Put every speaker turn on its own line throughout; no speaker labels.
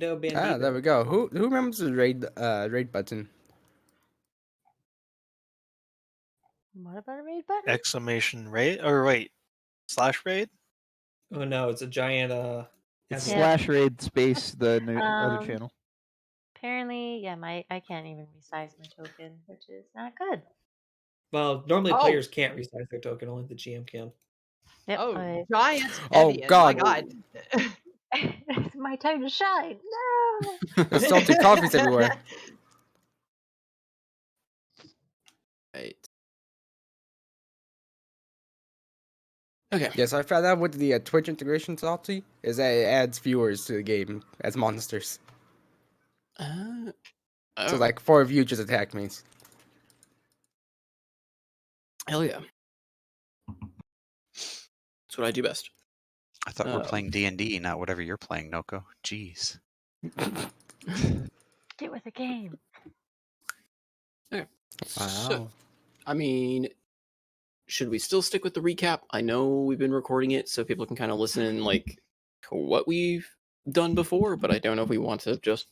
Ah, there we go. Who remembers the raid button?
What about a raid button?
Exclamation raid, or wait, slash raid?
Oh no, it's a giant
It's
Yeah.
/raid space the other
Um,
channel.
Apparently, yeah, I can't even resize my token, which is not good.
Well, normally
Oh.
players can't resize their token, only the GM can.
Yep.
Oh, giant
Oh,
Evian,
God.
my god.
It's my time to shine. No.
There's salty coffees everywhere.
Right. Okay.
Yes, I found out with the Twitch integration salty is that it adds viewers to the game as monsters. So like 4 of you just attacked me.
Hell yeah. That's what I do best.
I thought we're playing D&D, not whatever you're playing, Noko. Jeez.
Get with the game.
Okay.
Wow.
So, I mean, should we still stick with the recap? I know we've been recording it so people can kind of listen in, like, to what we've done before, but I don't know if we want to just,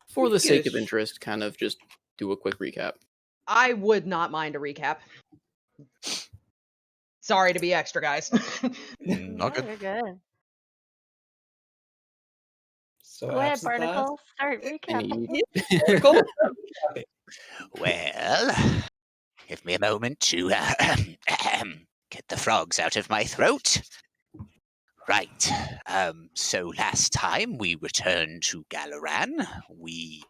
for the sake of interest, kind of just do a quick recap.
I would not mind a recap. Sorry to be extra, guys.
Not good.
You're good.
So
Go ahead,
absent thoughts?
Barnacle. Start recap.
Cool.
Well, give me a moment to get the frogs out of my throat. Right. So last time we returned to Galaran, we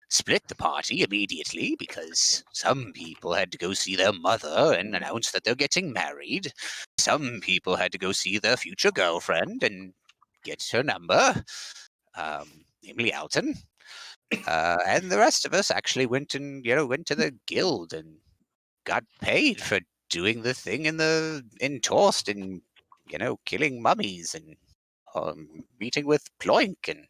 split the party immediately because some people had to go see their mother and announce that they're getting married. Some people had to go see their future girlfriend and get her number, namely Alton. And the rest of us actually went to the guild and got paid for doing the thing in Torst and killing mummies and meeting with Ploink. And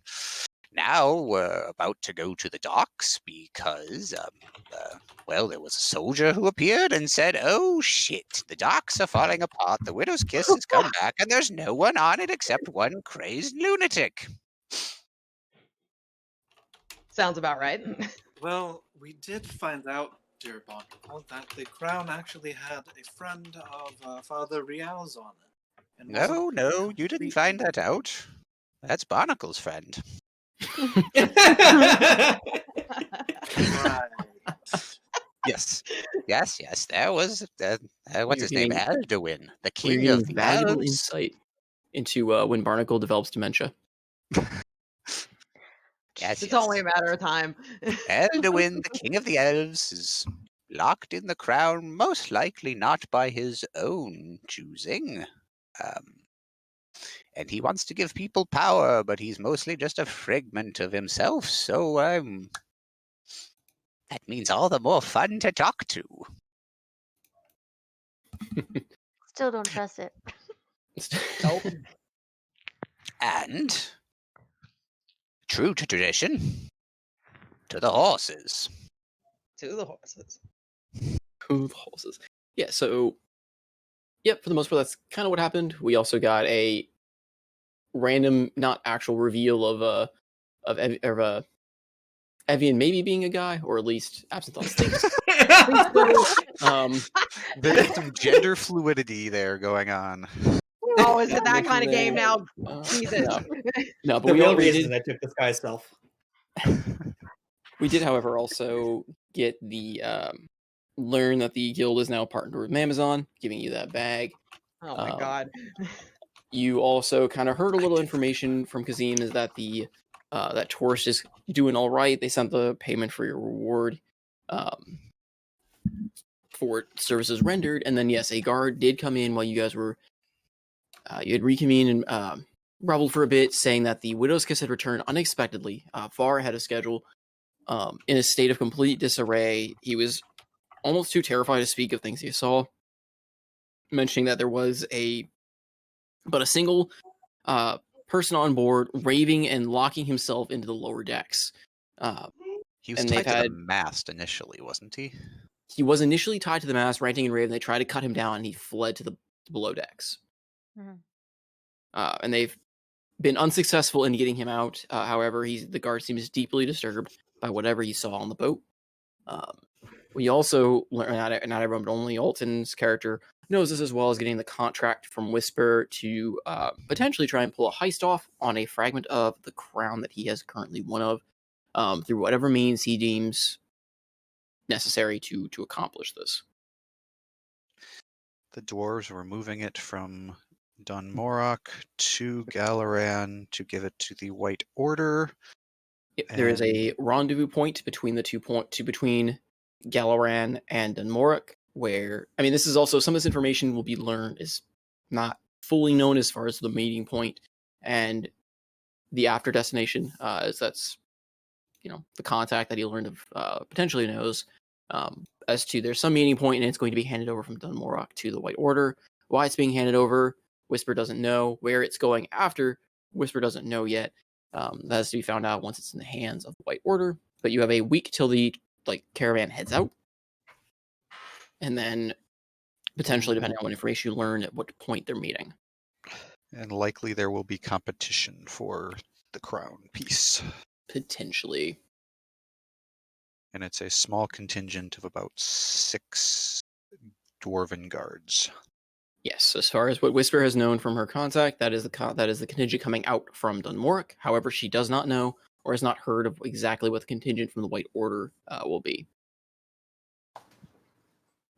now we're about to go to the docks because there was a soldier who appeared and said, "Oh shit, the docks are falling apart. The Widow's Kiss has come back, and there's no one on it except one crazed lunatic."
Sounds about right.
Well, we did find out, dear Barnacle, that the crown actually had a friend of Father Rial's on it. And
No, you didn't find that out. That's Barnacle's friend.
Right.
Yes. There was what's his name? Elduin, the
We're
king of
getting
the
valuable
elves.
insight into when Barnacle develops dementia.
Yes,
It's only a matter of time.
Elduin, the king of the elves, is locked in the crown, most likely not by his own choosing. And he wants to give people power, but he's mostly just a fragment of himself, so that means all the more fun to talk to.
Still don't trust it.
Nope.
And, true to tradition, to the horses.
To the horses.
To the horses. Yeah, so, yep, for the most part, that's kind of what happened. We also got a random, not actual reveal of Evian maybe being a guy, or at least Absinthe thinks.
There's some gender fluidity there going on.
Oh, is it that kind of game now? Jesus.
No, but
The
we
real
already
reason
did.
I took this guy's self.
We did, however, also get the learn that the guild is now partnered with Amazon, giving you that bag.
Oh my god.
You also kind of heard a little information from Kazim is that the that Torst is doing all right. They sent the payment for your reward for services rendered, and then yes, a guard did come in while you guys were you had reconvened and reveled for a bit, saying that the Widow's Kiss had returned unexpectedly, far ahead of schedule, in a state of complete disarray. He was almost too terrified to speak of things he saw, mentioning that there was a single person on board raving and locking himself into the lower decks.
He was tied to the mast initially, wasn't he?
He was initially tied to the mast, ranting and raving. They tried to cut him down, and he fled to the below decks.
Mhm.
And they've been unsuccessful in getting him out. However, the guard seems deeply disturbed by whatever he saw on the boat. We also learn, not everyone, but only Alton's character knows this, as well as getting the contract from Whisper to potentially try and pull a heist off on a fragment of the crown that he has currently one of, through whatever means he deems necessary to accomplish this.
The dwarves were moving it from Dunmorok to Galaran to give it to the White Order.
There is a rendezvous point between between Galaran and Dunmorok, where, I mean, this is also, some of this information will be learned, is not fully known as far as the meeting point and the after destination, as that's, the contact that he learned of potentially knows, as to there's some meeting point and it's going to be handed over from Dunmorok to the White Order. Why it's being handed over, Whisper doesn't know. Where it's going after, Whisper doesn't know yet. That has to be found out once it's in the hands of the White Order. But you have a week till the caravan heads out, and then potentially, depending on what information you learn, at what point they're meeting.
And likely there will be competition for the crown piece.
Potentially.
And it's a small contingent of about 6 dwarven guards.
Yes, as far as what Whisper has known from her contact, that is the contingent coming out from Dunmorok. However, she does not know or has not heard of exactly what the contingent from the White Order will be.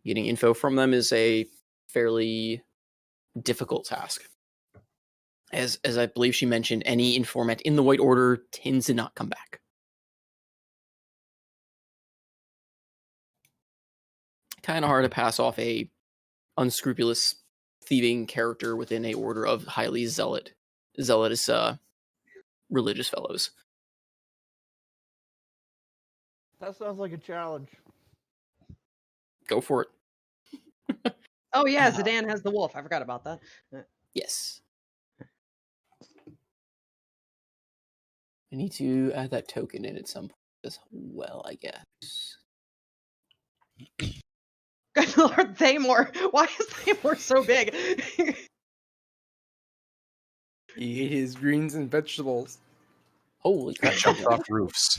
Getting info from them is a fairly difficult task. As I believe she mentioned, any informant in the White Order tends to not come back. Kind of hard to pass off a unscrupulous thieving character within a order of highly zealotous religious fellows.
That sounds like a challenge.
Go for it.
Oh yeah, Zidane has the wolf. I forgot about that.
Yes. I need to add that token in at some point as well, I guess.
Good Lord, Thamor. Why is Thamor so big?
He ate his greens and vegetables.
Holy crap.
Jumped off roofs.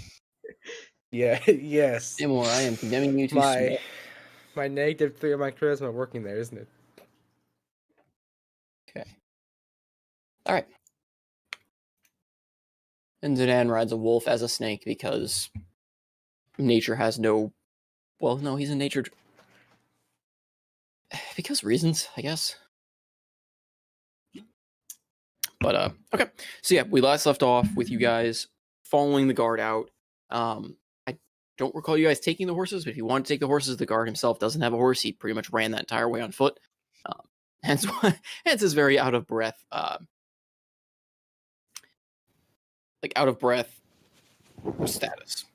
Yeah, yes.
Thamor, I am condemning you to
my -3 of my charisma working there, isn't it?
Okay. All right. And Zidane rides a wolf as a snake because nature has no... Well, no, he's a nature... Because reasons, I guess. But, okay. So yeah, we last left off with you guys following the guard out. I don't recall you guys taking the horses, but if you want to take the horses, the guard himself doesn't have a horse. He pretty much ran that entire way on foot. Hence his very out of breath, out of breath status.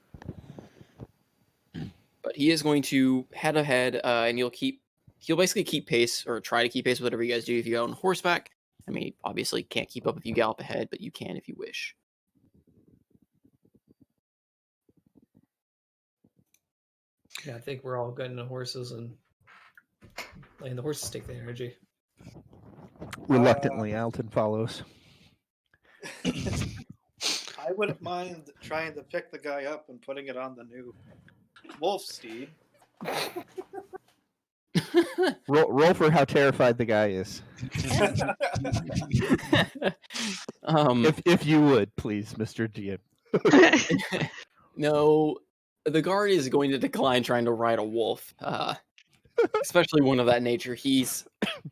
But he is going to head ahead, and he'll basically keep pace, or try to keep pace with whatever you guys do if you go on horseback. I mean, obviously can't keep up if you gallop ahead, but you can if you wish.
Yeah, I think we're all getting the horses and letting the horses take the energy.
Reluctantly, Alton follows.
I wouldn't mind trying to pick the guy up and putting it on the new wolf steed.
Roll for how terrified the guy is. If you would, please, Mr. GM.
No, the guard is going to decline trying to ride a wolf, especially one of that nature. He's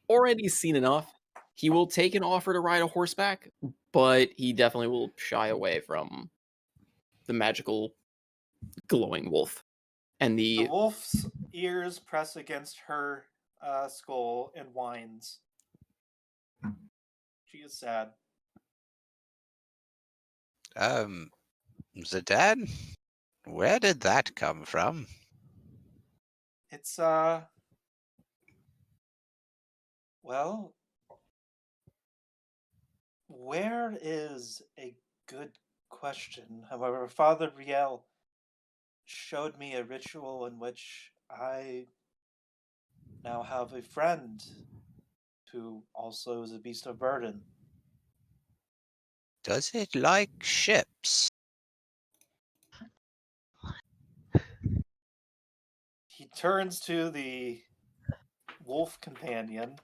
already seen enough. He will take an offer to ride a horseback, but he definitely will shy away from the magical glowing wolf. And
The wolf's ears press against her skull and whines. She is sad.
Zidane, where did that come from?
It's, well, where is a good question. However, Father Riel showed me a ritual in which I now have a friend who also is a beast of burden.
Does it like ships?
He turns to the wolf companion,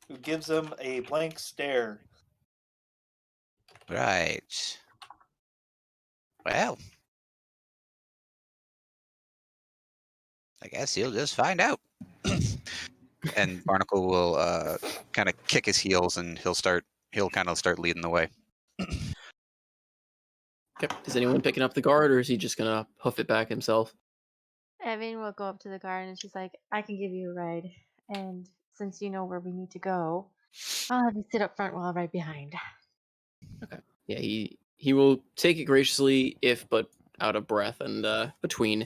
who gives him a blank stare.
Right. Well, I guess he'll just find out. And Barnacle will kind of kick his heels, and he'll kind of start leading the way.
Okay. Is anyone picking up the guard, or is he just gonna hoof it back himself?
Evan will go up to the guard and she's like, I can give you a ride. And since you know where we need to go, I'll have you sit up front while I ride behind.
Okay. Yeah, he will take it graciously, if but out of breath, and between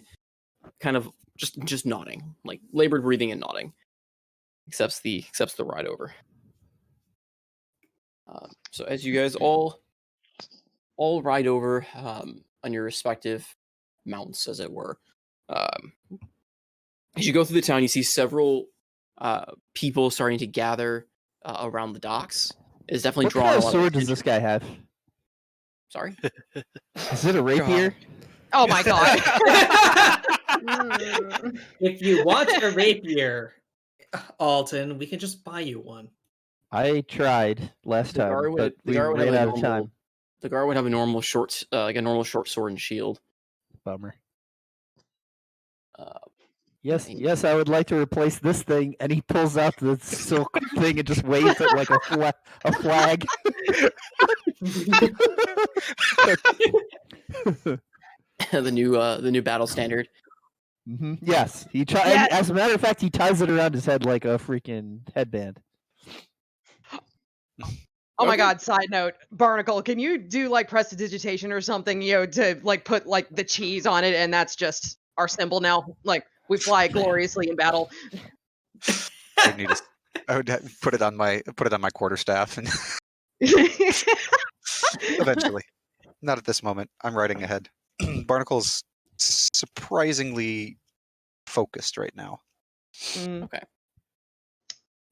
kind of just nodding, like labored breathing and nodding. Accepts the ride over. So as you guys all ride over on your respective mounts, as it were. As you go through the town, you see several people starting to gather around the docks. It's definitely
What
drawing
kind
a
of
lot
sword
of
does
attention.
this guy have?
Sorry?
Is it a rapier?
Oh my god.
If you want a rapier, Alton, we can just buy you one.
I tried last
The
time,
guard
but
would, the
we
guard would have
ran
a
out of
normal,
time.
the guard would have a normal short, like a normal short sword and shield.
Bummer.
Uh,
Yes, I would like to replace this thing. And he pulls out the silk thing and just waves it like a flag.
the new battle standard.
Yes,
Yeah.
As a matter of fact, he ties it around his head like a freaking headband.
Oh my god, side note, Barnacle, can you do like prestidigitation or something, to like put like the cheese on it and that's just our symbol now? Like we fly gloriously in battle.
I would put it on my quarterstaff, and eventually, not at this moment. I'm riding ahead. Barnacle's surprisingly focused right now.
Okay.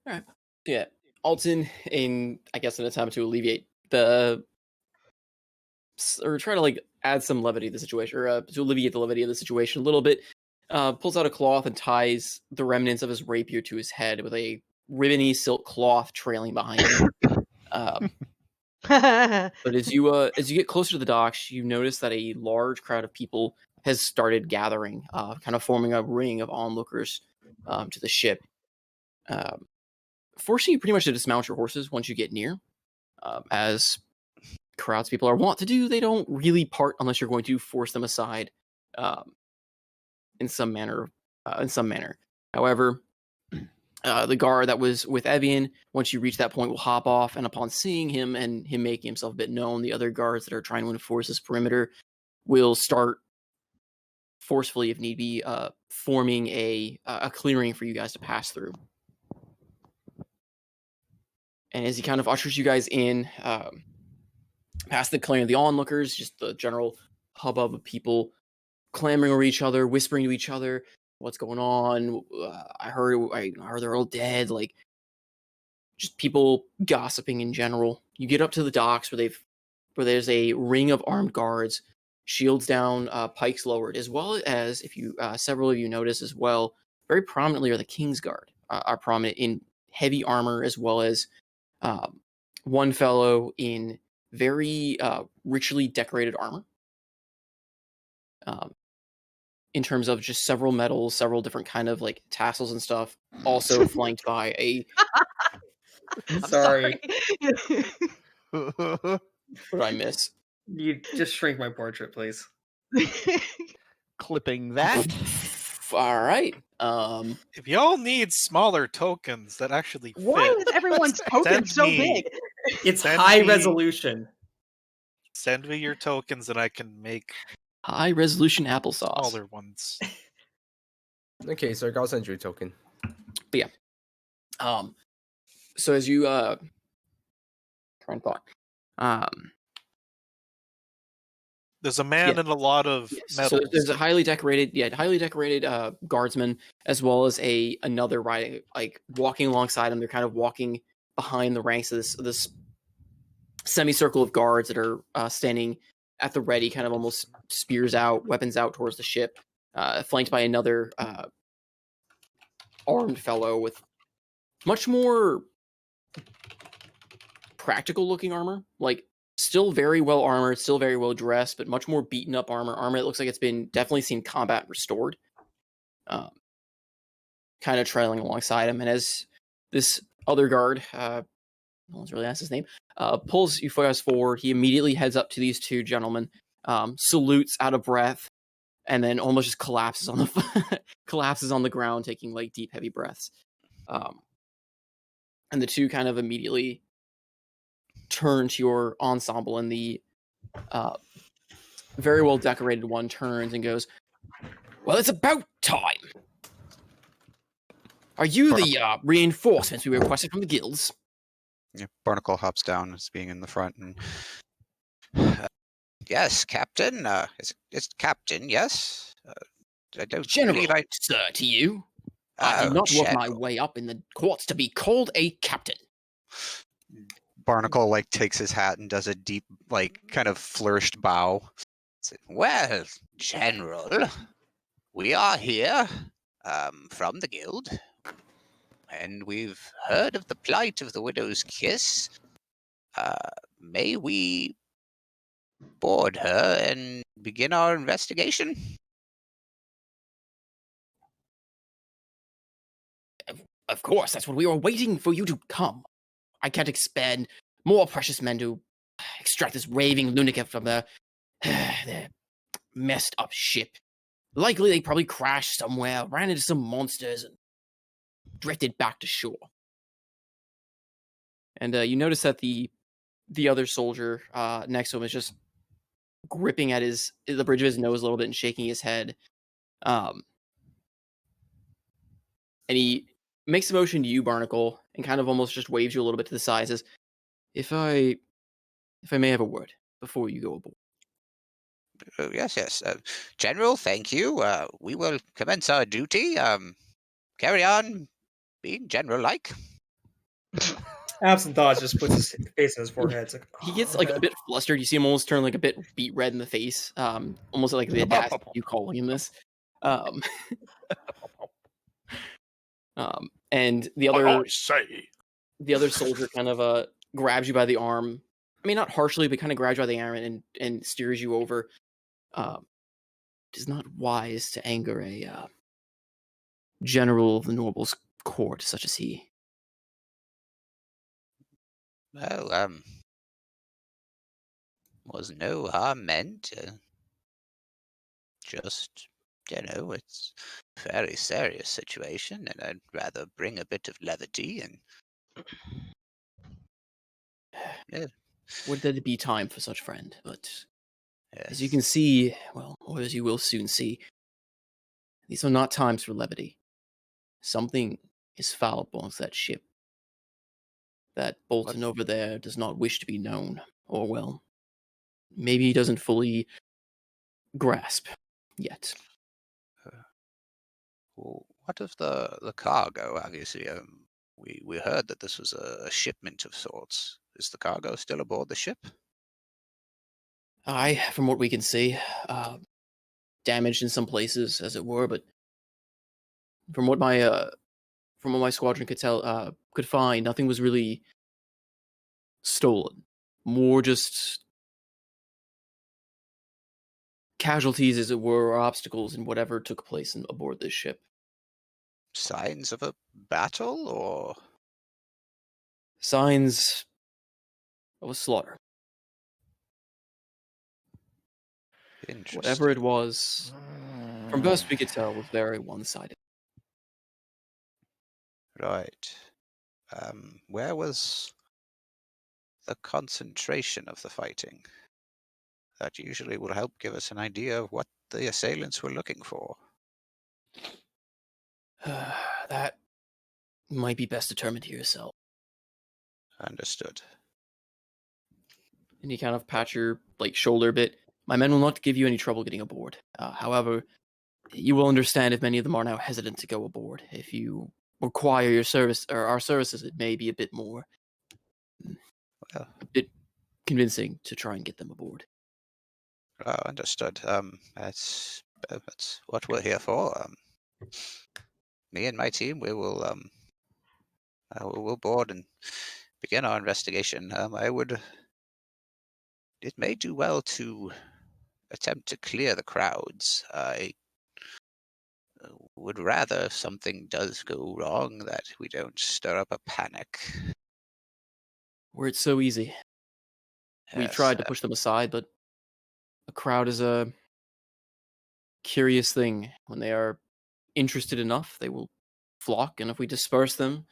All right. Yeah, Alton, in I guess an attempt to alleviate or try to like add some levity to the situation, or to alleviate the levity of the situation a little bit, pulls out a cloth and ties the remnants of his rapier to his head with a ribbony silk cloth trailing behind him. But as you get closer to the docks, you notice that a large crowd of people has started gathering, kind of forming a ring of onlookers to the ship. Forcing you pretty much to dismount your horses once you get near. As crowds people are wont to do, they don't really part unless you're going to force them aside in some manner. However, the guard that was with Evian, once you reach that point, will hop off, and upon seeing him and him making himself a bit known, the other guards that are trying to enforce this perimeter will start forcefully, if need be, forming a clearing for you guys to pass through. And as he kind of ushers you guys in, past the clearing of the onlookers, just the general hubbub of people clamoring over each other, whispering to each other, "What's going on? I heard they're all dead." Like, just people gossiping in general. You get up to the docks where there's a ring of armed guards, shields down, pikes lowered, as well as, if you several of you notice as well, very prominently are the King's Guard, are prominent in heavy armor, as well as one fellow in very richly decorated armor. In terms of just several medals, several different kind of like tassels and stuff, also flanked by a.
I'm sorry.
What did I miss?
You just shrink my portrait, please.
Clipping that.
All right.
If y'all need smaller tokens that actually fit,
Why is everyone's token so big?
It's
Send
high
me-
resolution.
send me your tokens and I can make
High resolution applesauce.
smaller ones.
Okay, so I'll send you a token.
But yeah. So as you try and thought.
There's a man in a lot of
So
medals.
there's a highly decorated guardsman, as well as another riding, like walking alongside him. They're kind of walking behind the ranks of this semicircle of guards that are standing at the ready, kind of almost spears out, weapons out towards the ship, flanked by another armed fellow with much more practical looking armor, like still very well armored, still very well dressed, but much more beaten up armor that looks like it's been definitely seen combat and restored, kind of trailing alongside him. And as this other guard, no one's really asked his name, pulls you guys forward, he immediately heads up to these two gentlemen, salutes out of breath, and then almost just collapses on the collapses on the ground, taking like deep, heavy breaths. And the two kind of immediately turn to your ensemble, and the very well decorated one turns and goes, "Well, it's about time. Are you the reinforcements we requested from the guilds?"
Yeah, Barnacle hops down as being in the front and
Yes, Captain. It's Captain, yes. I don't
General,
believe I...
sir, to you. I did not work my
General.
way up in the courts to be called a captain.
Barnacle like takes his hat and does a deep, like, kind of flourished bow.
Well, General, we are here from the guild, and we've heard of the plight of the widow's kiss. May we board her and begin our investigation?
Of course, that's what we were waiting for you to come. I can't expend more precious men to extract this raving lunatic from their messed up ship. Likely they probably crashed somewhere, ran into some monsters, and drifted back to shore. And you notice that the other soldier next to him is just gripping at the bridge of his nose a little bit and shaking his head. And he makes a motion to you, Barnacle, and kind of almost just waves you a little bit to the side. Says, If I may have a word before you go aboard.
Oh, yes. General, thank you. We will commence our duty. Carry on being general-like.
Absent thoughts just puts his face in his forehead. It's like,
He gets like a bit flustered. You see him almost turn like a bit beet red in the face. Almost like the audacity of you calling him this. And the other soldier kind of grabs you by the arm. I mean, not harshly, but kind of grabs you by the arm and steers you over. It is not wise to anger a general of the Noble's court such as he.
Well, was no harm meant. Just, it's a very serious situation, and I'd rather bring a bit of levity and... Yeah.
Would there be time for such friend? But
Yes.
as you can see, well, or as you will soon see, these are not times for levity. Something is foul upon that ship. That Bolton over there does not wish to be known, or well, maybe he doesn't fully grasp yet.
Well, what of the cargo? Obviously, we heard that this was a shipment of sorts. Is the cargo still aboard the ship?
Aye, from what we can see, damaged in some places, as it were. But from what my squadron could find, nothing was really stolen. More just casualties, as it were, or obstacles in whatever took place aboard this ship.
Signs of a battle, or
signs of a slaughter? Whatever it was, from best we could tell, was very one-sided.
Right. Where was the concentration of the fighting? That usually will help give us an idea of what the assailants were looking for.
That might be best determined to yourself.
Understood.
And you kind of pat your shoulder a bit. My men will not give you any trouble getting aboard. However, you will understand if many of them are now hesitant to go aboard. If you require your service or our services, it may be a bit more, a bit convincing to try and get them aboard.
Understood. That's what we're here for. Me and my team, we'll board and begin our investigation. It may do well to attempt to clear the crowds. I would rather if something does go wrong that we don't stir up a panic.
Where it's so easy. We
Yes,
tried to push them aside, but a crowd is a curious thing. When they are interested enough, they will flock, and if we disperse them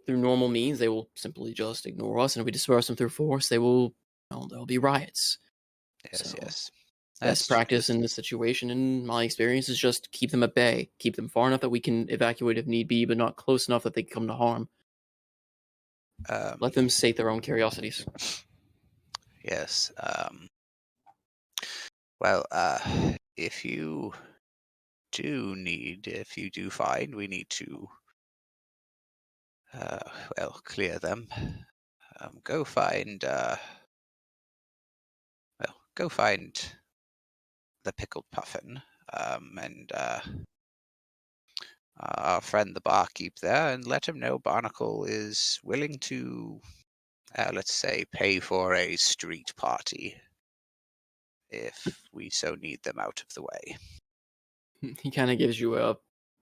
through normal means, they will simply just ignore us, and if we disperse them through force, there'll be riots.
Yes,
So,
yes.
Best practice in this situation, in my experience, is just keep them at bay. Keep them far enough that we can evacuate if need be, but not close enough that they come to harm. Let them sate their own curiosities.
Yes. Well, if you do find we need to, clear them, go find the pickled puffin, and our friend the barkeep there, and let him know Barnacle is willing to, let's say, pay for a street party if we so need them out of the way.
He kind of gives you a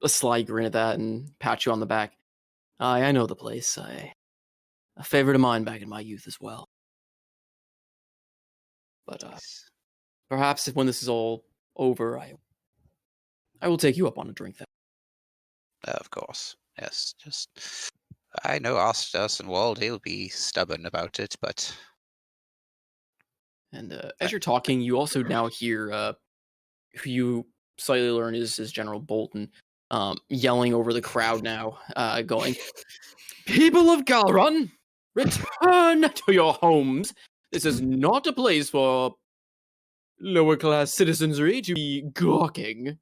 sly grin at that and pats you on the back. I know the place. A favorite of mine back in my youth as well. But perhaps when this is all over, I will take you up on a drink then.
Of course, yes. Just I know Ostersenwald, he'll be stubborn about it, but.
And as you're talking, you also now hear who you slightly learn is General Bolton yelling over the crowd now, going, "People of Galrun, return to your homes. This is not a place for lower class citizenry to be gawking."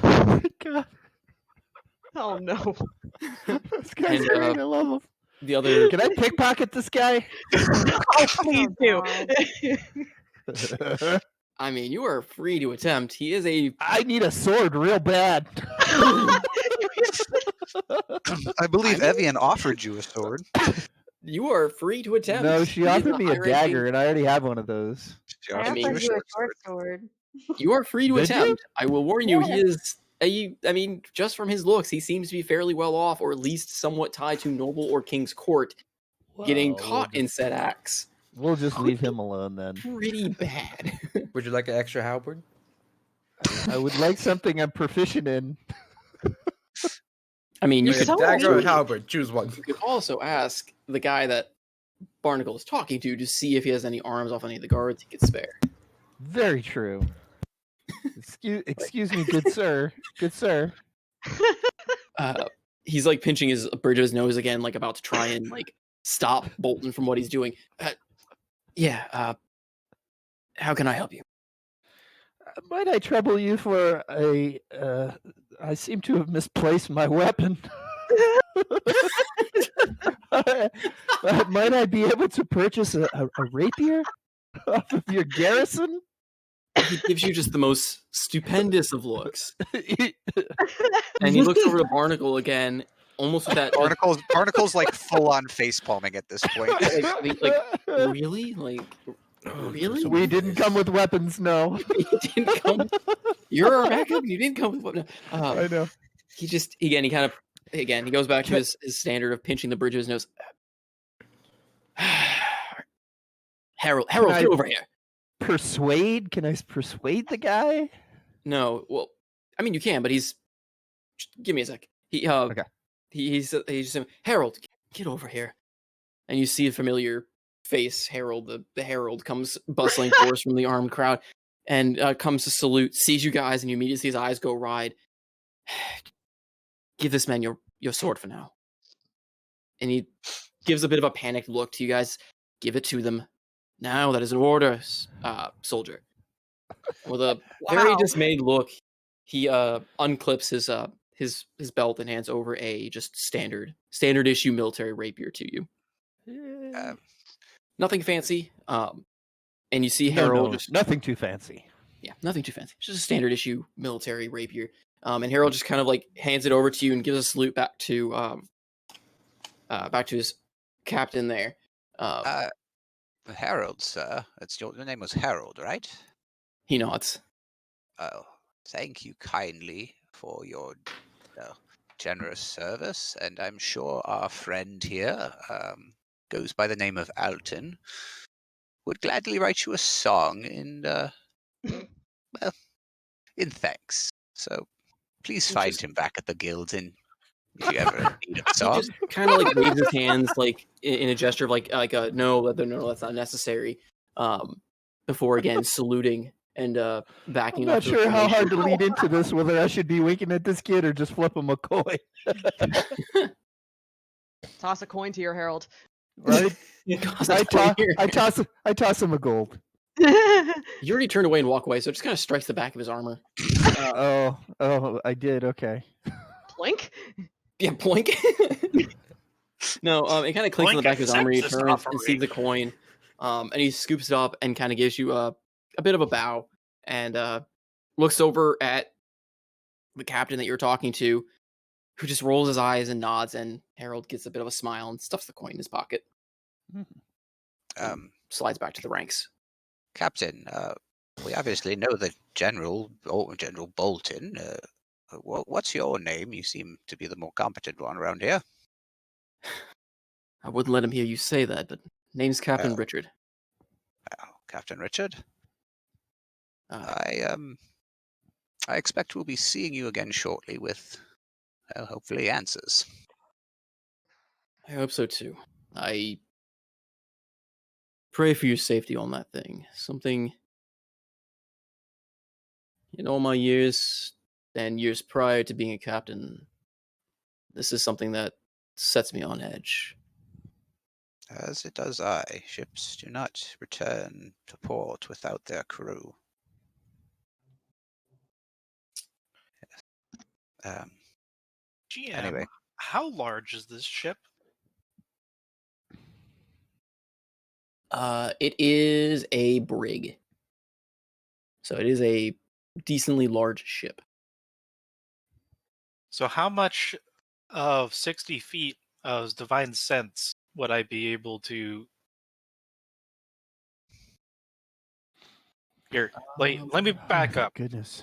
Oh my god.
Oh no.
This guy's
And,
great. I love him.
The other,
Can I pickpocket this guy?
Oh, please do.
I mean, you are free to attempt. He is a.
I need a sword real bad.
I believe Evian offered you a sword.
You are free to attempt.
No, she
He is
offered me a
high-ranking-
dagger, and I already have one of those.
She
I
offered
offered
you a
you a
short
short
sword.
sword.
You are free to
Did you?
attempt. I will warn you, he
Yes.
is I mean, just from his looks, he seems to be fairly well off, or at least somewhat tied to noble or king's court. Getting
Well,
caught in said acts.
We'll just leave him alone then.
Pretty bad.
Would you like an extra halberd?
I would like something I'm proficient in.
I mean, you
Like
could
a dagger or
also,
halberd, choose one.
you could also ask the guy that Barnacle is talking to see if he has any arms off any of the guards he could spare.
Very true. Excuse me, good sir. Good sir.
He's like pinching his bridge of his nose again, like about to try and like stop Bolton from what he's doing. How can I help you?
Might I trouble you for a? I seem to have misplaced my weapon. Might I be able to purchase a rapier off of your garrison?
He gives you just the most stupendous of looks, and he looks over to Barnacle again, almost with that.
Barnacle's like full on face palming at this point.
Like, really? Like, really?
We didn't come with weapons, no.
You didn't come. You're our backup. You didn't come with weapons.
I know.
He goes back to his standard of pinching the bridge of his nose. Harold, get over here.
Persuade? Can I persuade the guy?
No, well, I mean you can, but he's. Give me a sec.
Okay.
He's just saying, Harold, get over here, and you see a familiar face. Harold, the Herald, comes bustling forth from the armed crowd, and comes to salute. Sees you guys, and you immediately see his eyes go wide. Give this man your sword for now. And he gives a bit of a panicked look to you guys. Give it to them. Now, that is an order, soldier. With a very dismayed look, he unclips his belt and hands over a just standard issue military rapier to you. nothing fancy. And you see
No,
Harold
no,
just
nothing too fancy.
yeah, nothing too fancy. It's just a standard issue military rapier. And Harold just kind of like hands it over to you and gives a salute back to his captain there.
Harold, sir. Your name was Harold, right?
He nods.
Oh, thank you kindly for your generous service, and I'm sure our friend here goes by the name of Alton. Would gladly write you a song in thanks. So please find him back at the guild, and if you ever need a
He
song.
just kind of like waves his hands like in a gesture of like a no, that's not necessary. Before again saluting and backing
I'm
up.
not
to the
sure how hard
formation.
to lead into this, whether I should be winking at this kid or just flip him a coin.
Toss a coin to your Harold.
Right?
Toss a coin here.
I toss him a gold.
You already turned away and walk away, so it just kind of strikes the back of his armor.
Oh, I did. Okay.
Plink?
Yeah, plink. No, it kind of clinks on the back of his armor. He
accepts this
turns and sees
offering.
the coin, and he scoops it up and kind of gives you a bit of a bow and looks over at the captain that you're talking to, who just rolls his eyes and nods, and Harold gets a bit of a smile and stuffs the coin in his pocket. Slides back to the ranks.
Captain, we obviously know the General Bolton. What's your name? You seem to be the more competent one around here.
I wouldn't let him hear you say that, but name's Captain Richard.
Captain Richard? I expect we'll be seeing you again shortly with, hopefully, answers.
I hope so too. I pray for your safety on that thing. Something, in all my years and years prior to being a captain, this is something that sets me on edge.
As it does I. Ships do not return to port without their crew.
GM,
Anyway.
how large is this ship?
It is a brig. So it is a decently large ship.
So how much of 60 feet of divine sense would I be able to... Here, let me back up.
Goodness.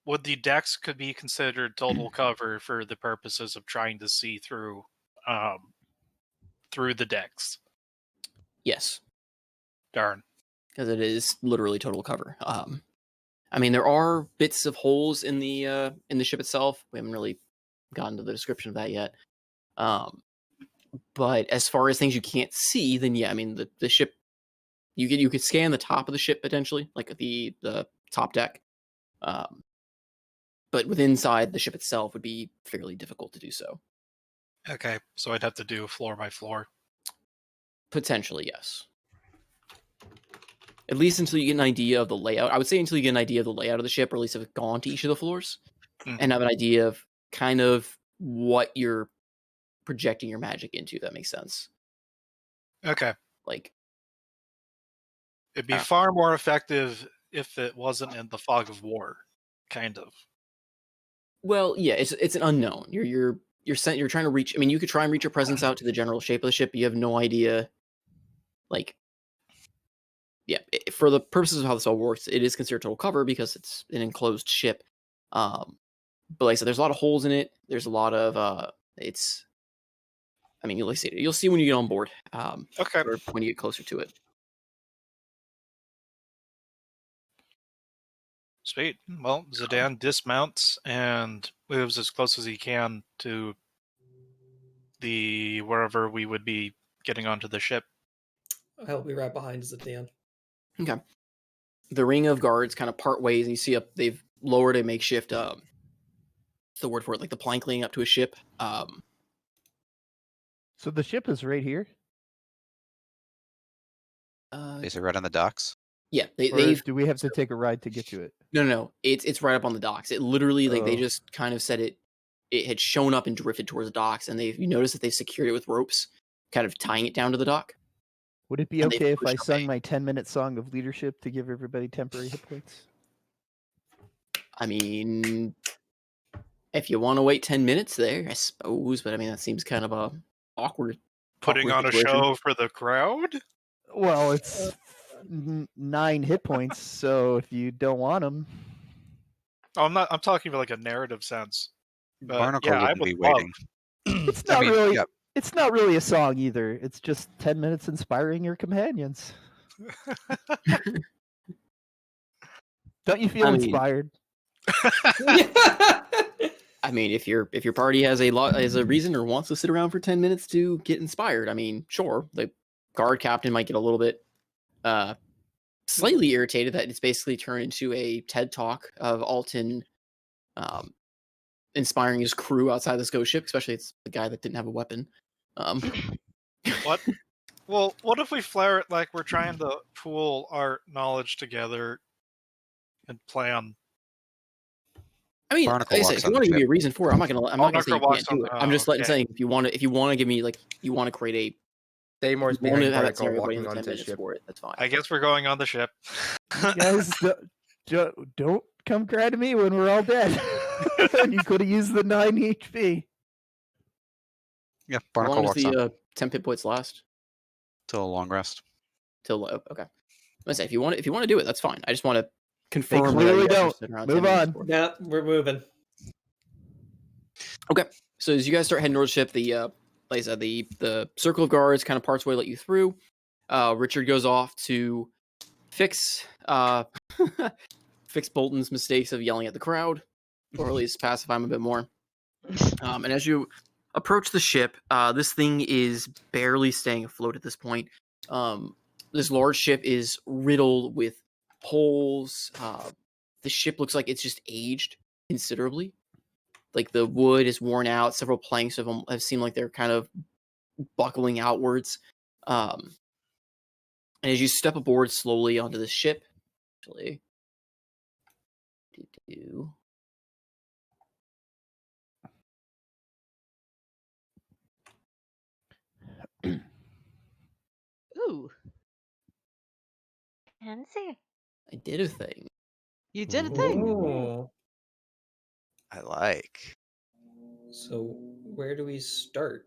Would the decks could be considered total cover for the purposes of trying to see through the decks?
Yes.
Darn.
Because it is literally total cover. I mean, there are bits of holes in the ship itself. We haven't really gotten to the description of that yet. But as far as things you can't see, then yeah, I mean the ship, you could scan the top of the ship potentially, like the top deck. But with inside the ship itself would be fairly difficult to do so.
Okay, so I'd have to do floor by floor.
Potentially, yes. At least until you get an idea of the layout. I would say until you get an idea of the layout of the ship, or at least have gone to each of the floors, and have an idea of kind of what you're projecting your magic into, if that makes sense.
Okay.
Like,
it'd be far more effective if it wasn't in the fog of war, kind of.
Well, yeah, it's an unknown. You're trying to reach. I mean, you could try and reach your presence out to the general shape of the ship, but you have no idea. Like, yeah, for the purposes of how this all works, it is considered total cover because it's an enclosed ship. But like I said, there's a lot of holes in it. There's a lot of it's. I mean, you'll see when you get on board.
Okay.
Or when you get closer to it.
Sweet. Well, Zidane dismounts and moves as close as he can to wherever we would be getting onto the ship.
I'll be right behind Zidane.
Okay. The ring of guards kind of part ways, and you see they've lowered a makeshift. What's the word for it? Like the plank leading up to a ship.
So the ship is right here?
Is it right on the docks?
Yeah,
Or do we have to take a ride to get to it?
No. It's right up on the docks. It literally they just kind of said it had shown up and drifted towards the docks, and you notice that they secured it with ropes kind of tying it down to the dock.
Would it be
And they've
okay if I
pushed
sung
away.
my 10-minute song of leadership to give everybody temporary hit points?
I mean, if you want to wait 10 minutes there, I suppose, but I mean, that seems kind of a awkward.
Putting
awkward
on a
situation.
show for the crowd?
Well, it's 9 hit points, so if you don't want them,
Oh, I'm talking about like a narrative sense. But
Barnacle
yeah, I
wouldn't
would
be
love.
waiting.
it's
I
not
mean,
really.
yeah.
It's not really a song either. It's just 10 minutes inspiring your companions. Don't you feel
I mean-
inspired?
I mean, if your party has a reason or wants to sit around for 10 minutes to get inspired, I mean, sure, the guard captain might get a little bit slightly irritated that it's basically turned into a TED talk of Alton inspiring his crew outside this ghost ship, especially it's the guy that didn't have a weapon.
What? Well, what if we flare it like we're trying to pool our knowledge together and plan?
I mean,
Barnacle
like I said,
walks
if
on
you
the
want to give me
ship.
a reason for it, I'm not gonna say you
Barnacle
can't
walks
do
on-
it. I'm just letting
okay.
saying if you want to give me like you want to create
Damore's
you want
behind
to have that
Barnacle
scenario
walking
waiting 10
onto the
minutes
ship.
for it, that's fine.
I guess we're going on the ship.
You guys, don't come cry to me when we're all dead. You could have used the 9 HP.
Yeah,
How
Barnacle
long does
walks on
the 10 hit points last?
till a long rest.
Till okay. I say if you want to do it, that's fine. I just want to confirm. that
clearly
you guys are
don't.
sitting around
Move
10 minutes
on.
for it.
Yeah, we're moving.
Okay, so as you guys start heading towards the ship, the like I said, the circle of guards kind of parts way, let you through. Richard goes off to fix fix Bolton's mistakes of yelling at the crowd, or at least pacify him a bit more. And as you approach the ship, this thing is barely staying afloat at this point. This large ship is riddled with holes. The ship looks like it's just aged considerably. Like the wood is worn out. Several planks of them have seemed like they're kind of buckling outwards. And as you step aboard slowly onto the ship, actually,
Ooh,
Fancy.
I did a thing.
you did a thing.
Ooh.
I like.
So where do we start?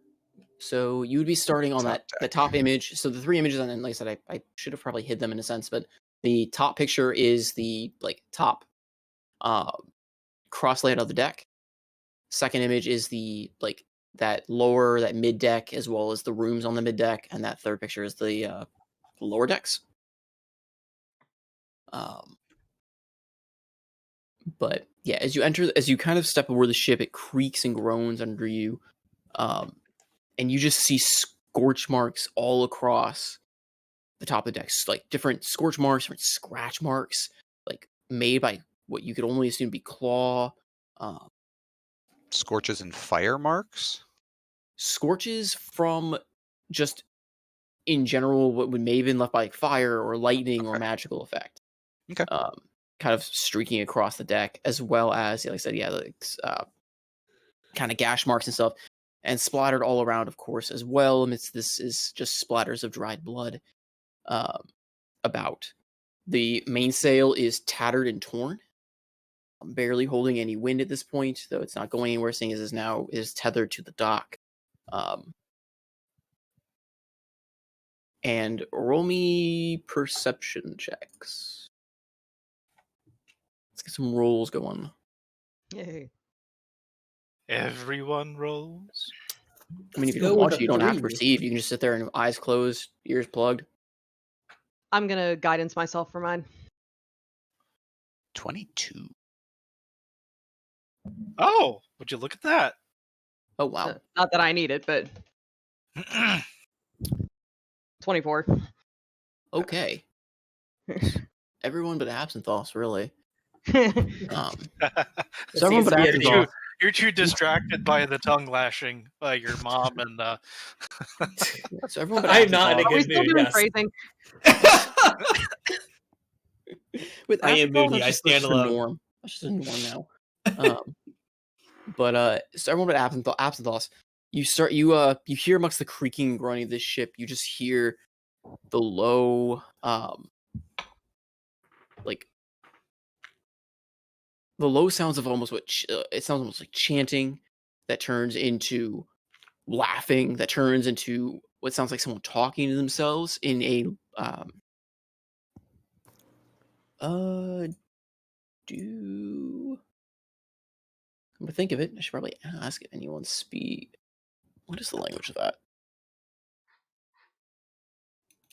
So you would be starting on
Top
the top image. So the 3 images, and then like I said, I should have probably hid them in a sense, but the top picture is the top cross layout of the deck. Second image is the that mid deck, as well as the rooms on the mid deck, and that third picture is the lower decks. But yeah, as you kind of step aboard the ship, it creaks and groans under you, and you just see scorch marks all across the top of the decks, like different scorch marks, different scratch marks, like made by what you could only assume to be claw.
Scorches and fire marks.
Scorches from just in general what may have been left by like fire or lightning or magical effect.
Okay.
Kind of streaking across the deck, as well as, like I said, kind of gash marks and stuff, and splattered all around, of course, as well. Amidst this is just splatters of dried blood. About the mainsail is tattered and torn, barely holding any wind at this point, though it's not going anywhere, seeing as it is tethered to the dock. And roll me perception checks. Let's get some rolls going.
Yay.
Everyone rolls.
I mean, if you
Let's
don't
go
want
with
to, you don't have to
3.
perceive. You can just sit there and eyes closed, ears plugged.
I'm gonna guidance myself for mine.
22.
Oh, would you look at that?
Oh, wow.
Not that I need it, but 24.
Okay. Everyone but Absinthoss, really.
It
So everyone
seems
but
to be a
Absinthoss.
You're too distracted by the tongue lashing by your mom and
So everyone but
I'm not in a
Absinthoss-
Are we
good
still
mood,
doing
yes.
phrasing?
With
I am
Absinthoss,
moody, I
that's
stand
just a
alone.
norm. That's just a norm now. But so everyone but Absinthoss, you hear amongst the creaking and groaning of this ship, you just hear the low like the low sounds of almost it sounds almost like chanting that turns into laughing, that turns into what sounds like someone talking to themselves in a come to think of it, I should probably ask if anyone speak. What is the language of that?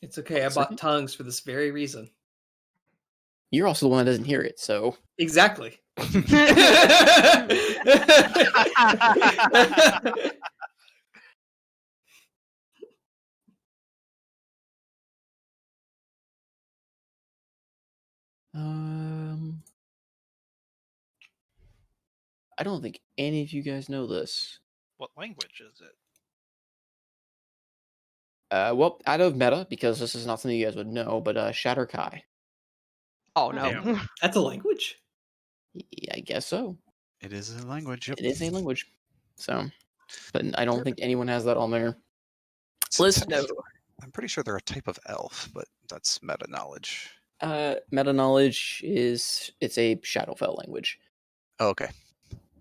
It's okay. I bought tongues for this very reason.
You're also the one that doesn't hear it, so
Exactly.
I don't think any of you guys know this.
What language is it?
Well, out of meta, because this is not something you guys would know, but Shatter Kai.
Oh no,
Damn.
That's a language?
Yeah, I guess so.
It is a language. Yep.
It is a language. So, but I don't think anyone has that on there.
So
Listen,
I'm pretty sure they're a type of elf, but that's meta knowledge.
meta knowledge it's a Shadowfell language.
Oh, okay.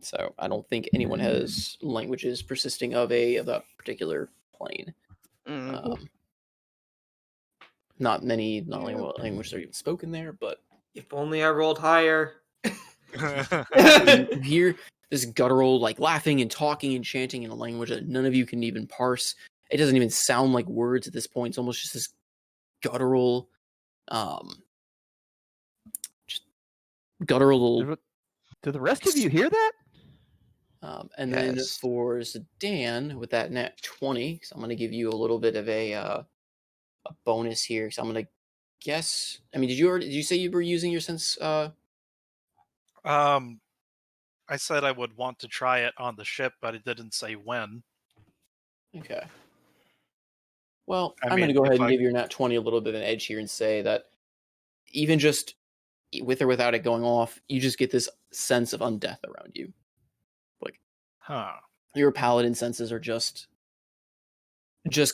So I don't think anyone has languages persisting of that particular plane. Not many languages are even spoken there, but
if only I rolled higher.
You hear this guttural, like laughing and talking and chanting in a language that none of you can even parse. It doesn't even sound like words at this point. It's almost just this guttural, guttural.
Do the rest of you hear that?
And then for Zidane with that nat 20, so I'm going to give you a little bit of a bonus here. So I'm going to guess. I mean, did you say you were using your sense?
I said I would want to try it on the ship, but it didn't say when.
Okay. Well, I'm going to go ahead and give your nat 20 a little bit of an edge here and say that even just with or without it going off, you just get this sense of undeath around you. Like, your paladin senses are just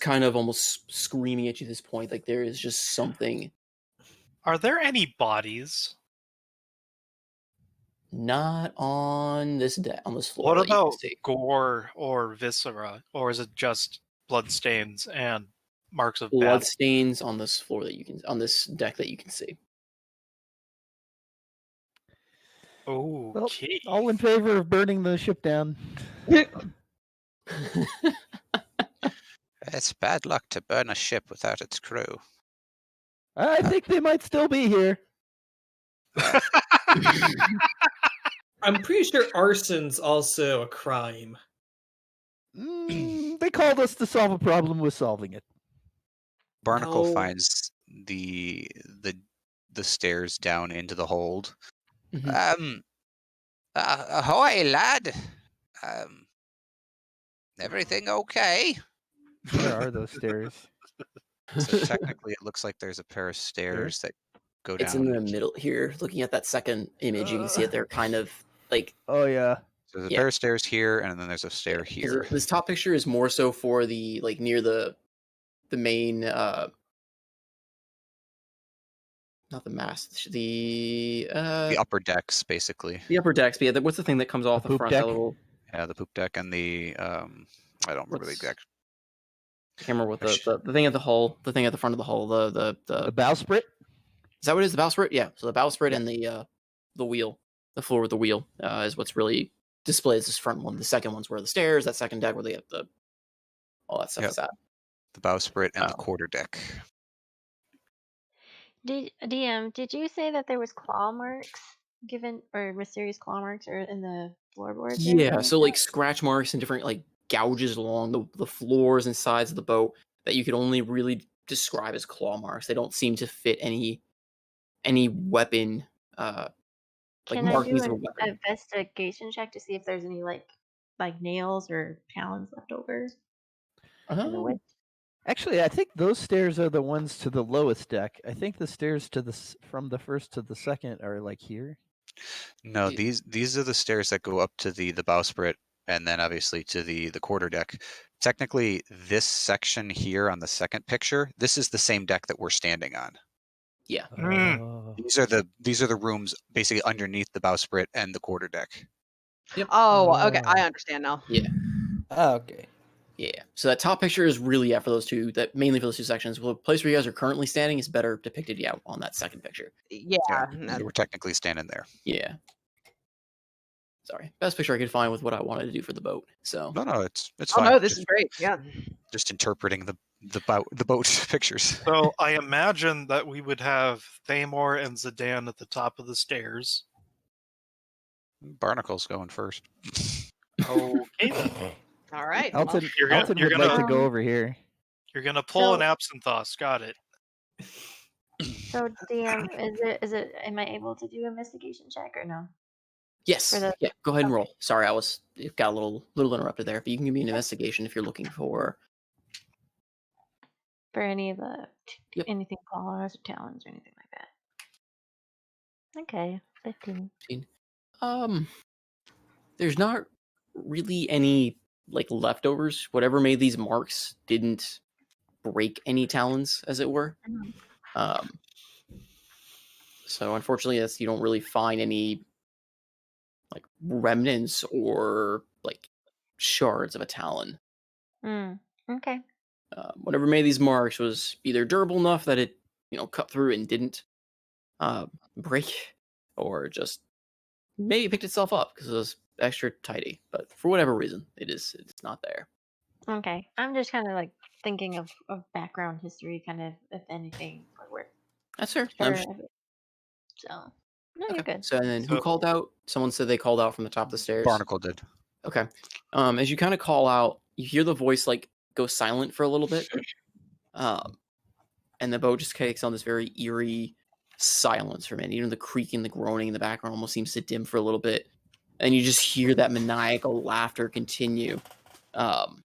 kind of almost screaming at you at this point. Like there is just something.
Are there any bodies?
Not on this on this floor.
What about gore or viscera, or is it just bloodstains and marks of battle?
Bloodstains on this floor on this deck that you can see.
Okay.
Well, all in favor of burning the ship down.
It's bad luck to burn a ship without its crew.
I think they might still be here.
I'm pretty sure arson's also a crime.
They called us to solve a problem with solving it.
Barnacle finds the stairs down into the hold.
Ahoy, lad. Everything okay?
Where are those stairs?
So technically, it looks like there's a pair of stairs that go down.
It's in the middle here. Looking at that second image, you can see that they're kind of like.
Oh yeah.
So there's a pair of stairs here, and then there's a stair here.
This top picture is more so for the like near the main. Not the mast. The
upper decks, basically.
The upper decks. But yeah, what's the thing that comes off the front?
Deck?
Yeah, the poop deck and the I don't remember the exact.
I can't remember what the thing at the hull, the thing at the front of the hull, the
bowsprit.
Is that what it is? The bowsprit? Yeah. So the bowsprit and the wheel, the floor with the wheel, is what's really displays this front one. The second one's where the stairs. That second deck where they have all that stuff is at.
The bowsprit and the quarter deck.
Did you say that there was claw marks or mysterious claw marks or in the floorboards?
Yeah, so like scratch marks and different like gouges along the floors and sides of the boat that you could only really describe as claw marks. They don't seem to fit any weapon.
Can I do an investigation check to see if there's any like nails or talons left over?
Actually, I think those stairs are the ones to the lowest deck. I think the stairs from the first to the second are like here.
No, these are the stairs that go up to the bowsprit and then obviously to the quarterdeck. Technically, this section here on the second picture, this is the same deck that we're standing on.
Yeah.
Oh.
These are the rooms basically underneath the bowsprit and the quarterdeck.
Yep.
Oh, okay. I
Oh.
understand now.
Yeah.
Oh, okay.
Yeah. So that top picture is really for those two. That mainly for those two sections. Well, the place where you guys are currently standing is better depicted, on that second picture.
Yeah.
So we're technically standing there.
Yeah. Sorry, best picture I could find with what I wanted to do for the boat. So
No, it's
Oh
fine.
no, this
Just-
is great. Yeah.
Just interpreting the boat pictures.
So I imagine that we would have Thamor and Zidane at the top of the stairs.
Barnacle's going first.
Okay then.
All right.
Elton,
You're gonna-
Elton
you're
would like to
gonna-
go over here.
You're gonna pull an
So-
absinthe. Got it.
So DM, is it? Am I able to do investigation check or no?
yes,
For the-
yeah. Go ahead and
okay.
roll. Sorry, it got a little interrupted there, but you can give me an investigation if you're looking for.
For any of the
Yep.
anything claws or talons or anything like that. Okay, 15.
There's not really any leftovers. Whatever made these marks didn't break any talons, as it were.
Mhm.
So unfortunately, you don't really find any remnants or shards of a talon.
Okay.
Whatever made these marks was either durable enough that it cut through and didn't break, or just maybe picked itself up because it was extra tidy. But for whatever reason, it's not there.
Okay. I'm just kind of thinking of background history, kind of, if anything, we're
That's fair.
sure of it. So, no, you're
Okay.
good.
So and then who
So-
called out? Someone said they called out from the top of the stairs.
Barnacle did.
Okay. As you kind of call out, you hear the voice go silent for a little bit, and the boat just takes on this very eerie silence for a minute. Even the creaking, the groaning in the background almost seems to dim for a little bit, and you just hear that maniacal laughter continue, and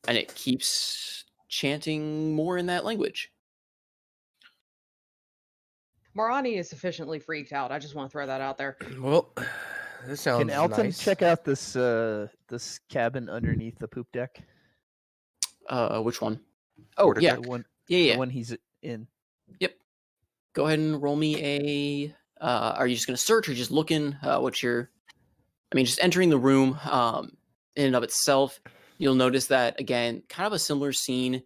it keeps chanting more in that language.
Morani is sufficiently freaked out. I just want to throw that out there.
Well, this sounds
Can Elton
nice.
check out this this cabin underneath the poop deck?
Which one? Oh,
Quarter
yeah.
deck?
The one,
Yeah.
the one he's in.
Yep. Go ahead and roll me a. Are you just going to search or just looking? What's your? I mean, just entering the room. In and of itself, you'll notice that again, kind of a similar scene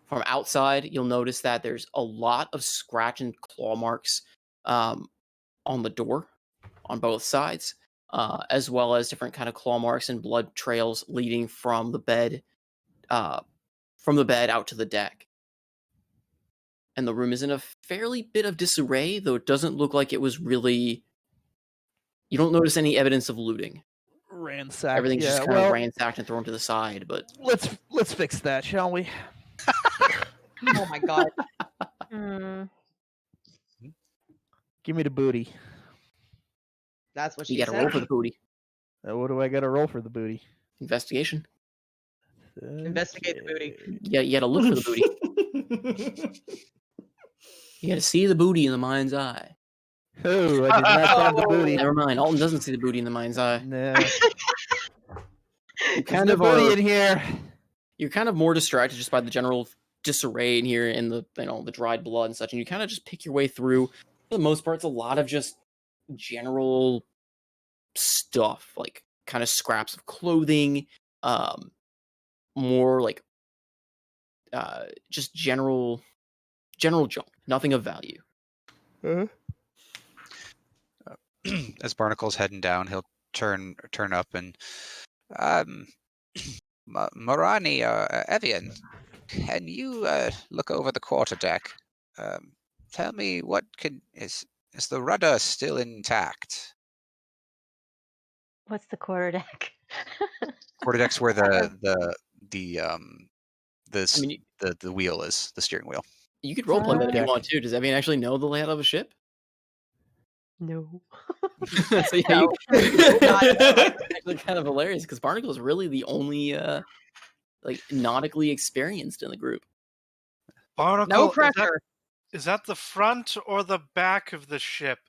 from outside. You'll notice that there's a lot of scratch and claw marks on the door on both sides, as well as different kind of claw marks and blood trails leading from the bed out to the deck. And the room is in a fairly bit of disarray, though it doesn't look like it was really. You don't notice any evidence of looting.
Ransacked.
Everything's
yeah,
just kind
well,
of ransacked and thrown to the side. But
let's fix that, shall we?
Oh my god.
Hmm.
Give me the booty.
That's what she
you got to
said.
roll for the booty.
What do I got to roll for the booty?
Investigation.
Investigate the booty.
Yeah, you got to look for the booty. You got to see the booty in the mind's eye.
Oh, I did not find the booty.
Never mind. Alton doesn't see the booty in the mind's eye.
No,
You
there's
kind
no
of
booty
are,
in here.
You're kind of more distracted just by the general disarray in here and the the dried blood and such, and you kind of just pick your way through. For the most part, it's a lot of just general stuff, kind of scraps of clothing, more just general junk, nothing of value.
As Barnacle's heading down, he'll turn up and Morani or Evian, can you look over the quarterdeck? Tell me is the rudder still intact?
What's the quarterdeck?
Quarterdeck's where the
I mean,
the wheel is, the steering wheel.
you could roleplay that if you
Deck.
want to. Does Evian actually know the layout of a ship?
No.
So yeah,
No.
it's actually kind of hilarious because Barnacle is really the only nautically experienced in the group.
Barnacle,
No
is that-
pressure.
Is that the front or the back of the ship?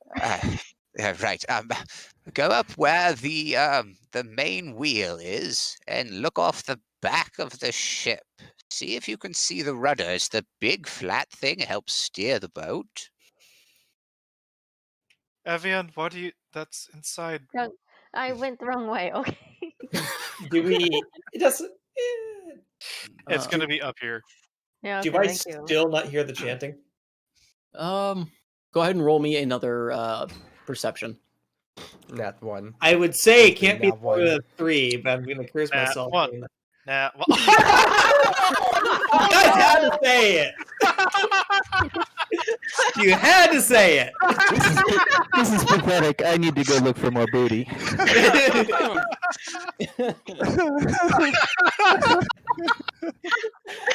Yeah, right. Go up where the main wheel is and look off the back of the ship. See if you can see the rudders. The big flat thing helps steer the boat.
Evian, what do you? That's inside.
No, I went the wrong way. Okay.
Do we? It doesn't.
It's gonna be up here.
Yeah.
Do
Okay,
I
thank you.
still not hear the chanting?
Go ahead and roll me another perception.
Not one.
I would say it can't be
Not
more
one.
than 3, but I'm gonna curse
Nat
myself.
one.
doing that.
Nah. Well,
You guys had to say it. You had to say it.
This is pathetic. I need to go look for more booty.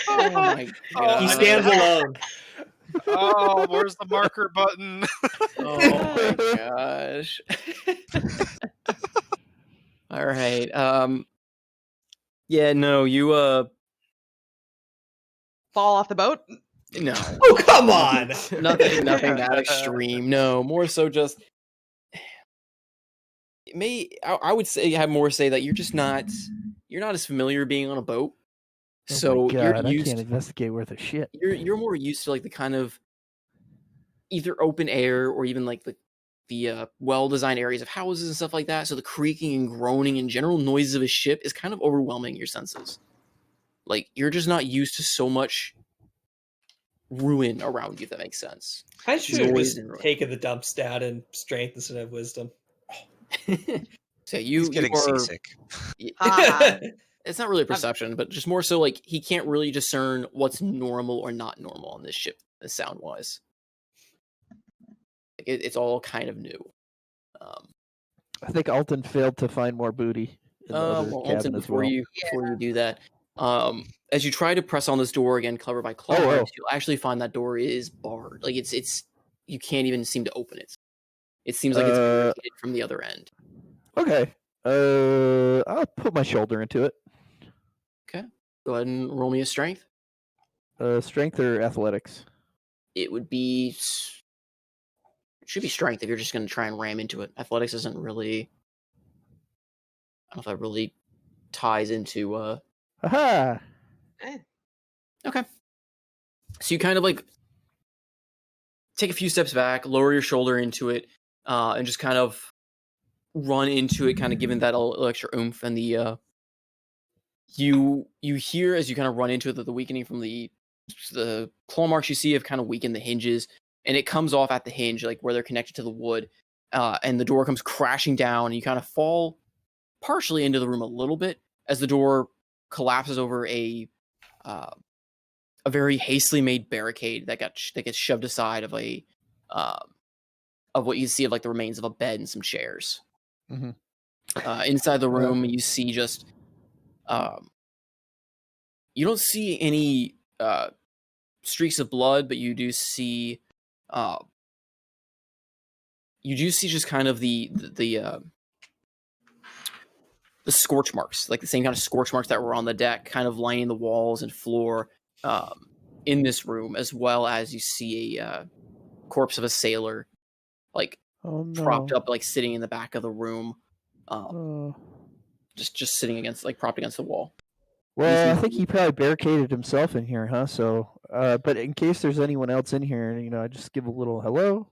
Oh my god.
He stands alone.
oh, where's the marker button?
Oh my gosh. All right. Yeah, no, you
Fall off the boat.
no.
Oh, come on.
Nothing that extreme. No, more so just I would say have more say that you're not as familiar being on a boat. So
oh my God,
you're
I
used
can't investigate worth a shit.
you're more used to like the kind of either open air or even like the well-designed areas of houses and stuff like that. So the creaking and groaning and general noises of a ship is kind of overwhelming your senses. Like you're just not used to so much ruin around you, if that makes sense.
I should have
Noise
just
and ruin.
taken the dump stat and strength instead of wisdom.
So
He's getting
you are,
seasick.
Ah.
it's not really a perception, but just more so like he can't really discern what's normal or not normal on this ship, sound wise. It's all kind of new.
I think Alton failed to find more booty in the other
Well,
cabin
Alton,
as
before
well.
you do that, as you try to press on this door again, clever by claws,
Oh.
you'll actually find that door is barred. Like it's you can't even seem to open it. It seems like it's barricaded from the other end.
Okay. I'll put my shoulder into it.
Okay, go ahead and roll me a strength.
Strength or athletics?
It would be. It should be strength if you're just going to try and ram into it. Athletics isn't really. I don't know if that really ties into.
Aha!
Okay. So you kind of like take a few steps back, lower your shoulder into it, and just kind of run into it, kind of giving that a little extra oomph. And the you hear as you kind of run into it that the weakening from the claw marks you see have kind of weakened the hinges, and it comes off at the hinge, like where they're connected to the wood, and the door comes crashing down, and you kind of fall partially into the room a little bit as the door collapses over a very hastily made barricade that gets shoved aside of of what you see of like the remains of a bed and some chairs.
Mhm.
Inside the room, you see just you don't see any streaks of blood, but you do see just kind of the scorch marks, like the same kind of scorch marks that were on the deck, kind of lining the walls and floor in this room, as well as you see a corpse of a sailor, like propped up, like sitting in the back of the room, just sitting against, like propped against the wall.
Well, I think he probably barricaded himself in here, huh? So, but in case there's anyone else in here, I just give a little hello.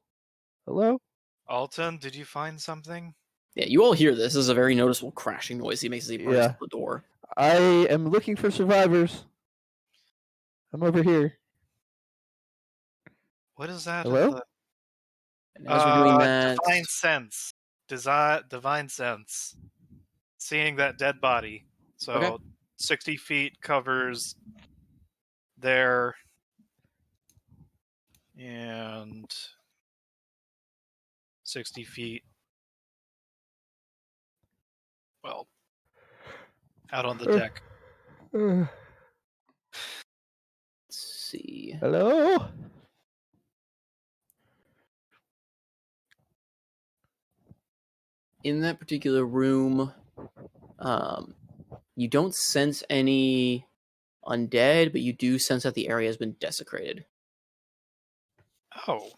Alton, did you find something?
Yeah, you all hear this. This is a very noticeable crashing noise he makes as he bursts through the door.
I am looking for survivors. I'm over here.
What is that?
Hello?
And as we're doing that,
Divine sense. Divine sense. Seeing that dead body. So
Okay.
60 feet covers there. And 60 feet. Well, out on the deck.
Let's
see.
Hello?
In that particular room, you don't sense any undead, but you do sense that the area has been desecrated.
Oh.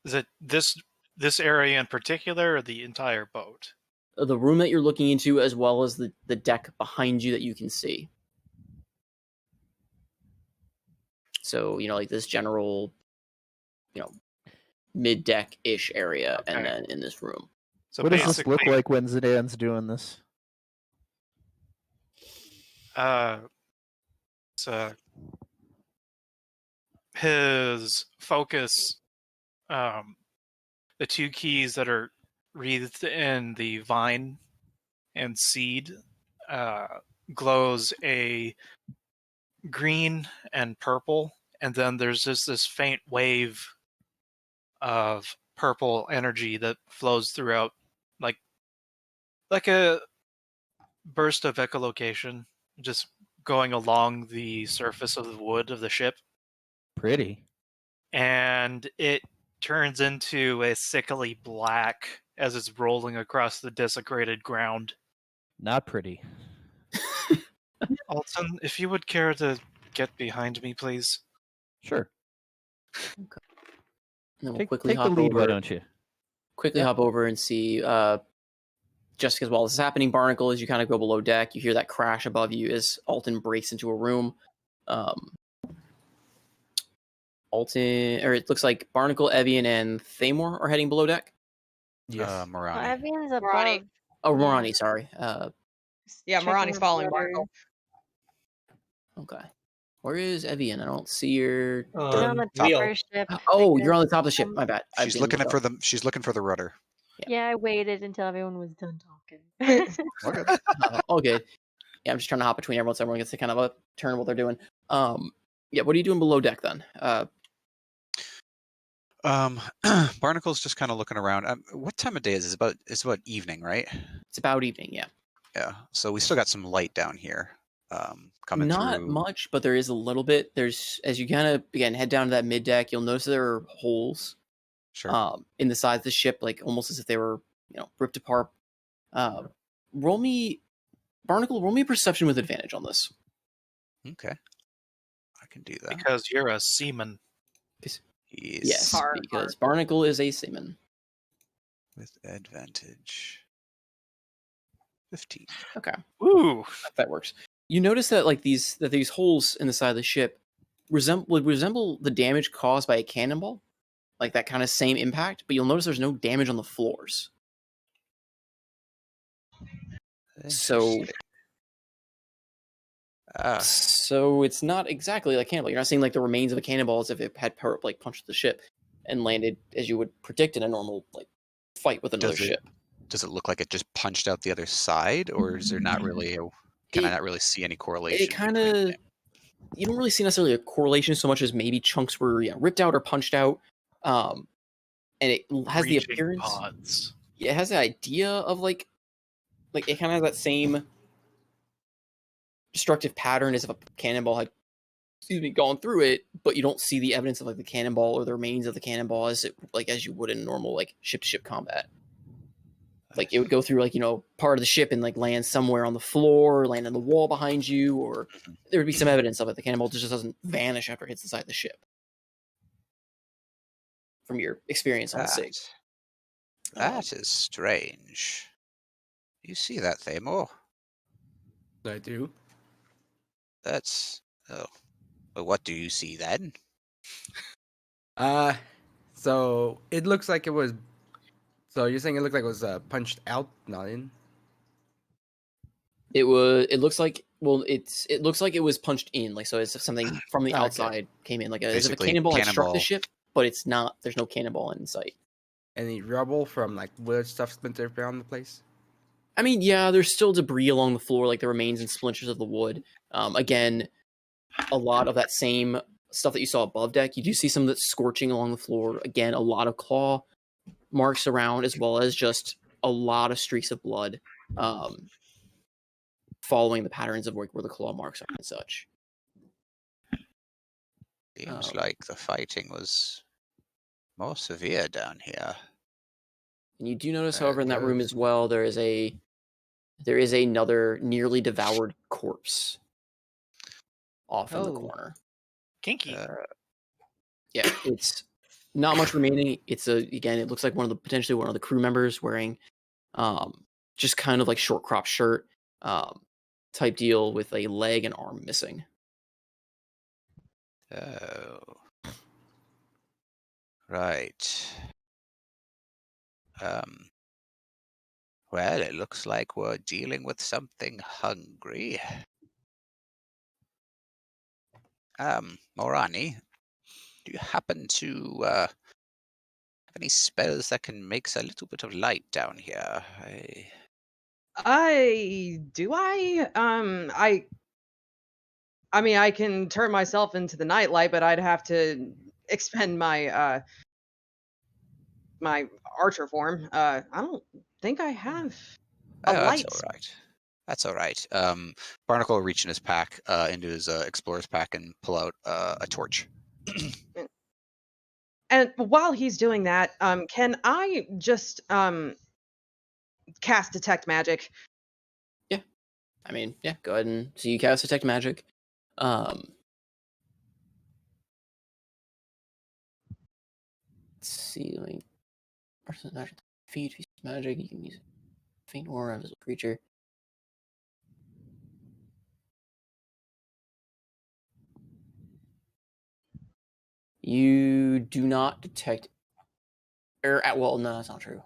Is it this this area in particular, or the entire boat?
The room that you're looking into, as well as the deck behind you that you can see. So, like this general, mid-deck-ish area, and then in this room.
So
what does this look like when Zidane's doing this?
So his focus, the two keys that are wreathed in the vine and seed, glows a green and purple, and then there's just this faint wave of purple energy that flows throughout, like a burst of echolocation, just going along the surface of the wood of the ship.
Pretty.
And it turns into a sickly black as it's rolling across the desecrated ground.
Not pretty.
Alton, if you would care to get behind me, please.
Sure.
And then we'll
Take
quickly
the
hop
lead,
over.
why don't you?
Quickly hop over and see, just as while this is happening, Barnacle, as you kind of go below deck, you hear that crash above you as Alton breaks into a room. Alton, or it looks like Barnacle, Evian, and Thamor are heading below deck.
Yes.
Morani.
Evian's above.
Morani.
Oh, Morani, sorry.
Yeah,
checking
Morani's
her
following
blood.
Barnacle.
Okay. Where is Evian? I don't see her.
She's on the top
Wheel.
of her ship.
Oh, you're on the top of the ship. My bad.
She's looking for the rudder.
Yeah, I waited until everyone was done talking.
Okay.
All good. Yeah, I'm just trying to hop between everyone so everyone gets to kind of a turn what they're doing. Yeah, what are you doing below deck then?
Barnacle's just kind of looking around. What time of day is this? It's about evening, right?
It's about evening, yeah.
Yeah. So we still got some light down here. Coming
Not
through.
much, but there is a little bit. There's, as you kind of again head down to that mid deck, you'll notice there are holes in the sides of the ship, like almost as if they were, ripped apart. Roll me, Barnacle, roll me a perception with advantage on this.
Okay. I can do that.
Because you're a seaman.
Yes, because Barnacle is a seaman.
With advantage. 15.
Okay.
Ooh.
That works. You notice that these holes in the side of the ship would resemble the damage caused by a cannonball, like that kind of same impact. But you'll notice there's no damage on the floors. So it's not exactly like cannonball. You're not seeing like the remains of a cannonball as if it had punched the ship and landed as you would predict in a normal fight with another ship.
Does it look like it just punched out the other side, or is there not really Can I not really see any correlation?
It kind of, you don't really see necessarily a correlation so much as maybe chunks were ripped out or punched out, and it has the appearance.
Pods.
Yeah, it has the idea of like it kind of has that same destructive pattern as if a cannonball had, gone through it, but you don't see the evidence of the cannonball or the remains of the cannonball as you would in normal ship-to-ship combat. It would go through part of the ship and land somewhere on the floor, or land on the wall behind you, or there would be some evidence of it. The cannonball just doesn't vanish after it hits the side of the ship. From your experience on the SIG.
That is strange. You see that, Thamor?
I do.
That's... Oh. Well, what do you see then?
So it looks like it was... So you're saying it looked like it was punched out, not in?
It looks like it was punched in, so it's something from the outside came in, as if a cannonball had struck the ship, but it's not. There's no cannonball in sight.
Any rubble from wood stuff splintered around the place?
I mean, yeah, there's still debris along the floor, the remains and splinters of the wood. Again, a lot of that same stuff that you saw above deck. You do see some of that scorching along the floor. Again, a lot of claw marks around, as well as just a lot of streaks of blood, following the patterns of where the claw marks are and such.
Seems like the fighting was more severe down here.
And you do notice, however, in that room as well, there is another nearly devoured corpse off in the corner.
Kinky.
Yeah, it's not much remaining. It's again, it looks like potentially one of the crew members wearing just kind of like short crop shirt type deal with a leg and arm missing.
Oh. Right. Well, it looks like we're dealing with something hungry. Morani, do you happen to have any spells that can make a little bit of light down here?
I mean, I can turn myself into the nightlight, but I'd have to expend my my archer form. I don't think I have a light.
That's all right. That's all right. Barnacle will reach in his pack, into his explorer's pack, and pull out a torch.
And while he's doing that, can I just cast detect magic?
Yeah. I mean, yeah, go ahead and so you cast detect magic. Let's see, like person magic feed magic, you can use faint aura as a creature. You do not detect well, no, that's not true.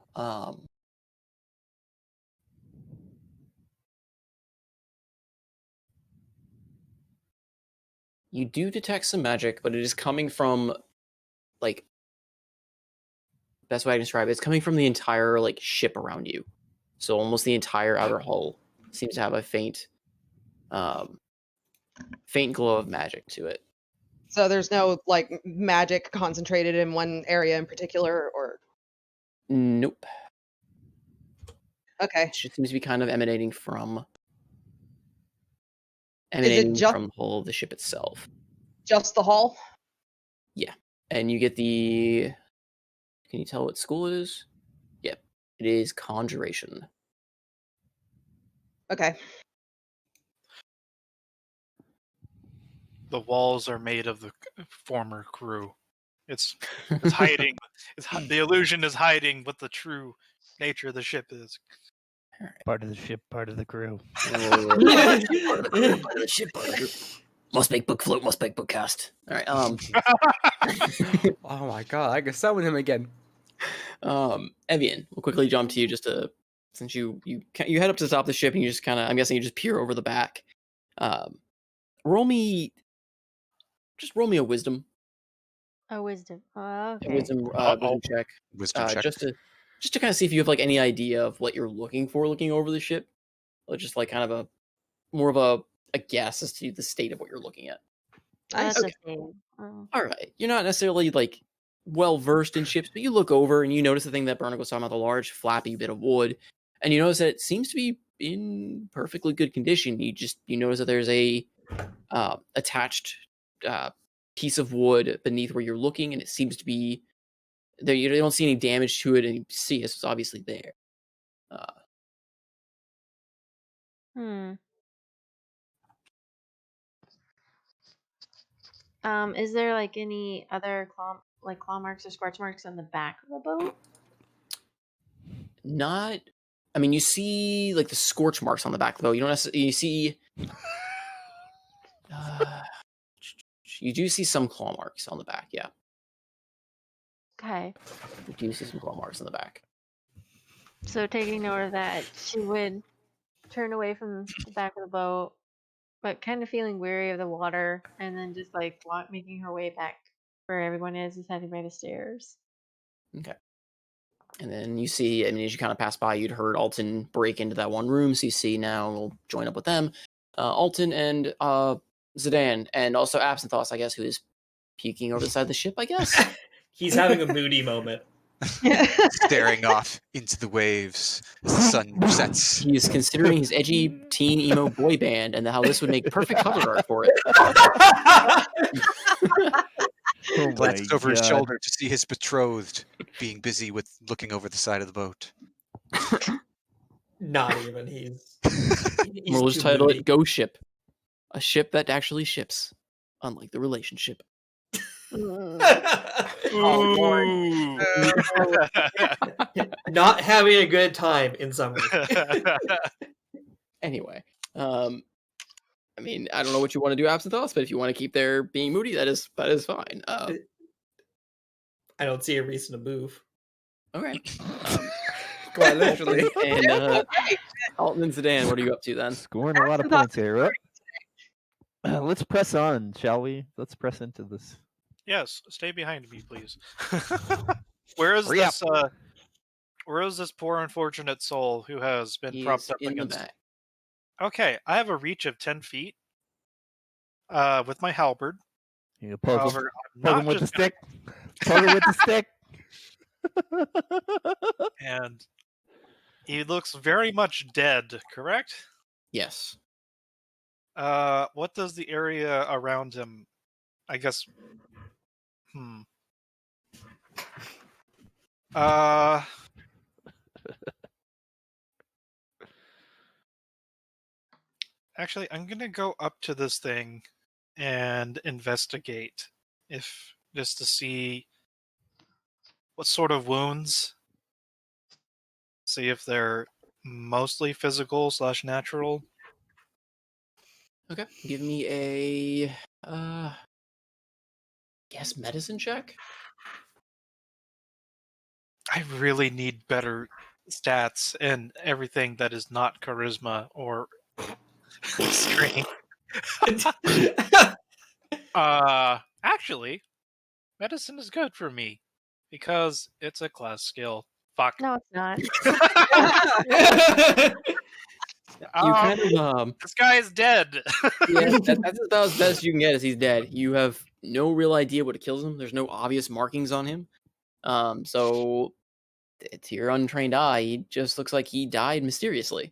You do detect some magic, but it is coming from, like, best way I can describe it, it's coming from the entire, like, ship around you. So almost the entire outer hull seems to have a faint glow of magic to it.
So there's no, like, magic concentrated in one area in particular, or?
Nope.
Okay.
It just seems to be kind of emanating from
Is it just
from the hull of the ship itself.
Just the hull?
Yeah. And you get the... Can you tell what school it is? Yep. It is Conjuration.
Okay.
The walls are made of the former crew. It's hiding. The illusion is hiding what the true nature of the ship is.
Part of the ship, part of the crew.
Part of the ship, part of the crew. Must make book float, must make book cast. All right.
Oh my god, I can summon him again.
Evian, we'll quickly jump to you just to, since you head up to the top of the ship and you just kind of, I'm guessing you just peer over the back. Roll me a wisdom.
A wisdom. Oh,
A
okay.
wisdom check.
Wisdom check.
Just to kind of see if you have like any idea of what you're looking for looking over the ship, or just like kind of more of a guess as to the state of what you're looking at.
Nice.
That's
Okay.
the thing. Oh.
All right, you're not necessarily like well versed in ships, but you look over and you notice the thing that Barnacle was talking about, the large flappy bit of wood, and you notice that it seems to be in perfectly good condition. You notice that there's a attached piece of wood beneath where you're looking, and it seems to be there. You don't see any damage to it, and you see it's obviously there.
Is there like any other claw marks or scorch marks on the back of the boat?
Not, I mean, you see like the scorch marks on the back though. You don't necessarily, you see, you do see some claw marks on the back. Yeah.
Okay.
You do see some claw marks on the back.
So taking note of that, she would turn away from the back of the boat, but kind of feeling weary of the water, and then just like making her way back where everyone is heading by the stairs.
Okay. And then you see, I mean, as you kind of pass by, you'd heard Alton break into that one room. So you see now, we'll join up with them. Alton and Zidane, and also Absinthoss, I guess, who is peeking over the side of the ship, I guess.
He's having a moody moment.
Staring off into the waves as the sun sets.
He is considering his edgy teen emo boy band and how this would make perfect cover art for it.
Oh
Glanced over his
God.
shoulder to see his betrothed being busy with looking over the side of the boat.
Not even. He's
We'll just
too
title
moody.
it Go Ship. A ship that actually ships, unlike the relationship.
Mm.
Lord.
Ooh.
Not having a good time in summary.
Anyway, I mean, I don't know what you want to do, absent thoughts, but if you want to keep there being moody, that is fine.
I don't see a reason to move.
Okay.
Quite literally.
And Alton and Sedan, what are you up to then?
Scoring a lot of points here. Let's press on, shall we? Let's press into this.
Yes, stay behind me, please. Where is
Hurry up.
this? Where is this poor unfortunate soul who has been
He
propped
is
up
in the
against?
back.
Okay, I have a reach of 10 feet. With my halberd.
You poke him,
However, I'm
poke him
not
with the
just gonna-
stick. Poke him with the stick.
And he looks very much dead. Correct?
Yes.
What does the area around him? I guess. Actually, I'm gonna go up to this thing and investigate, just to see what sort of wounds. See if they're mostly physical / natural.
Okay. Give me a guess medicine check.
I really need better stats and everything that is not charisma or strength. Actually, medicine is good for me because it's a class skill. Fuck.
No, it's not.
You kind of
This guy is dead.
yeah, that's about as best you can get. Is he's dead. You have no real idea what kills him. There's no obvious markings on him. So to your untrained eye, he just looks like he died mysteriously.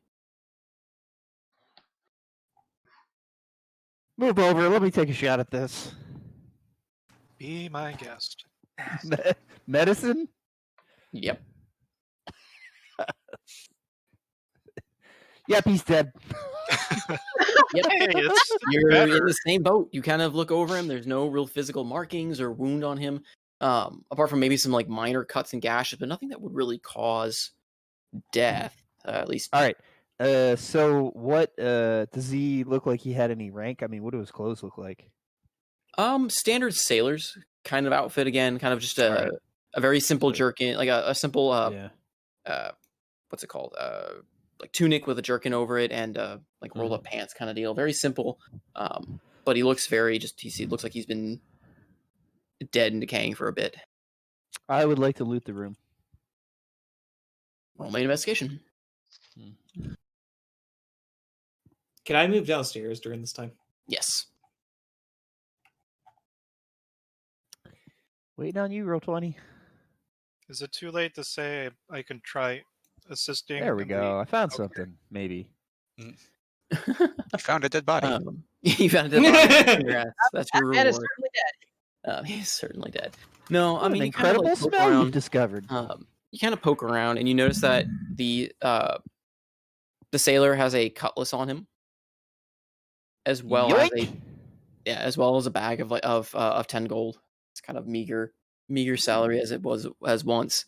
Move over. Let me take a shot at this.
Be my guest.
Medicine?
Yep.
Yep, he's dead.
Yep.
Hey, it's
You're
better.
in the same boat. You kind of look over him. There's no real physical markings or wound on him, apart from maybe some like minor cuts and gashes, but nothing that would really cause death. At least.
All right. So what does he look like? He had any rank? I mean, what do his clothes look like?
Standard sailor's kind of outfit again. Kind of just a very simple jerkin, like a simple what's it called? Like tunic with a jerkin over it and like rolled up pants kind of deal. Very simple. But he looks he looks like he's been dead and decaying for a bit.
I would like to loot the room.
Roll me an investigation.
Can I move downstairs during this time?
Yes.
Waiting on you, roll 20.
Is it too late to say I can try assisting?
There we
and
go. I found
Okay.
something, maybe.
You found a dead body.
You found a dead body. Congrats. That's your
That
reward.
is certainly dead.
He's certainly dead. No, I
What
mean,
an
you kind of
incredible
like poke
smell
around.
you've discovered.
You kind of poke around, and you notice that the sailor has a cutlass on him, as well
Yoink!
as well as a bag of 10 gold. It's kind of meager salary as it was as once.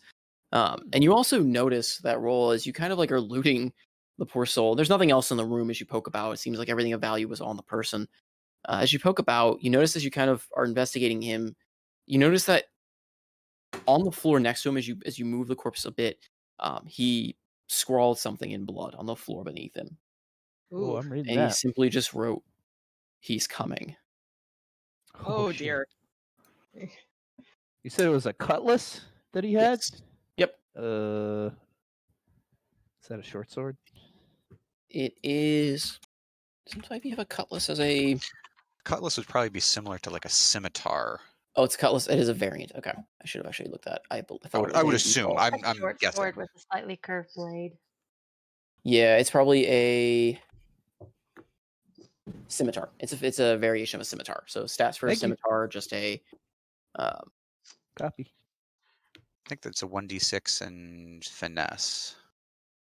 And you also notice that roll as you kind of like are looting the poor soul. There's nothing else in the room as you poke about. It seems like everything of value was on the person. As you poke about, you notice as you kind of are investigating him, you notice that on the floor next to him, as you move the corpse a bit, he scrawled something in blood on the floor beneath him.
Oh, I'm reading
And he
that.
simply just wrote, "He's coming."
Oh,
shit.
dear.
You said it was a cutlass that he had?
Yes. Yep.
Is that a short sword?
It is. Sometimes you have a cutlass as a.
Cutlass would probably be similar to like a scimitar.
Oh, it's a cutlass. It is a variant. Okay, I should have actually looked at. I thought it
I
was
would
a
assume.
default.
I'm
Short
guessing.
sword with a slightly curved blade.
Yeah, it's probably a scimitar. It's a variation of a scimitar. So stats for a
Thank you.
scimitar, just a.
Copy.
I think that's a 1d6 and finesse.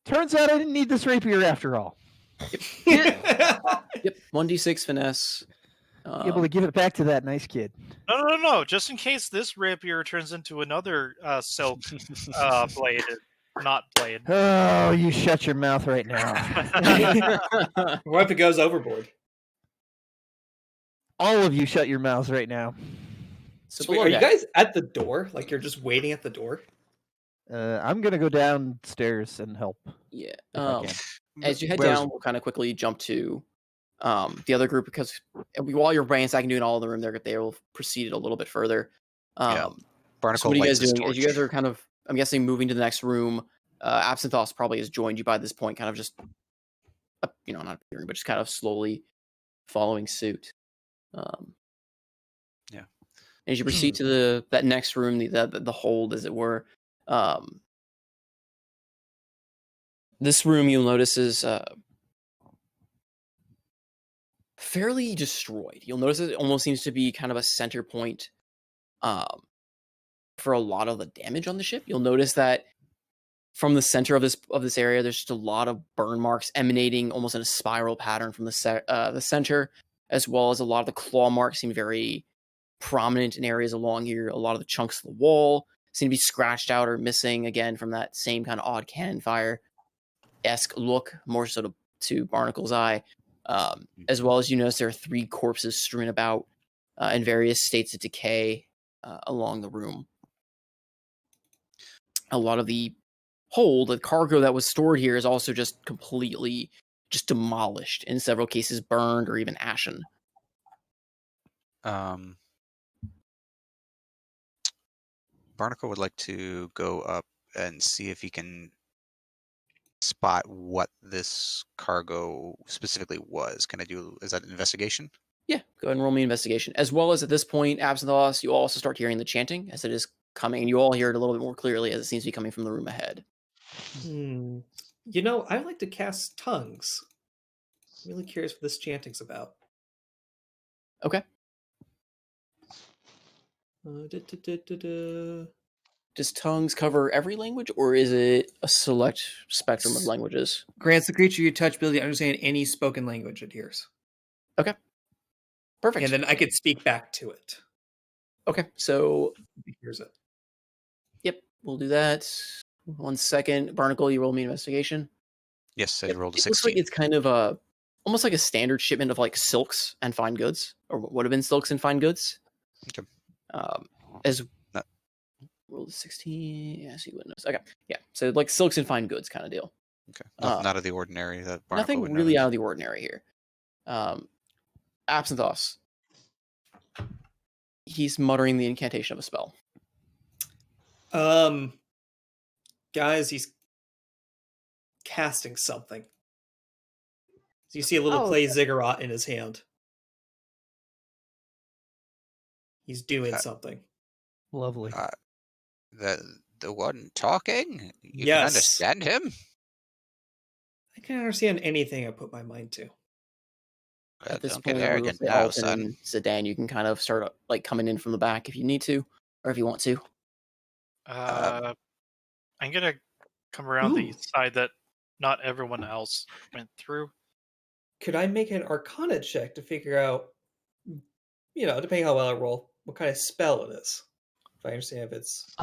Turns out I didn't need this rapier after all.
Yep, 1d6 finesse.
Be able to give it back to that nice kid.
No. Just in case this rapier turns into another silk blade, not blade.
Oh, you shut your mouth right now.
What if it goes overboard?
All of you shut your mouths right now.
So
Sweet. Are you guys at the door? Like you're just waiting at the door?
I'm gonna go downstairs and help.
Yeah.
If I can.
As you head down, we'll kind of quickly jump to the other group, because while you're ransacking doing all in the room, they will proceed a little bit further. So
Barnacle
what are you
lights
guys
his
doing? As you
torch.
guys are kind of, I'm guessing, moving to the next room, Absinthoth probably has joined you by this point, kind of just, not appearing, but just kind of slowly following suit. As you proceed to that next room, the hold, as it were, this room you'll notice is fairly destroyed. You'll notice it almost seems to be kind of a center point for a lot of the damage on the ship. You'll notice that from the center of this area, there's just a lot of burn marks emanating almost in a spiral pattern from the center, as well as a lot of the claw marks seem very prominent in areas along here. A lot of the chunks of the wall seem to be scratched out or missing, again, from that same kind of odd cannon fire-esque look, more so to Barnacle's eye. As well as you notice there are 3 corpses strewn about in various states of decay along the room. A lot of the cargo that was stored here is also just completely demolished, in several cases burned or even ashen.
Barnacle would like to go up and see if he can spot what this cargo specifically was. Is that an investigation?
Yeah, go ahead and roll me investigation. As well as at this point, Absinthoth, you also start hearing the chanting as it is coming, and you all hear it a little bit more clearly as it seems to be coming from the room ahead.
I like to cast tongues. I'm really curious what this chanting's about.
Okay. Does tongues cover every language, or is it a select spectrum of languages?
Grants the creature you touch ability to understand any spoken language it hears.
Okay. Perfect.
And then I could speak back to it.
Okay, so
It hears it.
Yep, we'll do that. 1 second. Barnacle, you roll me investigation.
Yes, I rolled a 16.
It looks like it's kind of almost like a standard shipment of like silks and fine goods, or what would have been silks and fine goods.
Okay.
Rolled a 16. Yeah, see what knows. Okay, yeah. So like silks and fine goods kind of deal.
Okay. Nothing out of the ordinary. That Barnacle
nothing
would
really
notice.
out of the ordinary here. Absinthoth. He's muttering the incantation of a spell.
Guys, he's casting something. So you see a little clay ziggurat in his hand. He's doing something.
Lovely.
The one talking? You
Yes.
can understand him?
I can understand anything I put my mind to.
At this
Don't
point,
get arrogant
we'll say
now,
Alton
son.
and Zidane, you can kind of start like coming in from the back if you need to, or if you want to.
I'm gonna come around the side that not everyone else went through.
Could I make an Arcana check to figure out, depending how well I roll, what kind of spell it is? If I understand if it's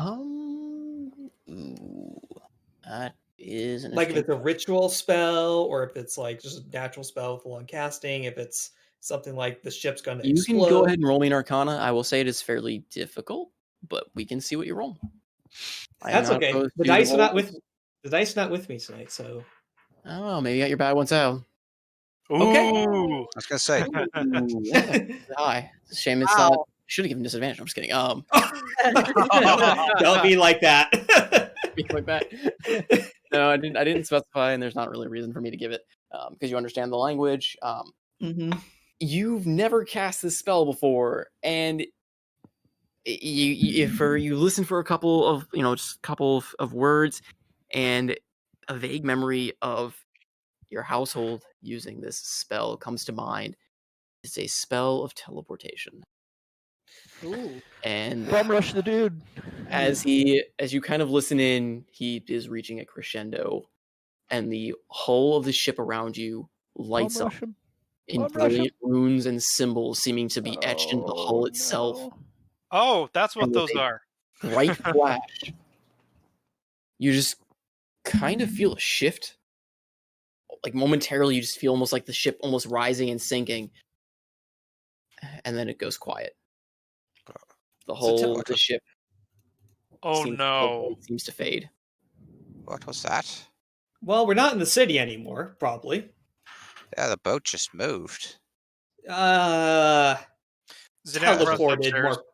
that is an
like if it's a ritual spell, or if it's like just a natural spell with a long casting. If it's something like the ship's going to explode.
You can go ahead and roll me an Arcana. I will say it is fairly difficult, but we can see what you roll.
That's okay. The dice are not with me tonight, so
I don't know. Maybe you got your bad ones out.
Okay.
I was gonna say.
High. It's a shame it's not. Should have given disadvantage. I'm just kidding.
Don't be like that.
Be like that. No, I didn't specify, and there's not really a reason for me to give it because you understand the language. You've never cast this spell before, and you listen for a couple of just a couple of words, and a vague memory of your household using this spell comes to mind. It's a spell of teleportation.
Ooh.
And
Bum rush the dude.
As you kind of listen in, he is reaching a crescendo, and the hull of the ship around you lights up in
Oh, Russia.
brilliant runes and symbols seeming to be etched into the hull itself.
No.
Oh, that's what
And with
those
a
are.
bright flash, you just kind of feel a shift. Like momentarily, you just feel almost like the ship almost rising and sinking, and then it goes quiet. The whole the ship
Oh no.
seems to fade.
What was that?
Well, we're not in the city anymore, probably.
Yeah, the boat just moved.
Zedat runs
Teleported
upstairs.
more.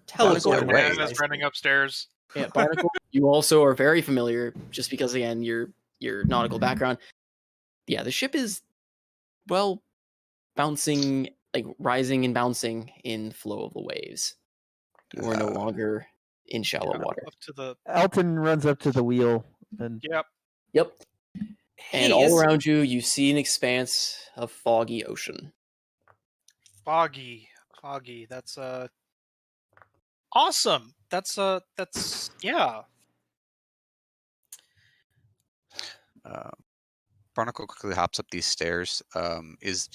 Teleported more.
away.
Zedat is running upstairs.
Yeah, Barnacle, you also are very familiar, just because again your nautical background. Yeah, the ship is bouncing, like rising and bouncing in flow of the waves. You are no longer in shallow water.
Up to the
Alton runs up to the wheel and
Yep.
Hey,
And all around you, you see an expanse of foggy ocean.
foggy. That's awesome. That's yeah.
Barnacle quickly hops up these stairs. Is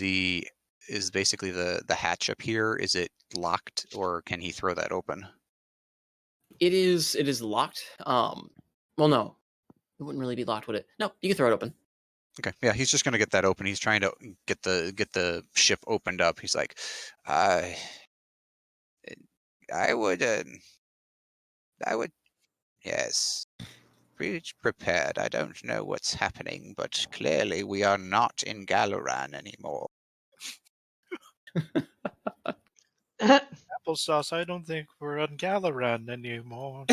basically the hatch up here? Is it locked, or can he throw that open?
It is locked. Well, no, it wouldn't really be locked, would it? No, you can throw it open.
Okay, yeah, he's just gonna get that open. He's trying to get the ship opened up. He's like, I would, yes, be prepared. I don't know what's happening, but clearly we are not in Galaran anymore.
Applesauce, I don't think we're on Galaran anymore.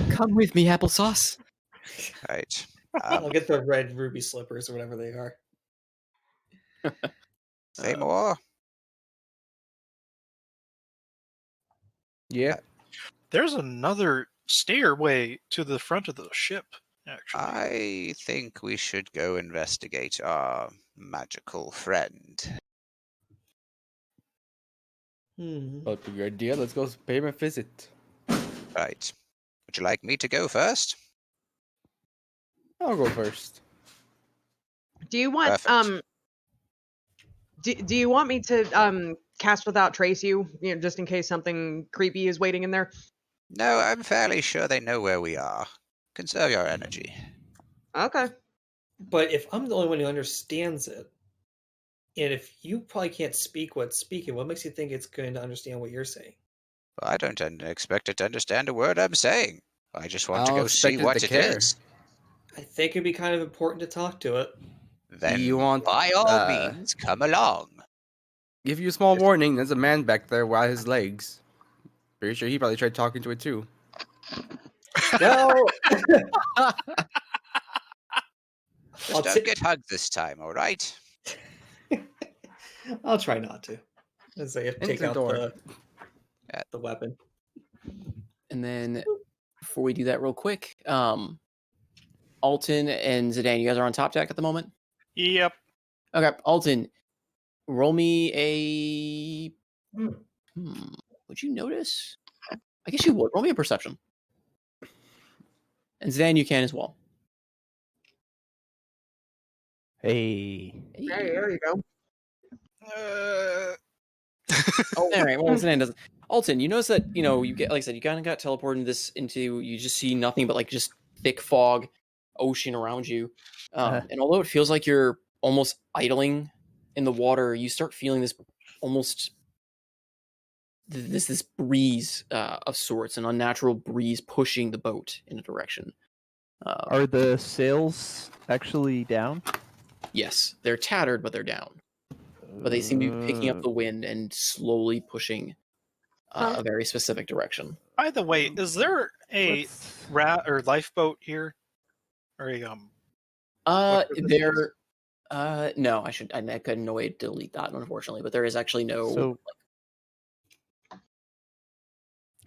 Come with me, applesauce.
Right.
I'll get the red ruby slippers or whatever they are.
Say more.
Yeah.
There's another stairway to the front of the ship, actually.
I think we should go investigate our magical friend.
But the idea, let's go pay him a visit.
Right. Would you like me to go first?
I'll go first.
Do you want
Perfect.
do you want me to cast without trace you know, just in case something creepy is waiting in there?
No, I'm fairly sure they know where we are. Conserve your energy.
Okay.
But if I'm the only one who understands it, and if you probably can't speak what's speaking, what makes you think it's going to understand what you're saying?
Well, I don't expect it to understand a word I'm saying. I just want to
I'll
go see
expect it
what
to
it
care.
is.
I think it'd be kind of important to talk to it.
Then,
you want,
by all means, come along.
Give you a small warning. There's a man back there without his legs. Pretty sure he probably tried talking to it too.
No.
Just don't get hugged this time, all right?
I'll try not to. As I take
the
out
door.
the weapon.
And then, before we do that real quick, Alton and Zidane, you guys are on top deck at the moment?
Yep.
Okay, Alton, roll me a... would you notice? I guess you would. Roll me a perception. And Zidane, you can as well.
Hey.
Hey, there you go.
All right. Well, Zidane doesn't. Alton, you notice that you get, like I said, you kind of got teleported into. You just see nothing but like just thick fog, ocean around you, and although it feels like you're almost idling in the water, you start feeling this almost this breeze of sorts, an unnatural breeze pushing the boat in a direction.
Are the sails actually down?
Yes, they're tattered, but they're down. But they seem to be picking up the wind and slowly pushing a very specific direction.
By the way, is there a rat or lifeboat here? Or a
there. No, I couldn't no way to delete that, unfortunately. But there is actually no.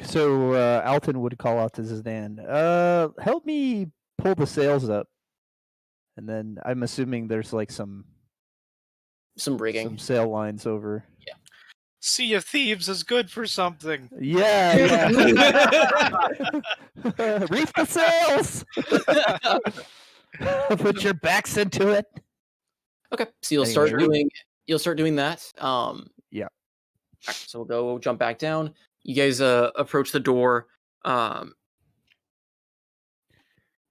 So Alton would call out to Zidane, help me pull the sails up. And then I'm assuming there's like some
rigging,
some sail lines over.
Yeah.
Sea of Thieves is good for something.
Yeah. Reef the sails. Put your backs into it.
Okay, so you'll start doing that.
Yeah.
So we'll go jump back down. You guys approach the door, and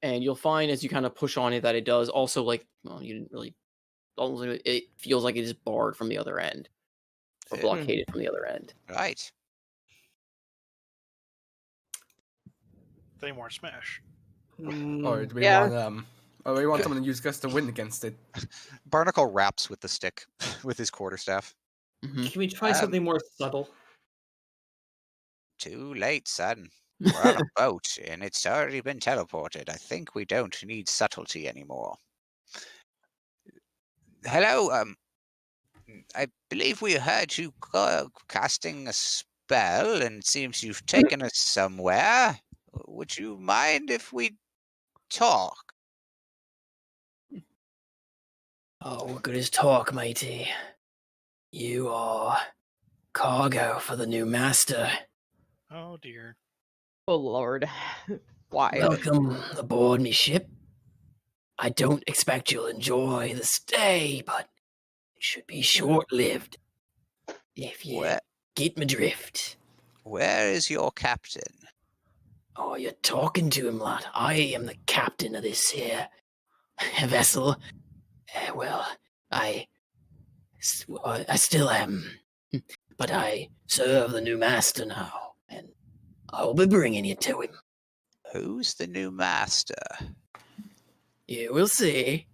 you'll find as you kind of push on it that it does also you didn't really. It feels like it is barred from the other end, or blockaded from the other end.
Right.
They more smash.
Or do we
Yeah.
want or we want someone to use Gust to win against it?
Barnacle raps with the stick, with his quarterstaff.
Mm-hmm.
Can we try something more subtle?
Too late, son. We're on a boat, and it's already been teleported. I think we don't need subtlety anymore. Hello, I believe we heard you casting a spell, and it seems you've taken us somewhere. Would you mind if we talk?
Oh, what good is talk, matey? You are cargo for the new master.
Oh dear.
Oh Lord. Why?
Welcome aboard me ship. I don't expect you'll enjoy the stay, but it should be short-lived. If you get my drift.
Where is your captain?
Oh, you're talking to him, lad. I am the captain of this here vessel. Well, I still am, but I serve the new master now, and I'll be bringing you to him.
Who's the new master?
You will see.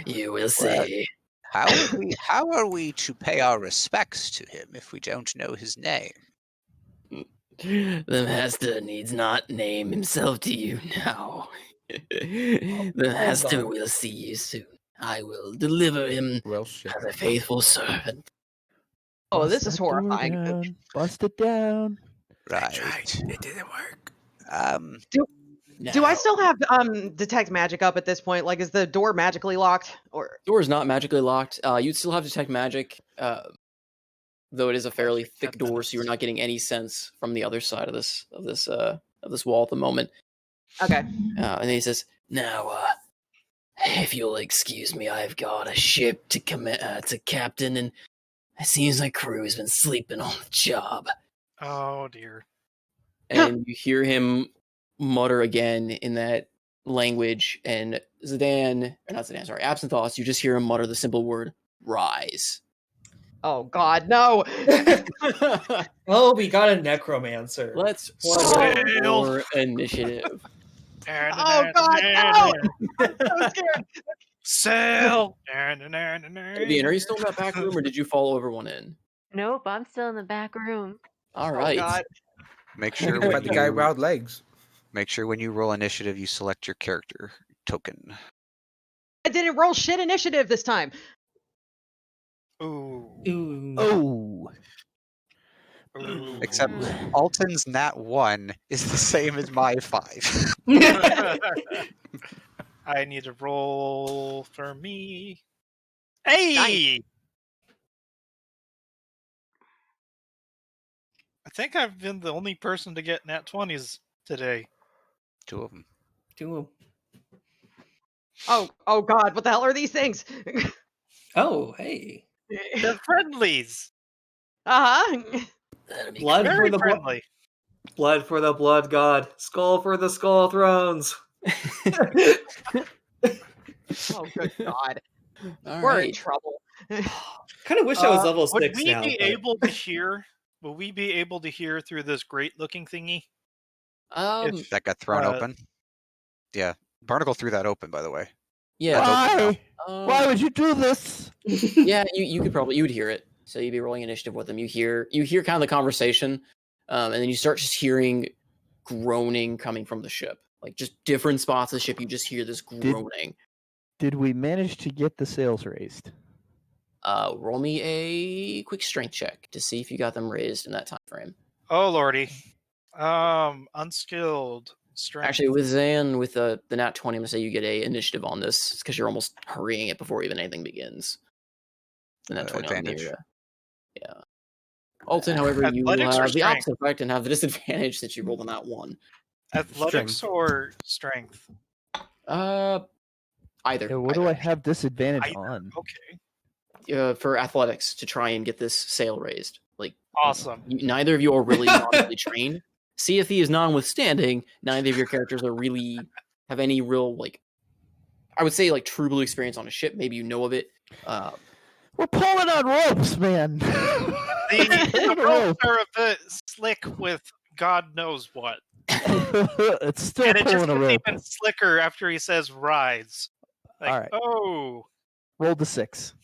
You will see.
How are we to pay our respects to him if we don't know his name?
The master needs not name himself to you now. The master will see you soon. I will deliver him as a faithful servant.
Oh, this is horrifying.
Bust it down.
Right.
It didn't work.
Do I still have detect magic up at this point? Like, is the door magically locked? Or
door is not magically locked. You'd still have detect magic, though it is a fairly thick door, so you're not getting any sense from the other side of this wall at the moment.
Okay.
And then he says, "Now, if you'll excuse me, I've got a ship to captain, and it seems my crew has been sleeping on the job."
Oh dear.
And you hear him mutter again in that language, and Absinthoth, you just hear him mutter the simple word, "Rise."
Oh God, no!
Oh, we got a necromancer.
Let's play your initiative.
Oh God, no! I'm so scared.
Sail! Vivian, are you still in that back room, or did you fall over one in?
Nope, I'm still in the back room.
All right.
Oh God.
Make sure
By
when
the guy with wild legs.
Make sure when you roll initiative, you select your character token.
I didn't roll shit initiative this time.
Ooh.
Oh.
Except Alton's nat 1 is the same as my 5.
I need to roll for me. Hey!
Nice.
I think I've been the only person to get nat 20s today.
2 of them.
2 of them.
Oh God, what the hell are these things?
Oh, hey.
They're friendlies.
Uh-huh.
Blood
Very
for the
friendly.
blood for the blood god. Skull for the skull thrones.
Oh good God.
All
We're in
right.
trouble.
Kind of wish I was level 6
Would we
now.
be
but-
able to hear? Will we be able to hear through this great-looking thingy?
That got thrown open. Yeah, Barnacle threw that open, by the way.
Yeah.
That's open
Why? Why would you do this?
Yeah, you would hear it. So you'd be rolling initiative with them. You hear kind of the conversation, and then you start just hearing groaning coming from the ship. Like just different spots of the ship, you just hear this groaning.
Did we manage to get the sails raised?
Roll me a quick strength check to see if you got them raised in that time frame.
Oh lordy. Unskilled strength.
Actually, with Zan, with the nat 20, I'm gonna say you get a initiative on this because you're almost hurrying it before even anything begins. The nat 20 on
advantage.
yeah. Alton, however, you will
Athletics or
have the
strength?
opposite effect and have the disadvantage that you rolled on that one.
Athletics
Strength.
or strength?
Either.
Yeah, what do I
either.
have disadvantage
Either.
on?
Okay.
For athletics to try and get this sail raised. Like,
Awesome.
neither of you are really non-really trained. CFE is non-withstanding. Neither of your characters are really have any real like, I would say like true blue experience on a ship. Maybe you know of it.
We're pulling on ropes, man.
The ropes are a bit slick with God knows what.
It's still
And it just
pulling a
gets
rope.
even slicker after he says rise. Like,
All right.
oh.
Roll the 6.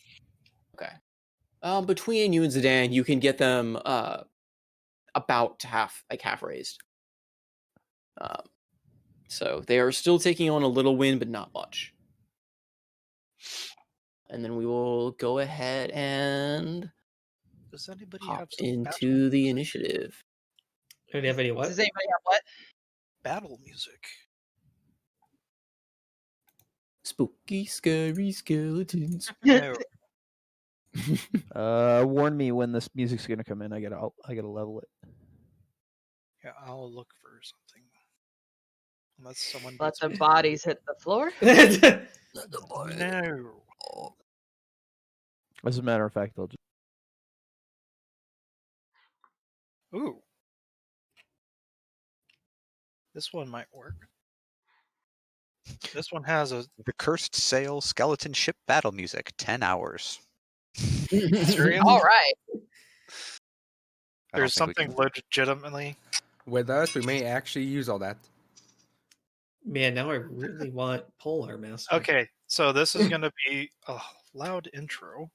Okay. Between you and Zidane, you can get them about half raised. So they are still taking on a little wind, but not much. And then we will go ahead and
Does anybody
hop
have some
into the initiative.
Do you have any what?
Does anybody have what?
battle music?
Spooky, scary skeletons.
No.
Warn me when this music's gonna come in. I gotta level it.
Yeah, I'll look for something. Unless someone
Let
gets
the
me-
bodies hit the floor.
No.
As a matter of fact, they'll just.
Ooh. This one might work. This one has a
The Cursed Sail Skeleton Ship Battle Music, 10 hours.
serious.
All right.
I don't
There's
think we
something
can-
legitimately.
With us, we may actually use all that.
Man, now I really want Polar Master.
Okay, so this is going to be a loud intro.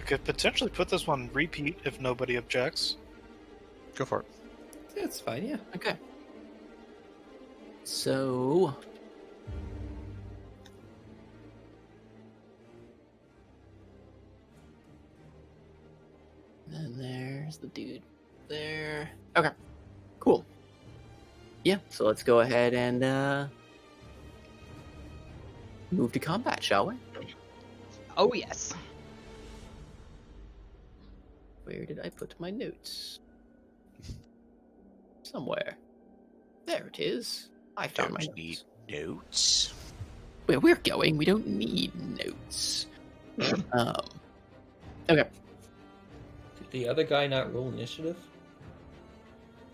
I could potentially put this one repeat if nobody objects.
Go for it.
Yeah, it's fine, yeah.
Okay. So then there's the dude there. Okay. Cool. Yeah, so let's go ahead and move to combat, shall we?
Oh yes.
Where did I put my notes? Somewhere. There it is. I found my
Don't
notes.
need notes.
Where we're going, we don't need notes. Okay.
Did the other guy not roll initiative?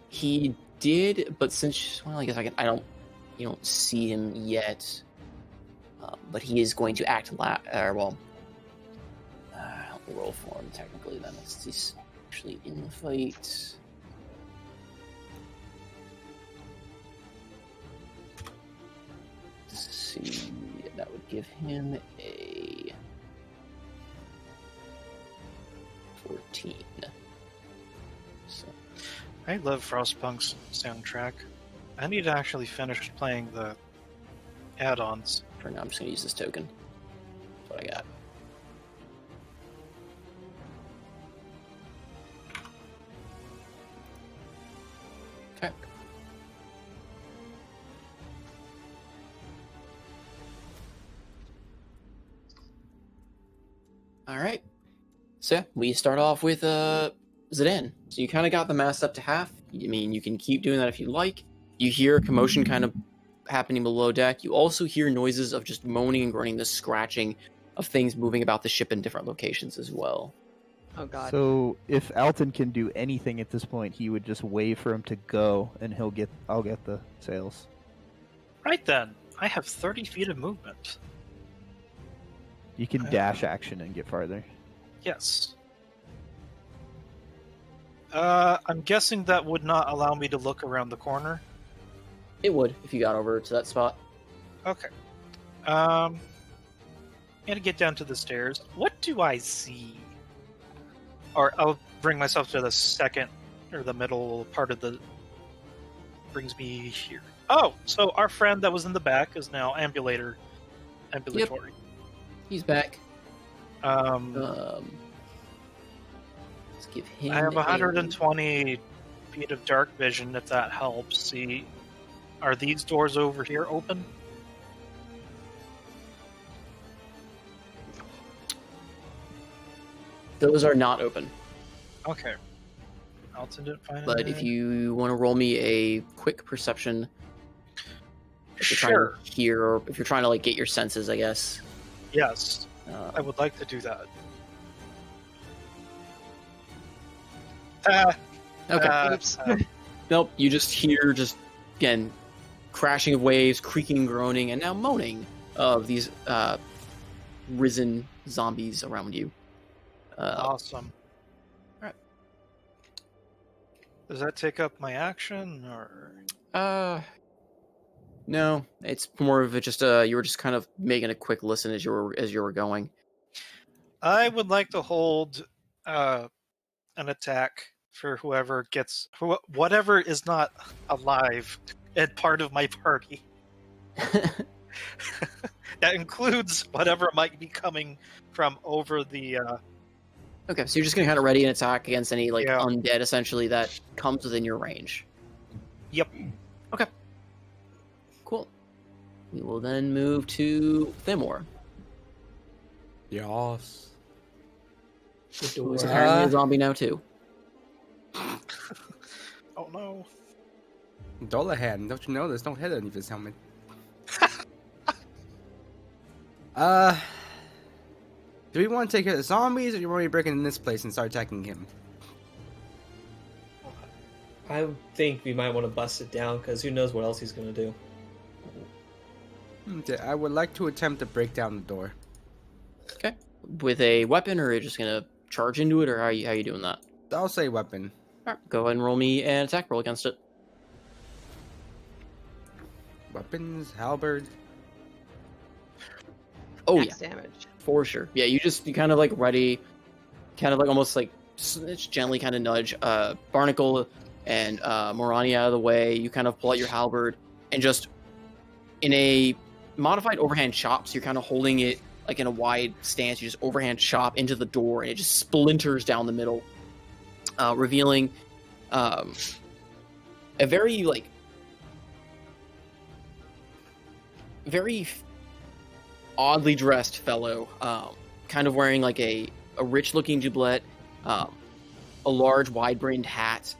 He did, but since I guess you don't see him yet. But he is going to act roll for him technically. Then he's actually in the fight. Let's see, that would give him a 14. So
I love Frostpunk's soundtrack. I need to actually finish playing the add-ons.
for now, I'm just going to use this token. That's what I got. Okay. All right. So we start off with Zidane. So you kind of got the mass up to half. I mean, you can keep doing that if you like. You hear commotion kind of happening below deck. You also hear noises of just moaning and groaning, the scratching of things moving about the ship in different locations as well.
Oh god.
So if Alton can do anything at this point, he would just wave for him to go, and I'll get the sails.
Right then, I have 30 feet of movement.
You can dash action and get farther.
Yes. I'm guessing that would not allow me to look around the corner.
It would if you got over to that spot.
Okay. I'm gonna get down to the stairs. What do I see? Or I'll bring myself to the second or the middle part of the. Brings me here. Oh, so our friend that was in the back is now ambulatory.
He's back.
Let's
Let's give him.
I have
a-
120 feet of dark vision, if that helps. See, are these doors over here open?
Those are not open.
Okay. Alton didn't find
But
any.
if you want to roll me a quick perception, if you're trying
Sure.
to hear, or if you're trying to like get your senses, I guess.
Yes, I would like to do that.
Okay.
Oops.
Nope. You just hear again crashing of waves, creaking and groaning, and now moaning of these risen zombies around you.
Awesome. Alright. Does that take up my action, or?
No, it's more of just you were just kind of making a quick listen as you were going.
I would like to hold an attack for whatever is not alive and part of my party. That includes whatever might be coming from over the.
Okay, so you're just gonna kind of ready an attack against any
Yeah.
undead essentially that comes within your range.
Yep.
Okay. Cool. We will then move to Thimor,
Yes.
who is apparently a zombie now too.
Oh no.
Dolahan, don't you know this? Don't hit any of his helmet. Do we want to take care of the zombies, or do you want me to break into this place and start attacking him?
I think we might want to bust it down, because who knows what else he's going to do.
Okay, I would like to attempt to break down the door.
Okay. With a weapon, or are you just gonna charge into it, or how are you doing that?
I'll say weapon.
All right, go ahead and roll me an attack roll against it.
Weapons, halberd.
Oh
Max
yeah,
damage.
for sure. Yeah, you kind of like ready, kind of like almost like just gently kind of nudge Barnacle and Morani out of the way. You kind of pull out your halberd and just in a modified overhand chop, so you're kind of holding it like in a wide stance. You just overhand chop into the door, and it just splinters down the middle, revealing a very very oddly dressed fellow, kind of wearing like a rich looking doublet, a large wide brimmed hat,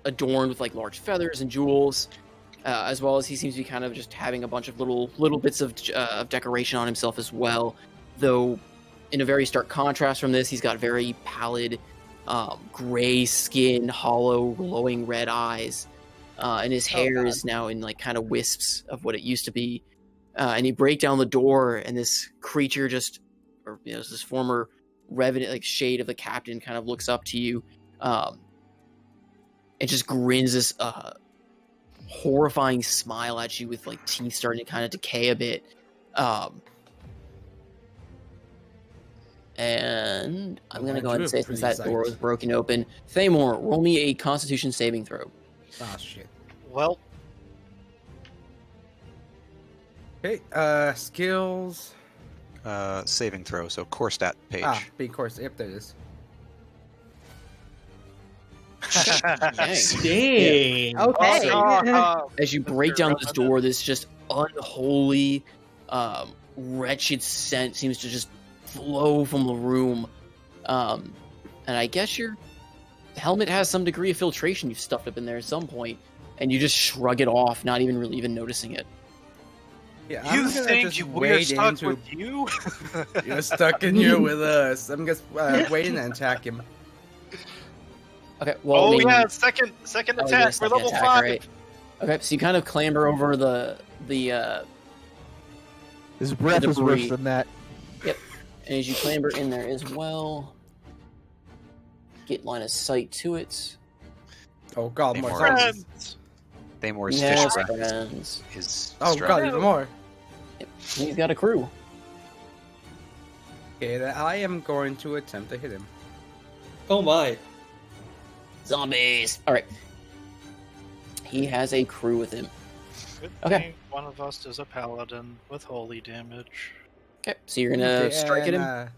adorned with like large feathers and jewels, as well as he seems to be kind of just having a bunch of little bits of decoration on himself as well, though in a very stark contrast from this, he's got very pallid gray skin, hollow glowing red eyes, and his hair is now in like kind of wisps of what it used to be. And you break down the door, and this creature this former revenant, like shade of the captain, kind of looks up to you, and just grins this horrifying smile at you with like teeth starting to kind of decay a bit. And I'm gonna go ahead and say, since that door was broken open, Thamor, roll me a Constitution saving throw.
Ah, shit.
Well,
Okay, skills.
Saving throw, so core stat page.
Being course. Yep, there it is.
Dang.
Dang.
Okay.
As you break down this door, this just unholy, wretched scent seems to just flow from the room. And I guess your helmet has some degree of filtration you've stuffed up in there at some point, and you just shrug it off, not even really even noticing it.
Yeah,
you
I'm gonna
think
just
we're
wade
stuck
into.
with you?
You're stuck in here with us. I'm just waiting to attack him.
Okay. Well,
Oh
maybe-
yeah, second attack.
yes,
We're
second
level
attack,
5.
right. Okay, so you kind of clamber over the
His breath was
debris.
worse than that.
and as you clamber in there as well, get line of sight to it.
Oh god, more
More.
zombies.
Friends.
Thamor's
Yes,
fish breath
friends.
is
Oh
strong.
god, even more.
He's got a crew.
Okay, then I am going to attempt to hit him.
Oh my.
Zombies. All right. He has a crew with him.
Good
Okay.
thing one of us is a paladin with holy damage.
Okay, so you're gonna
Okay,
strike at him.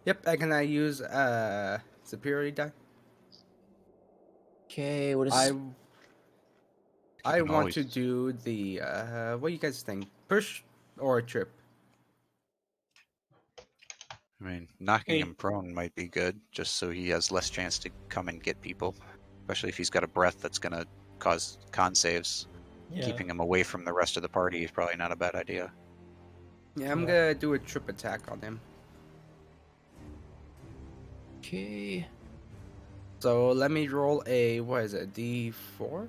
Yep, can I use superiority die?
Okay, what is...
I
can
want
always-
to do the what do you guys think? Push or trip?
I mean, knocking
Hey.
him prone might be good, just so he has less chance to come and get people. Especially if he's got a breath that's going to cause con saves.
Yeah.
Keeping him away from the rest of the party is probably not a bad idea.
Yeah, I'm
Yeah.
gonna do a trip attack on him.
Okay.
So let me roll a what is it? D4?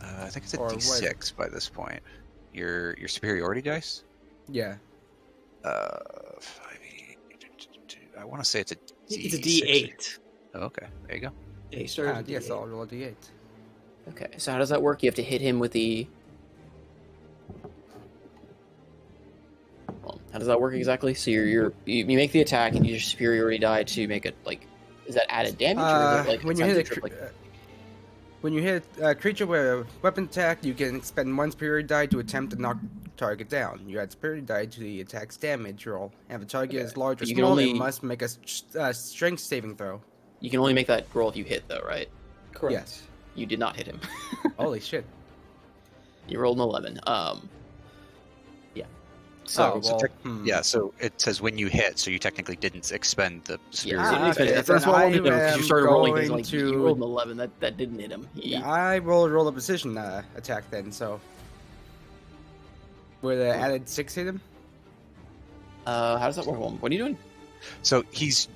I think it's a
Or what?
D6 by this point. Your superiority dice?
Yeah.
5, I want to say it's a
It's a
D6.
D8.
Oh, okay, there you go.
Yeah, he started
Ah,
with
yes,
D8.
I'll roll a D8.
Okay, so how does that work? You have to hit him with the... Well, how does that work exactly? So you make the attack and use your superiority die to make it, like... Is that added damage, or is it, like,
When you hit
attempt
a
to trip, like...
when you hit a creature with a weapon attack, you can expend one superiority die to attempt to knock target down. You add superiority die to the attack's damage roll, and if the target
Okay,
is large or
but you can
small,
only-
it must make a strength saving throw.
You can only make that roll if you hit, though, right?
Correct.
Yes.
You did not hit him.
Holy shit.
You rolled an 11. Yeah. So,
so tech-
hmm.
Yeah, so it says when you hit, so you technically didn't expend the
yeah,
superiority.
so you didn't expect
okay,
it. That's
then
what I
I
wanted to know, because you
am
started rolling things
going
like,
to-
you rolled an 11, that didn't hit him.
Yeah, I will roll a precision attack then, so. With an added 6 hit him?
How does that work? What are you doing?
So he's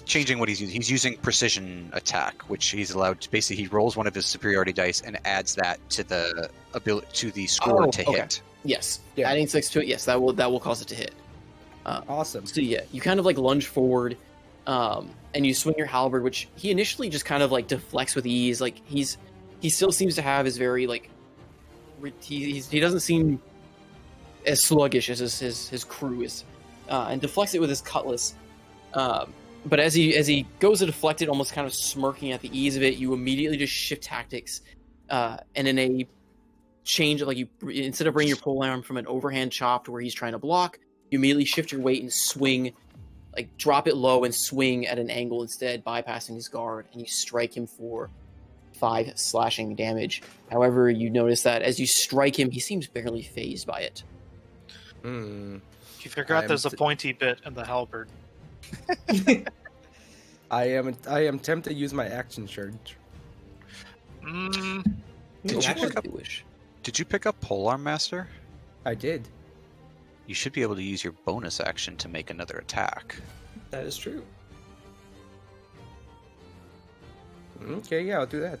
changing what he's using. He's using precision attack, which he's allowed to. Basically, he rolls one of his superiority dice and adds that to the ability to the score to
okay.
hit.
Yes.
Yeah.
Adding 6 to it, yes, that will cause it to hit.
Awesome.
So yeah, you kind of like lunge forward, and you swing your halberd, which he initially just kind of like deflects with ease. Like he still seems to have his very like he doesn't seem as sluggish as his crew is, and deflects it with his cutlass. But as he goes to deflect it, almost kind of smirking at the ease of it, you immediately just shift tactics, and in a change, like you instead of bringing your polearm from an overhand chop to where he's trying to block, you immediately shift your weight and swing, like drop it low and swing at an angle instead, bypassing his guard, and you strike him for 5 slashing damage. However, you notice that as you strike him, he seems barely phased by it.
Hmm.
You forgot
I'm
there's a
t-
pointy bit in the halberd.
I am tempted to use my action surge.
Mm,
Did you pick up?
Wish.
Did you pick up Polearm Master?
I did.
You should be able to use your bonus action to make another attack.
That is true.
Okay, yeah, I'll do that.